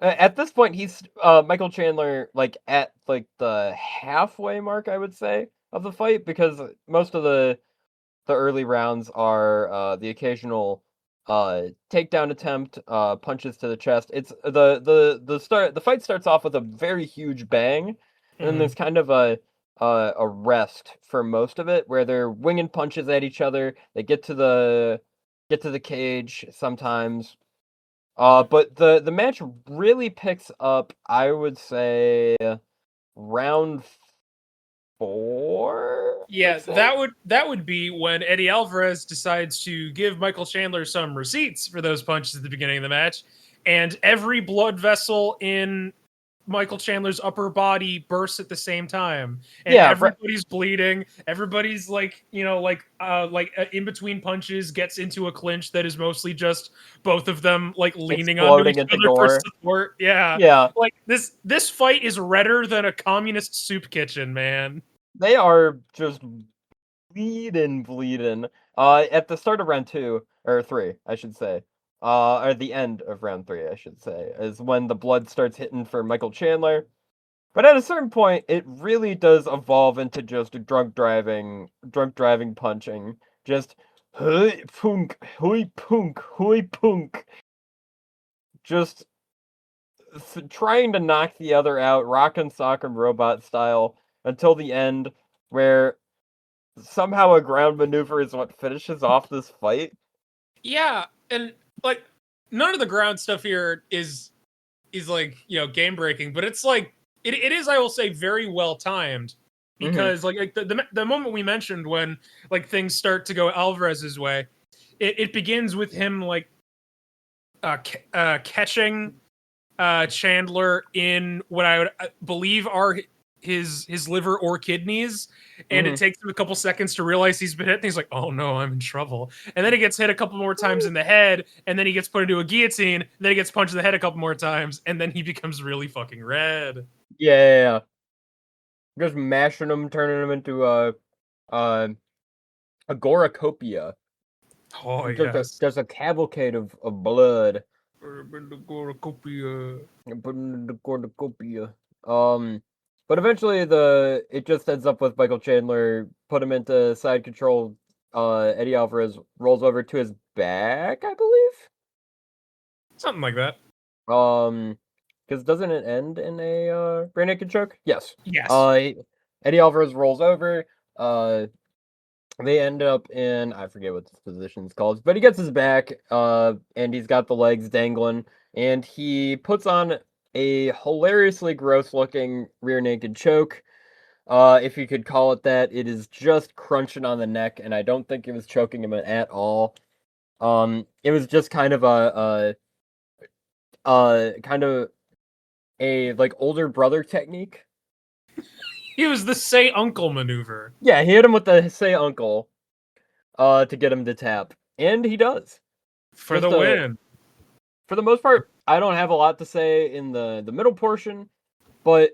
at this point he's Michael Chandler like at like the halfway mark, I would say, of the fight, because most of the early rounds are the occasional takedown attempt, punches to the chest. It's the fight starts off with a very huge bang, and then there's kind of a rest for most of it, where they're winging punches at each other. They get to the cage sometimes. But the match really picks up, I would say, round 4. Yeah, that would be when Eddie Alvarez decides to give Michael Chandler some receipts for those punches at the beginning of the match, and every blood vessel in Michael Chandler's upper body bursts at the same time, and Yeah, everybody's bleeding. Everybody's like, in between punches gets into a clinch that is mostly just both of them like leaning onto exploding each into other for gore. support. Yeah, Yeah, like this fight is redder than a communist soup kitchen, man. they are just bleeding. At the start of round 2 or 3, I should say, or the end of round 3, I should say, is when the blood starts hitting for Michael Chandler. But at a certain point, it really does evolve into just drunk driving punching, just hui punk, hui punk, hui punk, just trying to knock the other out, rock and sock and robot style, until the end, where somehow a ground maneuver is what finishes off this fight. Yeah, and like none of the ground stuff here is like, game breaking, but it's like it is, I will say, very well timed, because like the moment we mentioned when like things start to go Alvarez's way, it begins with him like catching Chandler in what I would believe are his liver or kidneys, and it takes him a couple seconds to realize he's been hit, and he's like, oh no, I'm in trouble. And then he gets hit a couple more times in the head, and then he gets put into a guillotine, and then he gets punched in the head a couple more times, and then he becomes really fucking red. Yeah. Just mashing them, turning them into a agoracopia. Oh yes. There's a cavalcade of blood. Agoracopia. But eventually it just ends up with Michael Chandler put him into side control. Eddie Alvarez rolls over to his back, I believe. Something like that. Because doesn't it end in a rear naked choke? Yes. Yes. Eddie Alvarez rolls over. They end up in, I forget what this position's called, but he gets his back, and he's got the legs dangling, and he puts on a hilariously gross-looking rear naked choke. If you could call it that. It is just crunching on the neck, and I don't think it was choking him at all. It was just kind of a a like older brother technique. He was the say uncle maneuver. Yeah, he hit him with the say uncle to get him to tap. And he does. For the win. For the most part, I don't have a lot to say in the middle portion, but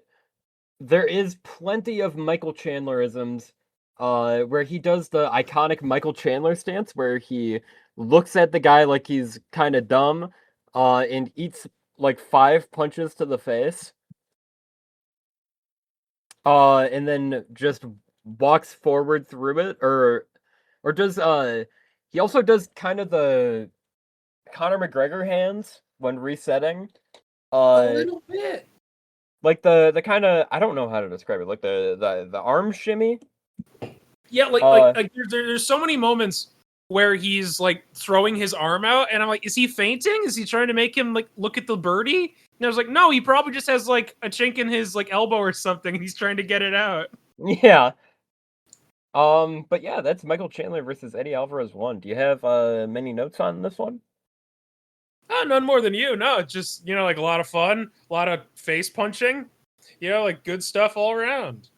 there is plenty of Michael Chandlerisms where he does the iconic Michael Chandler stance where he looks at the guy like he's kind of dumb and eats like 5 punches to the face. And then just walks forward through it, or does he also does kind of the Conor McGregor hands when resetting. A little bit. Like the kind of, I don't know how to describe it, like the arm shimmy. Yeah, like there's so many moments where he's like throwing his arm out, and I'm like, is he fainting? Is he trying to make him like look at the birdie? And I was like, no, he probably just has like a chink in his like elbow or something, and he's trying to get it out. Yeah. But yeah, that's Michael Chandler versus Eddie Alvarez 1. Do you have many notes on this one? None more than you. No, it's just, like a lot of fun, a lot of face punching, like good stuff all around.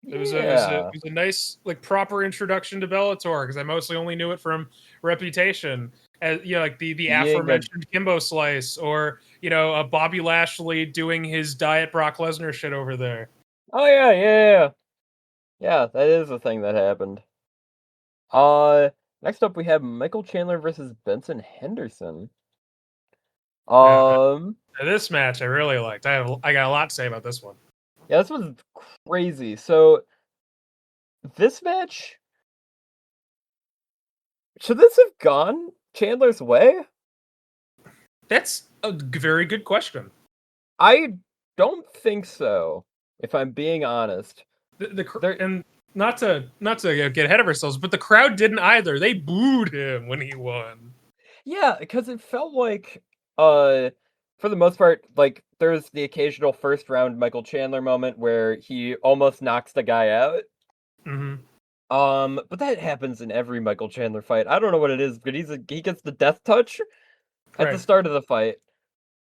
It was a nice, like, proper introduction to Bellator because I mostly only knew it from Reputation, as like the aforementioned Kimbo Slice, or Bobby Lashley doing his Diet Brock Lesnar shit over there. Oh yeah, that is a thing that happened. Next up we have Michael Chandler versus Benson Henderson. This match I really liked. I got a lot to say about this one. Yeah, this was crazy. So, this match, should this have gone Chandler's way? That's a very good question. I don't think so, if I'm being honest. And not to get ahead of ourselves, but the crowd didn't either. They booed him when he won. Yeah, because it felt like, for the most part, like, there's the occasional first round Michael Chandler moment where he almost knocks the guy out. Mm-hmm. But that happens in every Michael Chandler fight. I don't know what it is, but he gets the death touch at the start of the fight.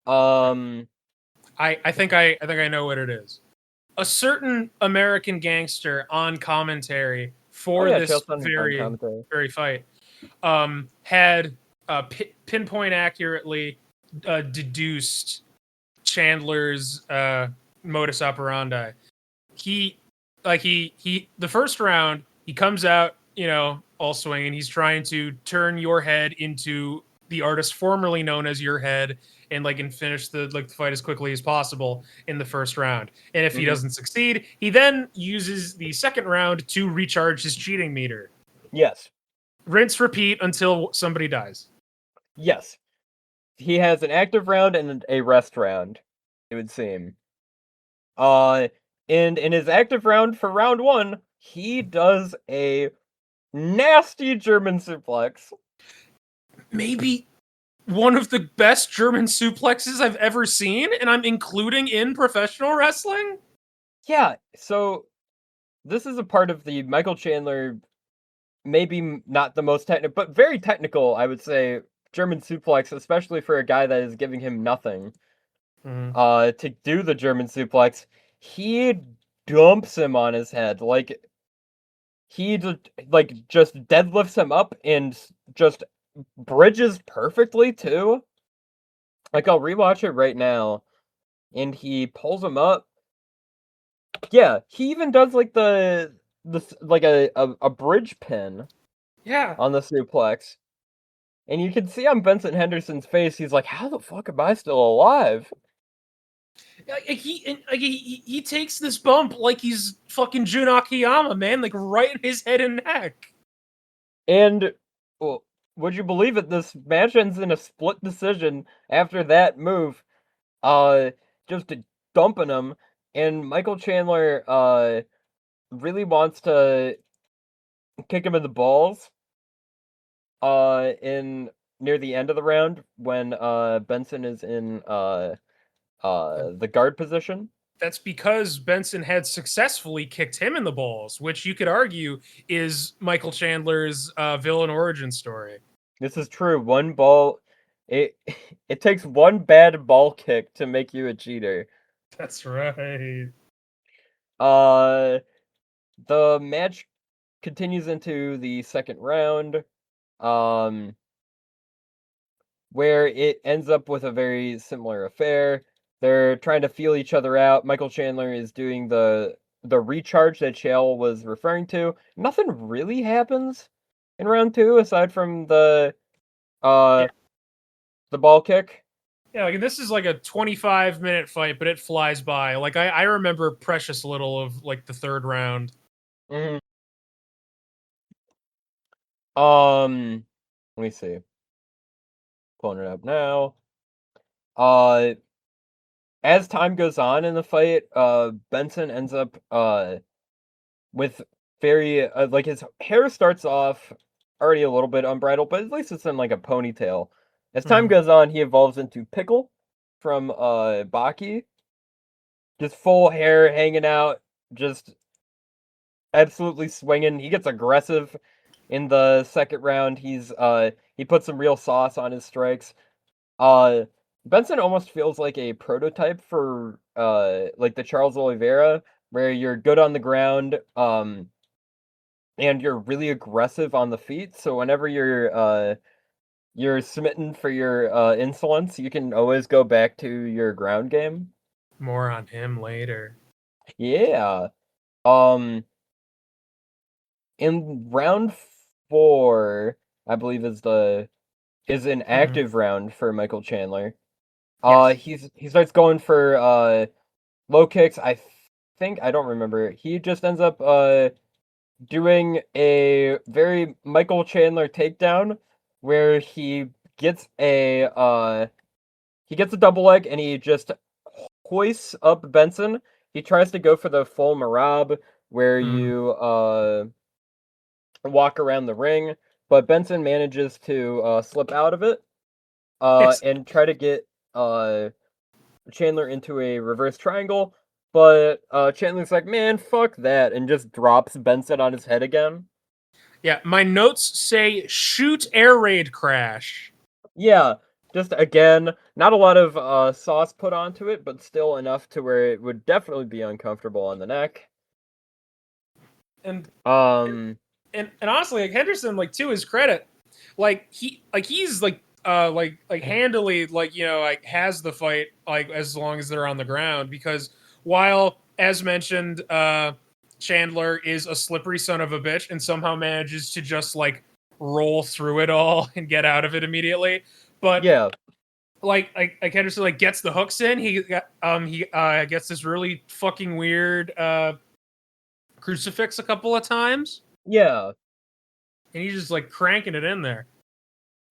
I think I know what it is. A certain American gangster on commentary for this very fight had pinpoint accurately deduced Chandler's modus operandi. He the first round, he comes out, all swinging. He's trying to turn your head into the artist formerly known as your head, and finish the fight as quickly as possible in the first round. And if he doesn't succeed, he then uses the second round to recharge his cheating meter. Yes. Rinse, repeat until somebody dies. Yes. He has an active round and a rest round, it would seem. And in his active round for round 1, he does a nasty German suplex. Maybe one of the best German suplexes I've ever seen, and I'm including in professional wrestling? Yeah, so this is a part of the Michael Chandler, maybe not the most technical, but very technical, I would say, German suplex, especially for a guy that is giving him nothing. To do the German suplex, he dumps him on his head. He just deadlifts him up and just bridges perfectly too. I'll rewatch it right now, and he pulls him up. Yeah, he even does a bridge pin. Yeah. On the suplex. And you can see on Benson Henderson's face, he's like, how the fuck am I still alive? He takes this bump like he's fucking Jun Akiyama, man, right in his head and neck. And, well, would you believe it, this match ends in a split decision after that move, just dumping him, and Michael Chandler, really wants to kick him in the balls, near the end of the round, when, Benson is in, the guard position. That's because Benson had successfully kicked him in the balls, which you could argue is Michael Chandler's villain origin story. This is true. One ball, it takes one bad ball kick to make you a cheater. That's right. The match continues into the second round, where it ends up with a very similar affair. They're trying to feel each other out. Michael Chandler is doing the recharge that Chael was referring to. Nothing really happens in round 2 aside from the ball kick. Yeah, like this is like a 25-minute fight, but it flies by. Like I remember precious little of like the third round. Mm-hmm. Let me see. Pulling it up now. As time goes on in the fight, Benson ends up with very like his hair starts off already a little bit unbridled, but at least it's in like a ponytail. As time goes on, he evolves into Pickle from Baki. Just full hair hanging out, just absolutely swinging. He gets aggressive in the second round. He puts some real sauce on his strikes. Benson almost feels like a prototype for like the Charles Oliveira, where you're good on the ground, and you're really aggressive on the feet. So whenever you're smitten for your insolence, you can always go back to your ground game. More on him later. Yeah. In round 4, I believe is an active round for Michael Chandler. Yes. He starts going for low kicks. I think I don't remember. He just ends up doing a very Michael Chandler takedown where he gets a double leg and he just hoists up Benson. He tries to go for the full Marab where you walk around the ring, but Benson manages to slip out of it and try to get Chandler into a reverse triangle, but Chandler's like, man, fuck that, and just drops Benson on his head again. Yeah, my notes say shoot air raid crash. Yeah, just again, not a lot of sauce put onto it, but still enough to where it would definitely be uncomfortable on the neck. And Um, and honestly, like Henderson, like to his credit, he's like handily like has the fight like as long as they're on the ground, because while as mentioned Chandler is a slippery son of a bitch and somehow manages to just like roll through it all and get out of it immediately, but yeah, like Henderson like gets the hooks in, he gets this really fucking weird crucifix a couple of times, yeah, and he's just like cranking it in there.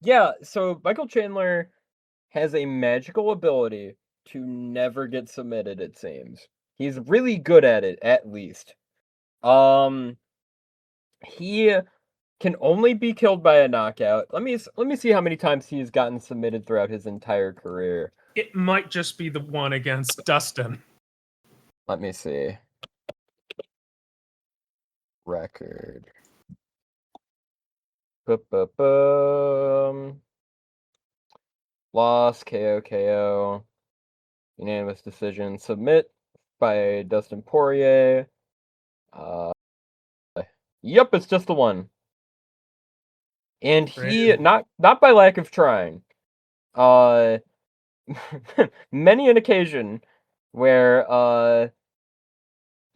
yeah. So Michael Chandler has a magical ability to never get submitted, it seems. He's really good at it, at least. He can only be killed by a knockout. Let me see how many times he's gotten submitted throughout his entire career. It might just be the one against Dustin. Let me see. Record. Ba-ba-bum. Loss, KO. Unanimous decision. Submit by Dustin Poirier. Yep, it's just the one. And he, not by lack of trying, many an occasion where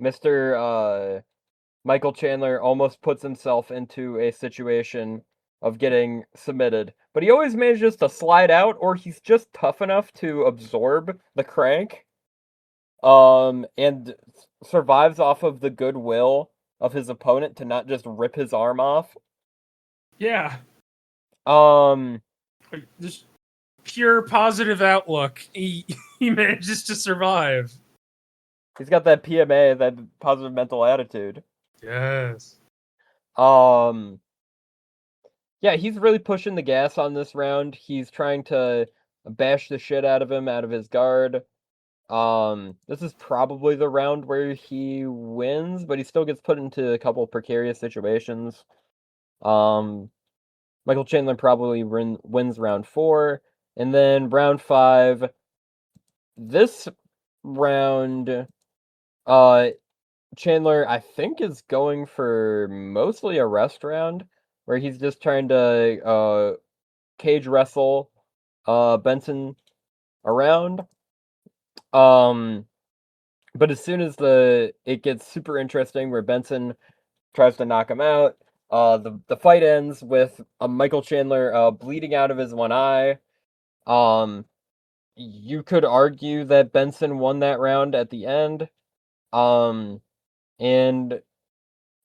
Mr. Michael Chandler almost puts himself into a situation of getting submitted, but he always manages to slide out, or he's just tough enough to absorb the crank, and survives off of the goodwill of his opponent to not just rip his arm off. Yeah. Um, Just pure positive outlook. He manages to survive. he's got that PMA, that positive mental attitude. Yes. Yeah, he's really pushing the gas on this round. He's trying to bash the shit out of him, out of his guard. This is probably the round where he wins, but he still gets put into a couple precarious situations. Michael Chandler probably wins round 4, and then round 5. This round, Chandler, I think, is going for mostly a rest round, where he's just trying to cage wrestle Benson around. But as soon as it gets super interesting, where Benson tries to knock him out, the fight ends with Michael Chandler bleeding out of his one eye. You could argue that Benson won that round at the end. And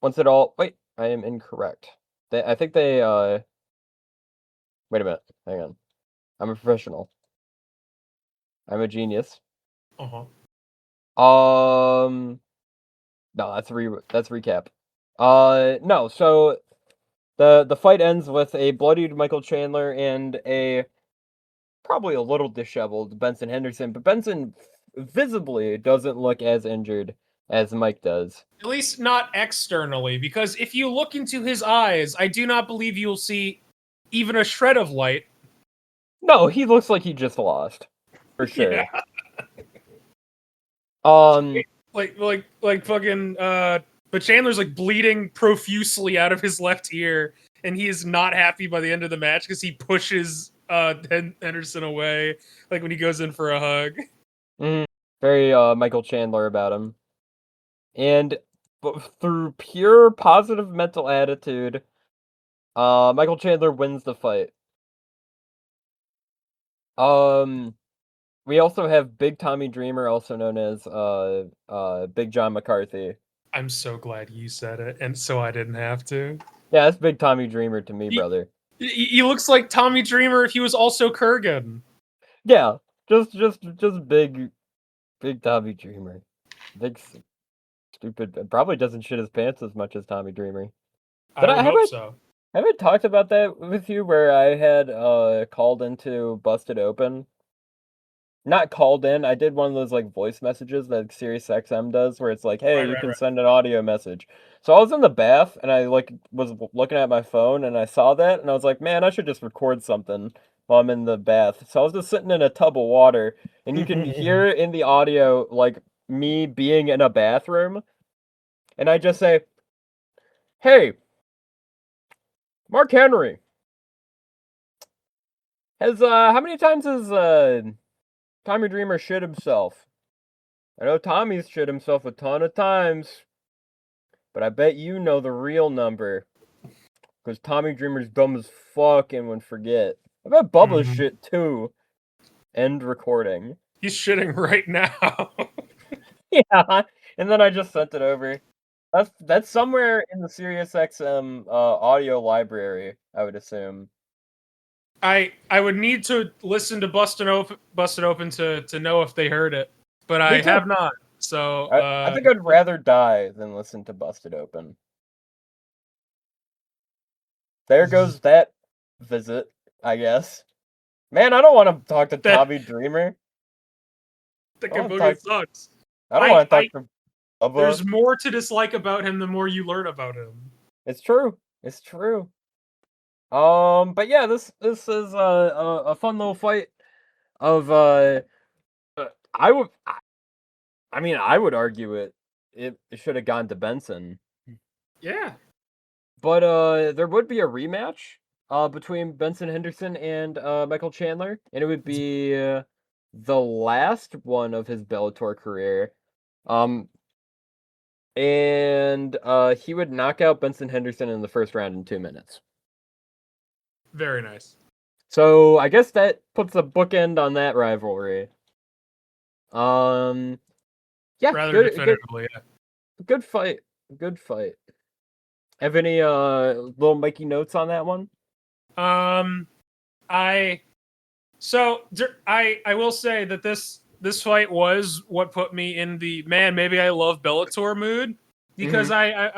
once it all wait, I am incorrect. I think they wait a minute, hang on. I'm a professional. I'm a genius. Uh-huh. No, that's recap. No, so the fight ends with a bloodied Michael Chandler and a probably a little disheveled Benson Henderson, but Benson visibly doesn't look as injured as Mike does. At least not externally, because if you look into his eyes, I do not believe you'll see even a shred of light. No, he looks like he just lost. For sure. Yeah. Like fucking but Chandler's like bleeding profusely out of his left ear, and he is not happy by the end of the match because he pushes Henderson away, like when he goes in for a hug. Very Michael Chandler about him. And through pure positive mental attitude, Michael Chandler wins the fight. We also have Big Tommy Dreamer, also known as Big John McCarthy. I'm so glad you said it, and so I didn't have to. Yeah, that's Big Tommy Dreamer to me, brother. He looks like Tommy Dreamer if he was also Kurgan. Yeah, just big Tommy Dreamer. Big stupid. Probably doesn't shit his pants as much as Tommy Dreamer. But I hope so. Have I talked about that with you, where I had called into Busted Open? Not called in. I did one of those like voice messages that Sirius XM does, where it's like, "Hey, you can send an audio message." So I was in the bath and I like was looking at my phone and I saw that and I was like, "Man, I should just record something while I'm in the bath." So I was just sitting in a tub of water and you can hear in the audio like me being in a bathroom, and I just say, "Hey, Mark Henry, has how many times has Tommy Dreamer shit himself? I know Tommy's shit himself a ton of times, but I bet you know the real number. Because Tommy Dreamer's dumb as fuck and would forget. I bet Bubba's shit too." End recording. He's shitting right now. Yeah, and then I just sent it over. That's somewhere in the SiriusXM audio library, I would assume. I would need to listen to Busted Open to know if they heard it, but I have not. So I think I'd rather die than listen to Busted Open. There goes that visit, I guess. Man, I don't want to talk to Tommy Dreamer. That fucking sucks. I don't want to talk to Bubba. There's more to dislike about him the more you learn about him. It's true. It's true. But yeah, this is a fun little fight of I would argue it should have gone to Benson. Yeah. But there would be a rematch between Benson Henderson and Michael Chandler, and it would be the last one of his Bellator career. And he would knock out Benson Henderson in the first round in 2 minutes. Very nice. So I guess that puts a bookend on that rivalry. Yeah, rather definitively. Good fight. Good fight. Have any little Mikey notes on that one? I will say that this fight was what put me in the maybe I love Bellator mood, because I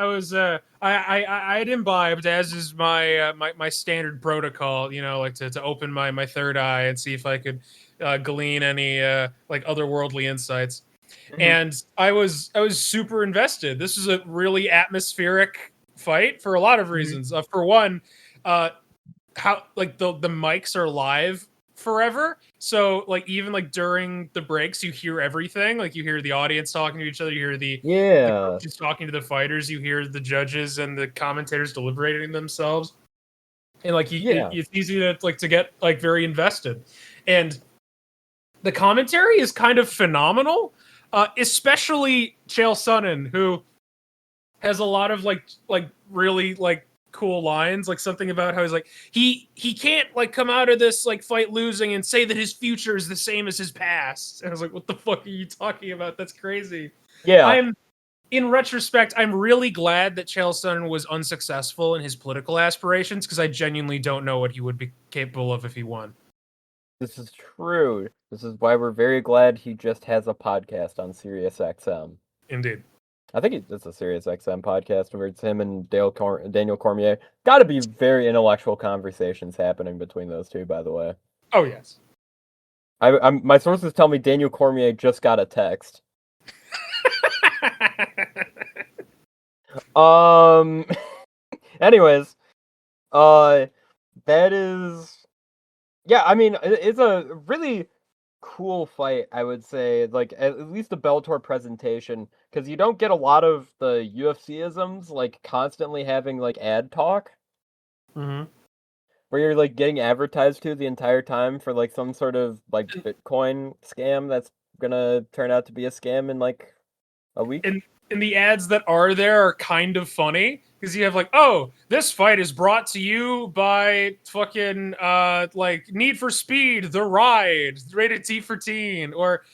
had imbibed, as is my standard protocol, like to open my third eye and see if I could glean any like otherworldly insights. And I was super invested. This is a really atmospheric fight for a lot of reasons. For one, how like the mics are live forever. So like even like during the breaks, you hear everything. Like you hear the audience talking to each other. You hear the coaches talking to the fighters. You hear the judges and the commentators deliberating themselves. And like it's easy to get like very invested. And the commentary is kind of phenomenal, especially Chael Sonnen, who has a lot of like really like cool lines, like something about how he's like he can't like come out of this like fight losing and say that his future is the same as his past. And I was like, what the fuck are you talking about? That's crazy. Yeah. In retrospect, I'm really glad that Chael Sonnen was unsuccessful in his political aspirations, because I genuinely don't know what he would be capable of if he won. This is true. This is why we're very glad he just has a podcast on SiriusXM. Indeed. I think it's a SiriusXM podcast where it's him and Daniel Cormier. Got to be very intellectual conversations happening between those two, by the way. Oh, yes. My sources tell me Daniel Cormier just got a text. Anyways, that is, yeah, I mean, it's a really cool fight, I would say, like, at least the Bellator presentation, because you don't get a lot of the UFC-isms, like, constantly having, like, ad talk. Mm-hmm. Where you're, like, getting advertised to the entire time for, like, some sort of, like, Bitcoin scam that's gonna turn out to be a scam in, like, a week. And the ads that are there are kind of funny, because you have like, oh, this fight is brought to you by fucking like Need for Speed, The Ride, rated T for teen, or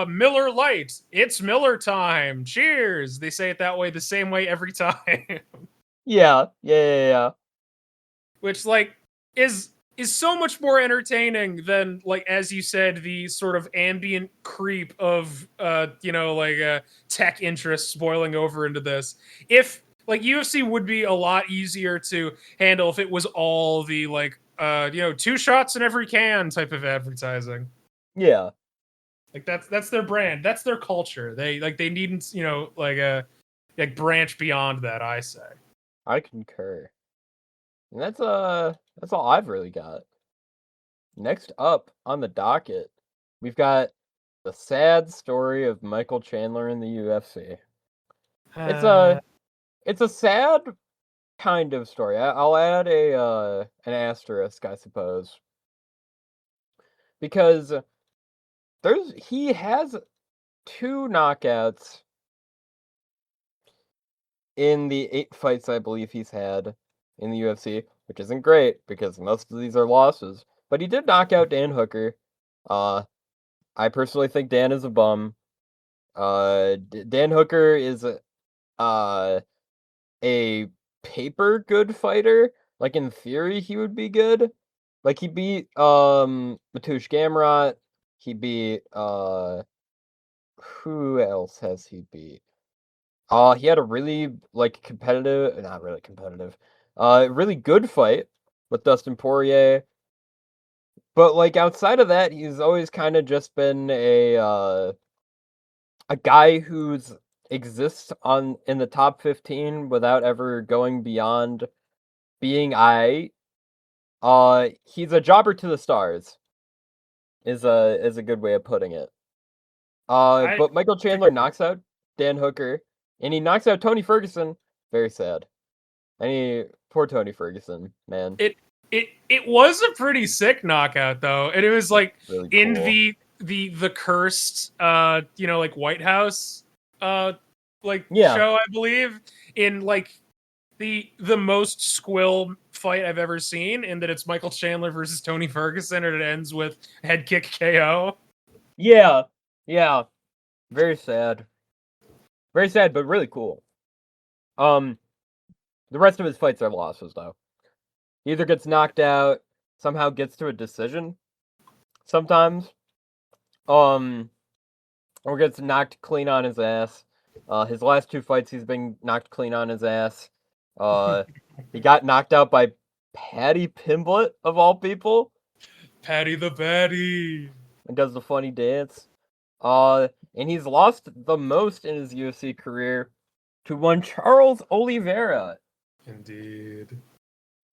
Miller Lite, it's Miller time, cheers. They say it that way, the same way every time. Yeah. Which like is so much more entertaining than, like, as you said, the sort of ambient creep of tech interests boiling over into this. If like UFC would be a lot easier to handle if it was all the like 2 shots in every can type of advertising. Yeah. Like that's their brand, that's their culture. They needn't like branch beyond that, I say. I concur. And that's all I've really got. Next up on the docket, we've got the sad story of Michael Chandler in the UFC. It's a sad kind of story. I'll add an asterisk, I suppose, because he has 2 knockouts in the 8 fights I believe he's had in the UFC, which isn't great because most of these are losses. But he did knock out Dan Hooker. I personally think Dan is a bum. Dan Hooker is a paper good fighter. Like, in theory, he would be good. Like, he beat Mateusz Gamrot. He beat who else has he beat? He had a really not really competitive, really good fight with Dustin Poirier. But like outside of that, he's always kind of just been a guy who's exists in the top 15 without ever going beyond being he's a jobber to the stars. Is a good way of putting it. But Michael Chandler knocks out Dan Hooker, and he knocks out Tony Ferguson. Very sad. Poor Tony Ferguson, man. It was a pretty sick knockout though, and it was like really in cool. the cursed like White House show, I believe, in like the most squill fight I've ever seen, in that it's Michael Chandler versus Tony Ferguson, and it ends with head kick KO. Yeah. Very sad. Very sad, but really cool. The rest of his fights are losses though. He either gets knocked out, somehow gets to a decision, sometimes, or gets knocked clean on his ass. His last 2 fights, he's been knocked clean on his ass. He got knocked out by Paddy Pimblett, of all people. Paddy the Baddy. And does the funny dance. And he's lost the most in his UFC career to one Charles Oliveira. Indeed.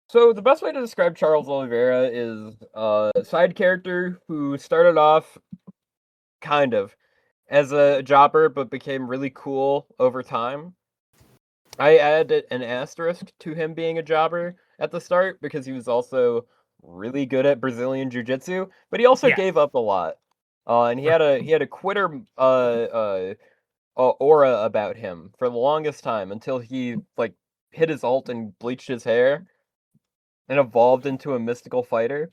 So the best way to describe Charles Oliveira is a side character who started off kind of as a jobber, but became really cool over time. I added an asterisk to him being a jobber at the start because he was also really good at Brazilian Jiu-Jitsu, but he also Yeah. gave up a lot. And he had a quitter aura about him for the longest time until he like hit his ult and bleached his hair and evolved into a mystical fighter.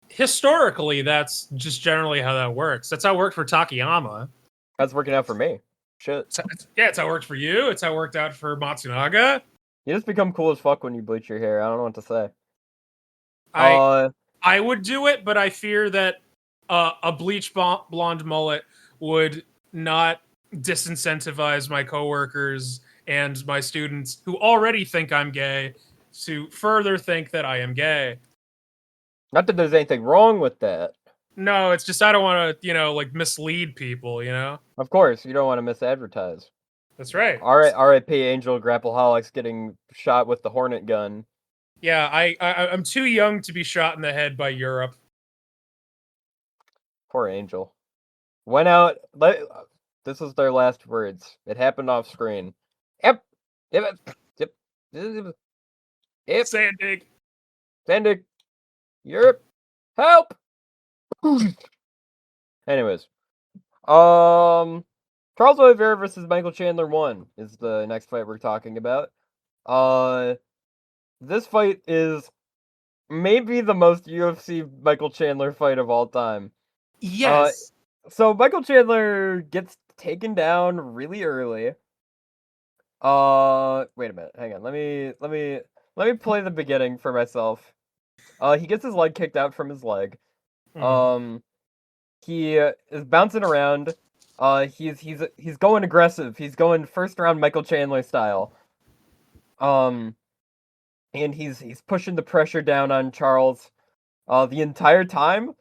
Historically, that's just generally how that works. That's how it worked for Takayama. That's working out for me. Shit. It's how it worked for you. It's how it worked out for Matsunaga. You just become cool as fuck when you bleach your hair. I don't know what to say. I would do it, but I fear that a bleach blonde mullet would not disincentivize my coworkers and my students who already think I'm gay to further think that I am gay. Not that there's anything wrong with that. No, it's just I don't want to, like mislead people, Of course, you don't want to misadvertise. That's right. R.I.P. Angel Grappleholics getting shot with the Hornet gun. Yeah, I'm too young to be shot in the head by Europe. Poor Angel. Went out. This was their last words. It happened off screen. Yep. Sandig. Sandig. Europe. Help. Anyways. Charles Oliveira versus Michael Chandler 1 is the next fight we're talking about. This fight is maybe the most UFC Michael Chandler fight of all time. Yes. So Michael Chandler gets taken down really early. Wait a minute. Hang on. Let me play the beginning for myself. He gets his leg kicked out from his leg. He is bouncing around. He's going aggressive. He's going first round Michael Chandler style. And he's pushing the pressure down on Charles. The entire time,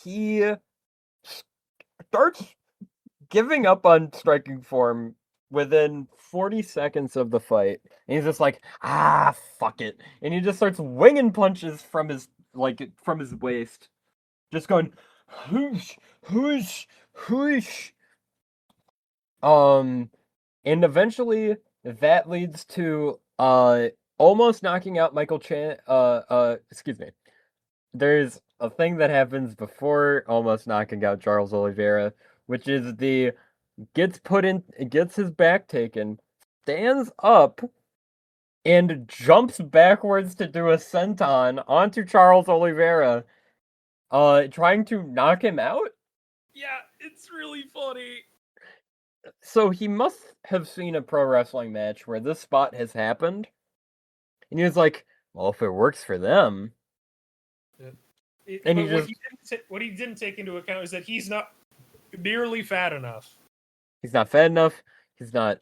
he starts giving up on striking form within 40 seconds of the fight. And he's just like, fuck it. And he just starts winging punches from his waist. Just going, whoosh, whoosh, whoosh. And eventually that leads to almost knocking out Michael excuse me. There's a thing that happens before almost knocking out Charles Oliveira, which is gets his back taken, stands up, and jumps backwards to do a senton onto Charles Oliveira, trying to knock him out. Yeah, it's really funny. So he must have seen a pro wrestling match where this spot has happened, and he was like, well, if it works for them. What he didn't take into account is that he's not nearly fat enough. He's not fat enough. He's not.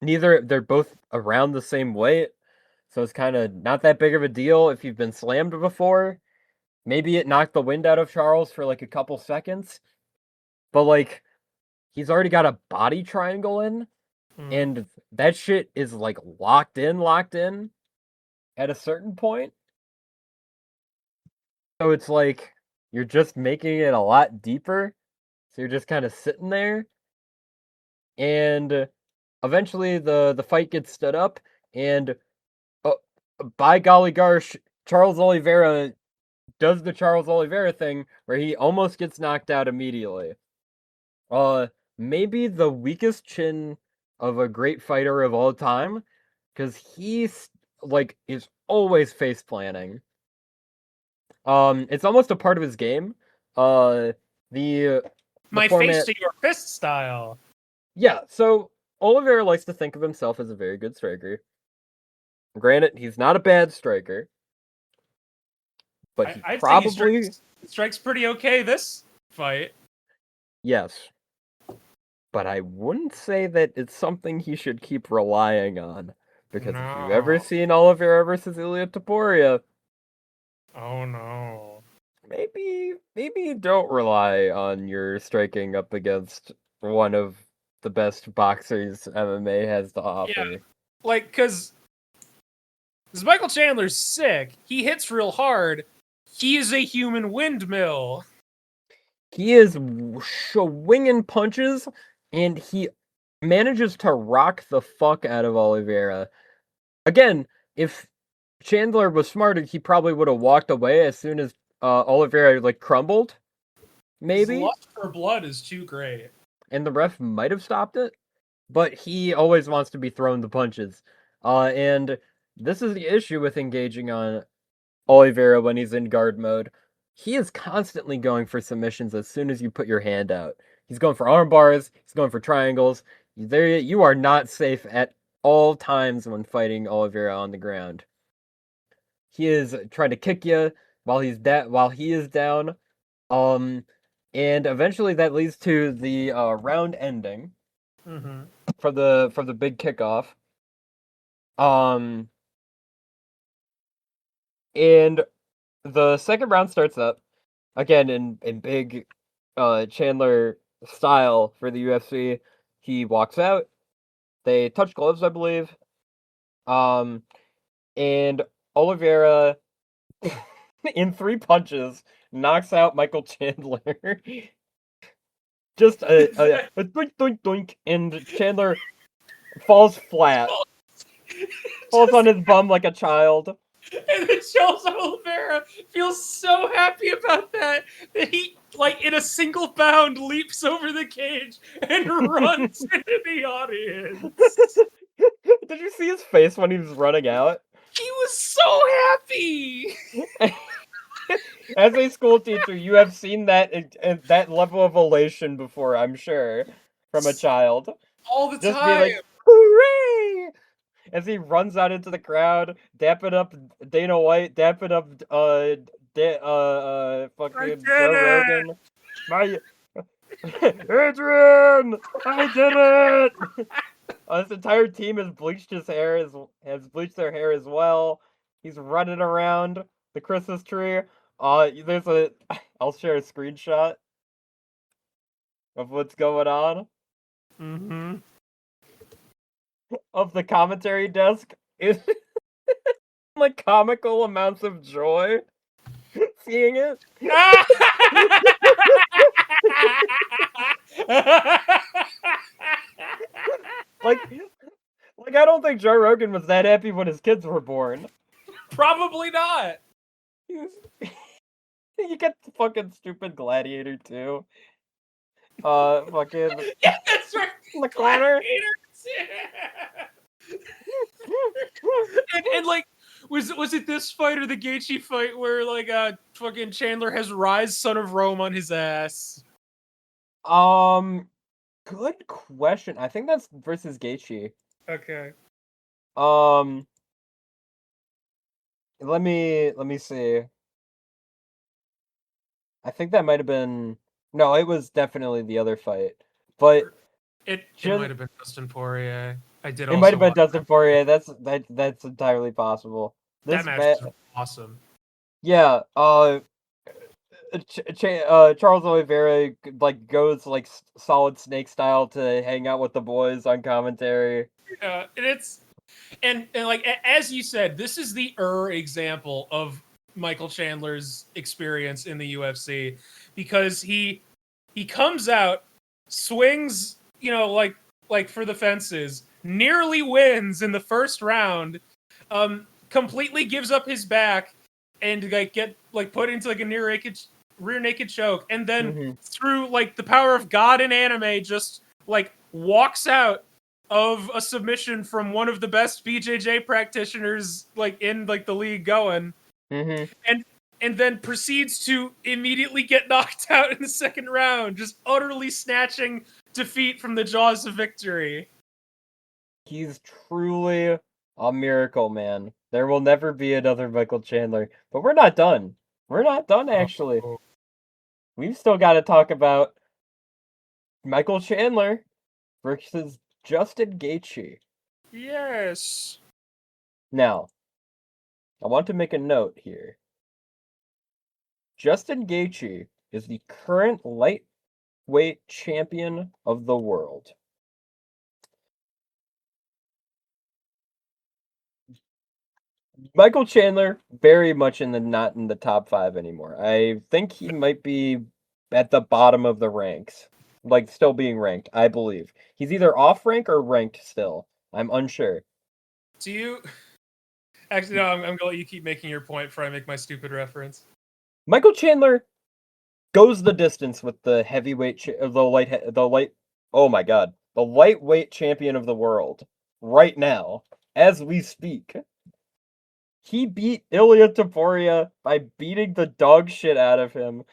They're both around the same weight, so it's kind of not that big of a deal if you've been slammed before. Maybe it knocked the wind out of Charles for like a couple seconds, but like he's already got a body triangle in, and that shit is like locked in at a certain point. So it's like you're just making it a lot deeper. So you're just kind of sitting there. And eventually the fight gets stood up, and by golly gosh, Charles Oliveira does the Charles Oliveira thing where he almost gets knocked out immediately. Maybe the weakest chin of a great fighter of all time, because he's like is always face planning. It's almost a part of his game. The My format... face to your fist style. Yeah, so Oliveira likes to think of himself as a very good striker. Granted, he's not a bad striker, but he probably strikes pretty okay this fight. Yes, but I wouldn't say that it's something he should keep relying on, because if you've ever seen Oliveira versus Ilia Topuria, oh no, maybe don't rely on your striking up against one of the best boxers MMA has to offer. Yeah, like, because Because Michael Chandler's sick. He hits real hard. He is a human windmill. He is swinging punches, and he manages to rock the fuck out of Oliveira. Again, if Chandler was smarter, he probably would have walked away as soon as Oliveira like crumbled. Maybe. His lust for blood is too great. And the ref might have stopped it, but he always wants to be thrown the punches. And this is the issue with engaging on Oliveira when he's in guard mode. He is constantly going for submissions as soon as you put your hand out. He's going for arm bars, he's going for triangles. You are not safe at all times when fighting Oliveira on the ground. He is trying to kick you while he is down. And eventually that leads to the round ending for the big kickoff. And the second round starts up again in big Chandler style for the UFC. He walks out. They touch gloves, I believe. And Oliveira in 3 punches knocks out Michael Chandler. Just a doink doink doink, and Chandler falls flat. Falls on his bum like a child. And then Charles Oliveira feels so happy about that he, like, in a single bound, leaps over the cage and runs into the audience. Did you see his face when he was running out? He was so happy! As a school teacher, you have seen that level of elation before, I'm sure, from a child. All the Just time! be like, hooray! As he runs out into the crowd, dapping up Dana White, dapping up fucking Joe Rogan. Adrian! I did it! This entire team has bleached his hair, has bleached their hair as well. He's running around the Christmas tree. I'll share a screenshot of what's going on. Mm-hmm. Of the commentary desk. It's like comical amounts of joy seeing it. Like I don't think Joe Rogan was that happy when his kids were born. Probably not. You get the fucking stupid Gladiator too. Fucking Yeah, that's right. the Gladiator. and like, was it this fight or the Gaethje fight where like fucking Chandler has Rise, son of Rome, on his ass? Good question. I think that's versus Gaethje. Okay. Let me see. I think that might have been no. It was definitely the other fight, but it might have been Dustin Poirier. It might have been Dustin Poirier. That's entirely possible. That match was awesome. Yeah. Charles Oliveira like goes like solid snake style to hang out with the boys on commentary. Yeah, and it's and like as you said, this is the example of Michael Chandler's experience in the UFC, because he comes out, swings, like for the fences, nearly wins in the first round, completely gives up his back and get put into like a rear naked choke, and then through like the power of God in anime just like walks out of a submission from one of the best BJJ practitioners like in like the league going. And then proceeds to immediately get knocked out in the second round, just utterly snatching defeat from the jaws of victory. He's truly a miracle, man. There will never be another Michael Chandler. But we're not done. We're not done, actually. We've still got to talk about Michael Chandler versus Justin Gaethje. Yes. Now, I want to make a note here. Justin Gaethje is the current lightweight champion of the world. Michael Chandler, very much not in the top 5 anymore. I think he might be at the bottom of the ranks, like still being ranked. I believe he's either off rank or ranked still. I'm unsure. Do you? Actually, no. I'm gonna let you keep making your point before I make my stupid reference. Michael Chandler goes the distance with the heavyweight, Oh my god, the lightweight champion of the world right now as we speak. He beat Ilya Taporia by beating the dog shit out of him.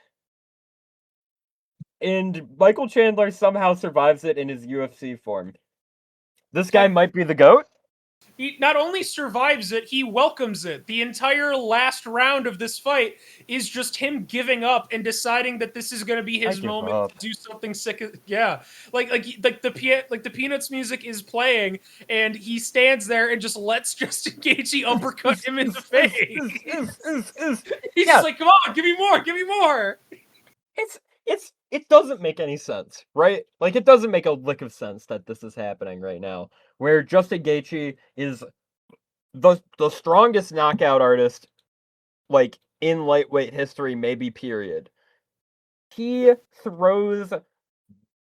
And Michael Chandler somehow survives it in his UFC form. This guy might be the GOAT. He not only survives it, he welcomes it. The entire last round of this fight is just him giving up and deciding that this is going to be his moment to do something sick. Yeah, like the Peanuts music is playing, and he stands there and just lets Justin Gaethje uppercut him in the face. He's just like, "Come on, give me more, give me more." It doesn't make any sense, right? Like, it doesn't make a lick of sense that this is happening right now, where Justin Gaethje is the strongest knockout artist, like, in lightweight history, maybe, period. He throws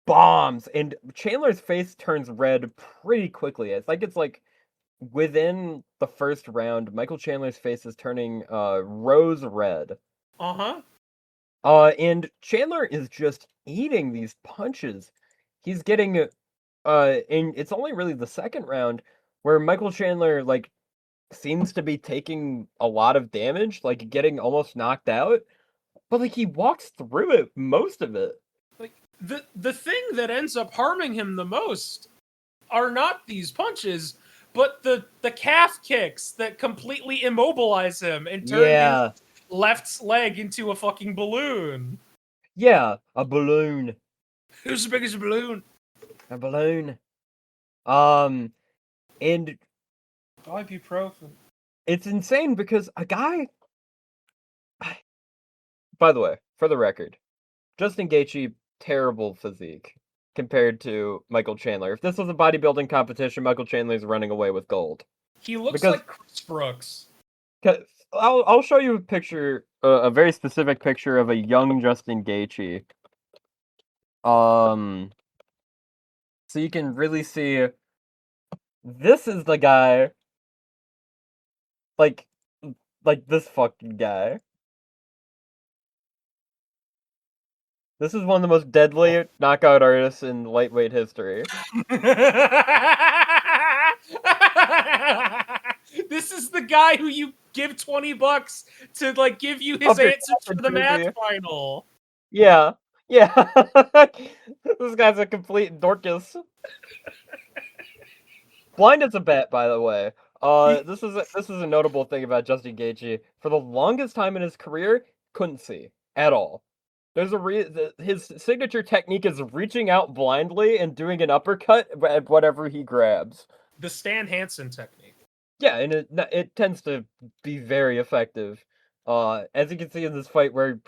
bombs, and Chandler's face turns red pretty quickly. It's like within the first round, Michael Chandler's face is turning rose red. Uh-huh. And Chandler is just eating these punches. He's getting, and it's only really the second round where Michael Chandler, like, seems to be taking a lot of damage, like, getting almost knocked out, but, like, he walks through it, most of it. Like, the thing that ends up harming him the most are not these punches, but the calf kicks that completely immobilize him and turn his left leg into a fucking balloon. Yeah, a balloon. Who's the biggest balloon? A balloon. And ibuprofen. It's insane because a guy. By the way, for the record, Justin Gaethje, terrible physique compared to Michael Chandler. If this was a bodybuilding competition, Michael Chandler's running away with gold. He looks like Chris Brooks. I'll show you a picture, a very specific picture of a young Justin Gaethje. So you can really see. This is the guy. Like this fucking guy. This is one of the most deadly knockout artists in lightweight history. This is the guy who you give $20 to, like, give you his answers for the math final. Yeah. This guy's a complete Dorcas. Blind as a bat, by the way. This is a notable thing about Justin Gaethje. For the longest time in his career, couldn't see at all. There's his signature technique is reaching out blindly and doing an uppercut at whatever he grabs. The Stan Hansen technique. Yeah, and it tends to be very effective. As you can see in this fight, where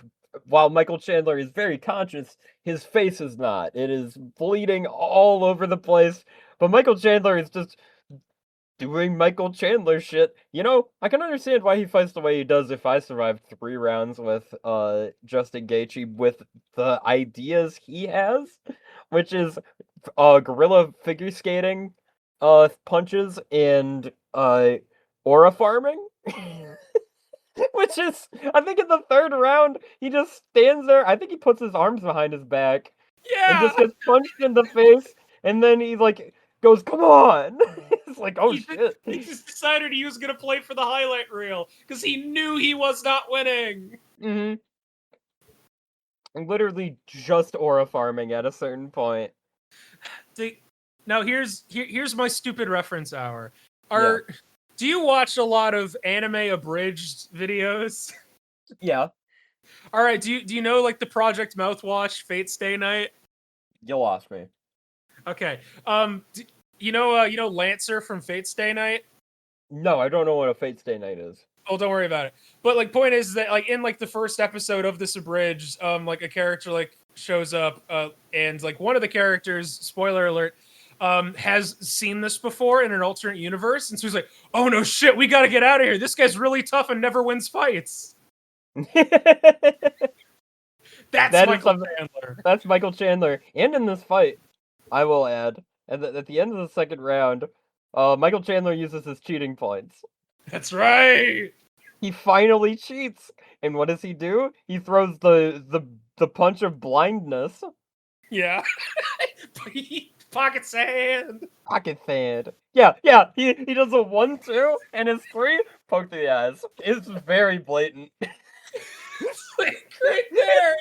while Michael Chandler is very conscious, his face is not. It is bleeding all over the place. But Michael Chandler is just doing Michael Chandler shit. You know, I can understand why he fights the way he does if I survived 3 rounds with Justin Gaethje with the ideas he has, which is guerrilla figure skating punches and aura farming. Which is, I think in the 3rd round, he just stands there. I think he puts his arms behind his back. Yeah! And just gets punched in the face. And then he, like, goes, come on! It's like, oh shit. He just decided he was going to play for the highlight reel. Because he knew he was not winning. Mm-hmm. I'm literally just aura farming at a certain point. Now, here's my stupid reference hour. Do you watch a lot of anime abridged videos? Yeah. All right. Do you know, like, the Project Mouthwash Fate Stay Night? You lost me. Okay. You know Lancer from Fate Stay Night? No, I don't know what a Fate Stay Night is. Oh, don't worry about it. But, like, point is that, like, in, like, the first episode of this abridged, like, a character, like, shows up, and, like, one of the characters, spoiler alert, has seen this before in an alternate universe, and so he's like, "Oh no, shit, we gotta get out of here. This guy's really tough and never wins fights." That's That is Michael something- Chandler. That's Michael Chandler. And in this fight, I will add, at the end of the second round, Michael Chandler uses his cheating points. That's right. He finally cheats. And what does he do? He throws the punch of blindness. Yeah. Pocket sand. Pocket sand. Yeah, he does a 1-2 and his 3 poke the eyes. It's very blatant. It's like right there.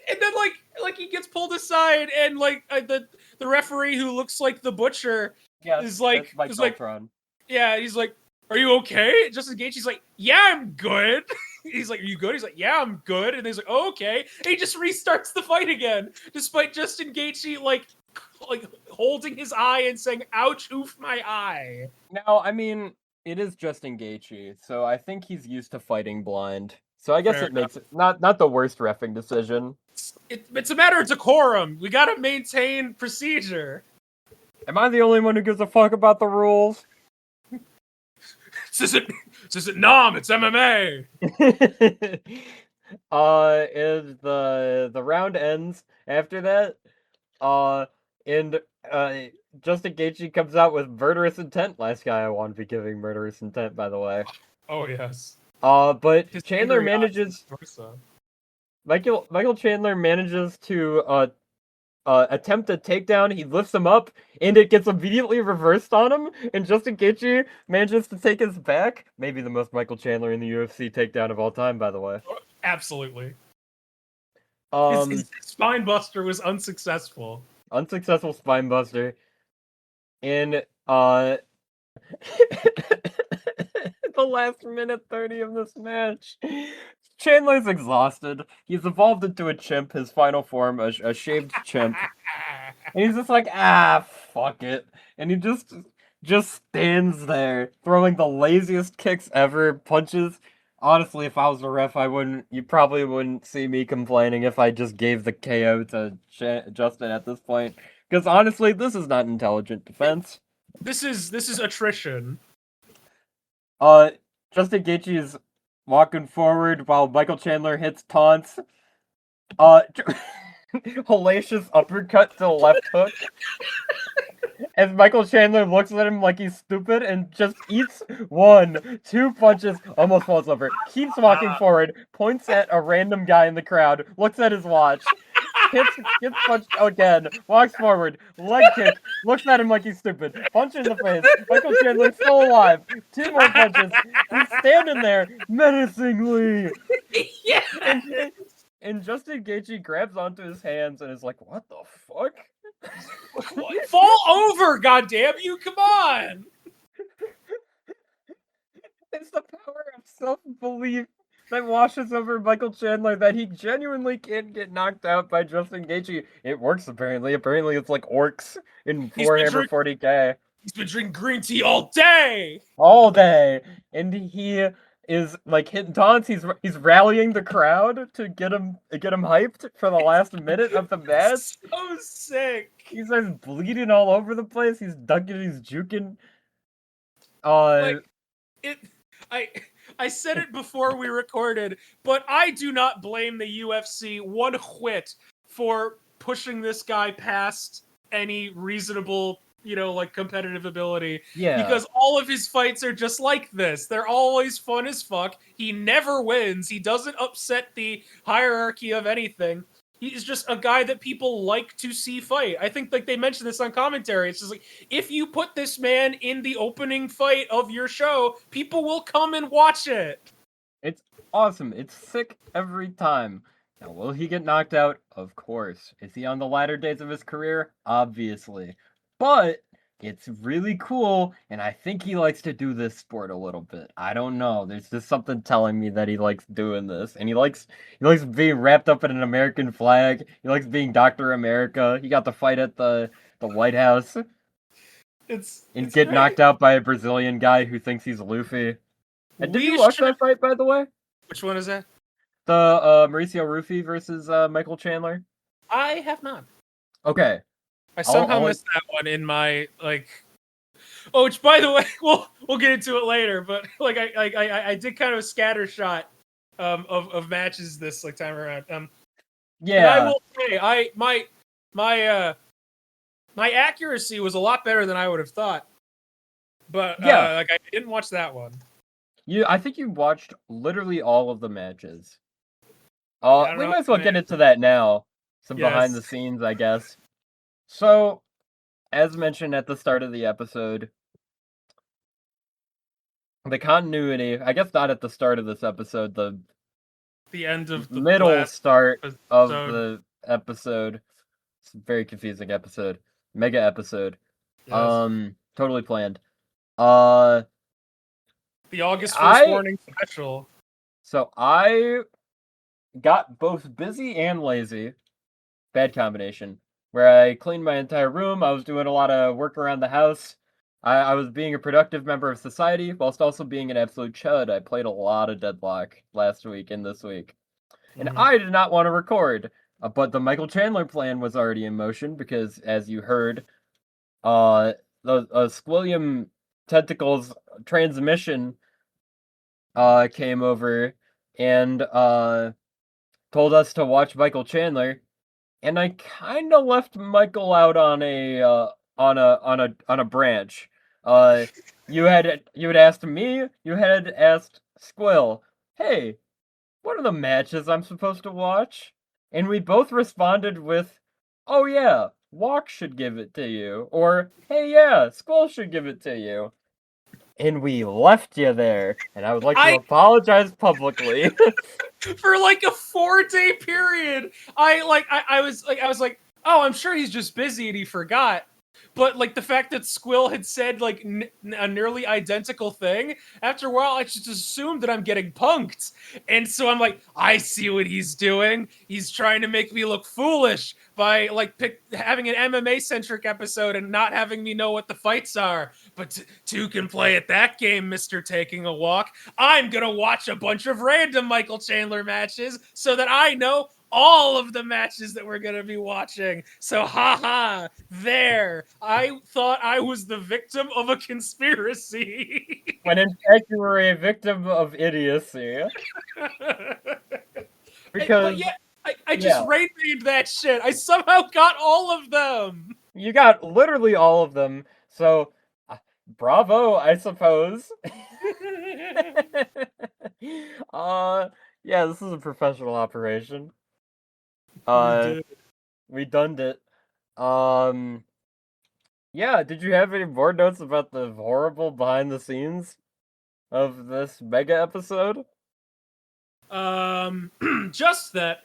And then like he gets pulled aside, and like the referee who looks like the butcher is like yeah, he's like, "Are you okay?" Justin Gaethje's like, "Yeah, I'm good." He's like, "Are you good?" He's like, "Yeah, I'm good." And he's like, "Oh, okay." And he just restarts the fight again, despite Justin Gaethje like holding his eye and saying, "Ouch, oof, my eye." Now, I mean, it is Justin Gaethje, so I think he's used to fighting blind. So I guess Fair it makes it not the worst reffing decision. It's a matter of decorum. We gotta maintain procedure. Am I the only one who gives a fuck about the rules? This isn't Nam, it's MMA. And the round ends after that. And Justin Gaethje comes out with murderous intent. Last guy I want to be giving murderous intent, by the way. Oh yes. But His Chandler angry eyes manages. versa. Michael Chandler manages to attempt a takedown. He lifts him up, and it gets immediately reversed on him. And Justin Gaethje manages to take his back. Maybe the most Michael Chandler in the UFC takedown of all time, by the way. Absolutely. His spine buster was unsuccessful. Unsuccessful spine buster. And the last minute 30 of this match, Chandler's exhausted. He's evolved into a chimp, his final form, a shaved chimp. And he's just like, fuck it. And he just stands there, throwing the laziest kicks ever, punches. Honestly, if I was a ref, you probably wouldn't see me complaining if I just gave the KO to Justin at this point. Because honestly, this is not intelligent defense. This is attrition. Justin Gaethje is walking forward while Michael Chandler hits taunts. Hellacious uppercut to the left hook. As Michael Chandler looks at him like he's stupid and just eats 1, 2 punches, almost falls over, keeps walking forward, points at a random guy in the crowd, looks at his watch, gets punched again, walks forward, leg kick, looks at him like he's stupid, punch in the face, Michael Chandler's still alive, 2 more punches, he's standing there menacingly. Yeah. And Justin Gaethje grabs onto his hands and is like, "What the fuck?" Fall over, goddamn you! Come on. It's the power of self-belief that washes over Michael Chandler that he genuinely can't get knocked out by Justin Gaethje. It works apparently. Apparently, it's like orcs in Warhammer 40k. He's been drinking green tea all day. All day, and he is like hitting taunts. He's rallying the crowd to get him hyped for the last minute of the match. So sick. He's like bleeding all over the place. He's ducking. He's juking. I said it before we recorded, but I do not blame the UFC one whit for pushing this guy past any reasonable, competitive ability. Yeah. Because all of his fights are just like this. They're always fun as fuck. He never wins. He doesn't upset the hierarchy of anything. He's just a guy that people like to see fight. I think they mentioned this on commentary. It's just like, if you put this man in the opening fight of your show, people will come and watch it. It's awesome. It's sick every time. Now, will he get knocked out? Of course. Is he on the latter days of his career? Obviously. But it's really cool, and I think he likes to do this sport a little bit. I don't know. There's just something telling me that he likes doing this, and he likes being wrapped up in an American flag. He likes being Dr. America. He got the fight at the White House. It's get great. Knocked out by a Brazilian guy who thinks he's Luffy. And did you watch that fight, by the way? Which one is that? The Mauricio Rufy versus Michael Chandler? I have not. Okay. I somehow missed that one in my like. Oh, which by the way, we'll get into it later. But like I did kind of a scatter shot of matches this like time around. Yeah. And I will say my accuracy was a lot better than I would have thought. But Yeah. like I didn't watch that one. I think you watched literally all of the matches. Yeah, we might as well get into that now. Some behind the scenes, I guess. So, as mentioned at the start of the episode, the continuity, I guess not at the start of this episode, the end of the middle start episode. of the episode. It's a very confusing episode. Mega episode. Yes. Totally planned. The August 1st warning special. So I got both busy and lazy. Bad combination. Where I cleaned my entire room, I was doing a lot of work around the house. I was being a productive member of society, whilst also being an absolute chud. I played a lot of Deadlock last week and this week. And I did not want to record. But the Michael Chandler plan was already in motion, because, as you heard, the Squilliam Tentacles transmission came over and told us to watch Michael Chandler, and I kind of left Michael out on a branch. You had asked me, you had asked Squill, hey, what are the matches I'm supposed to watch? And we both responded with, oh yeah, Walk should give it to you, or hey yeah, Squill should give it to you. And we left you there, and I would like to apologize publicly. For like a 4-day period, I was like, oh, I'm sure he's just busy and he forgot. But like the fact that Squill had said like a nearly identical thing, after a while I just assumed that I'm getting punked. And so I'm like, I see what he's doing. He's trying to make me look foolish by like having an MMA centric episode and not having me know what the fights are. But two can play at that game, Mr. Taking a Walk. I'm gonna watch a bunch of random Michael Chandler matches so that I know all of the matches that we're going to be watching. So, haha, there. I thought I was the victim of a conspiracy. When in fact you were a victim of idiocy. Because I just rated that shit. I somehow got all of them. You got literally all of them. So, bravo, I suppose. Yeah, this is a professional operation. We done it. Yeah, did you have any more notes about the horrible behind the scenes of this mega episode? Just that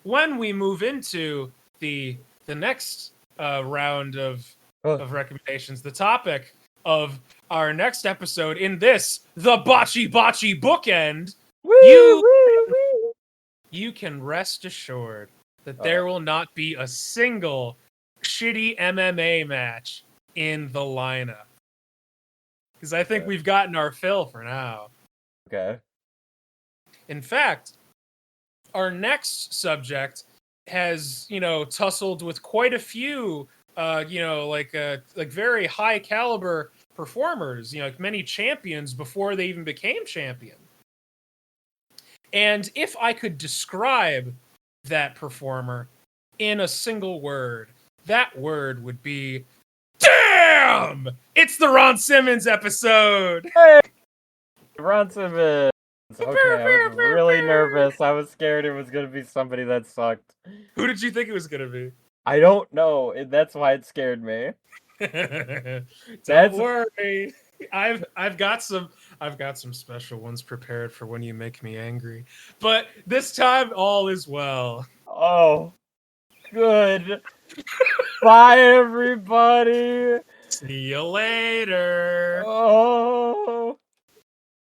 when we move into the next round of recommendations, the topic of our next episode in this the Bati-Bati bookend, you can rest assured that there will not be a single shitty MMA match in the lineup. Because I think we've gotten our fill for now. Okay. In fact, our next subject has, tussled with quite a few, like very high caliber performers, like many champions before they even became champion. And if I could describe that performer in a single word, that word would be damn! It's the Ron Simmons episode! Hey! Ron Simmons! Okay, I was really nervous. I was scared it was going to be somebody that sucked. Who did you think it was going to be? I don't know. That's why it scared me. Don't worry. I've got some special ones prepared for when you make me angry. But this time all is well. Oh, good. Bye, everybody. See you later. Oh.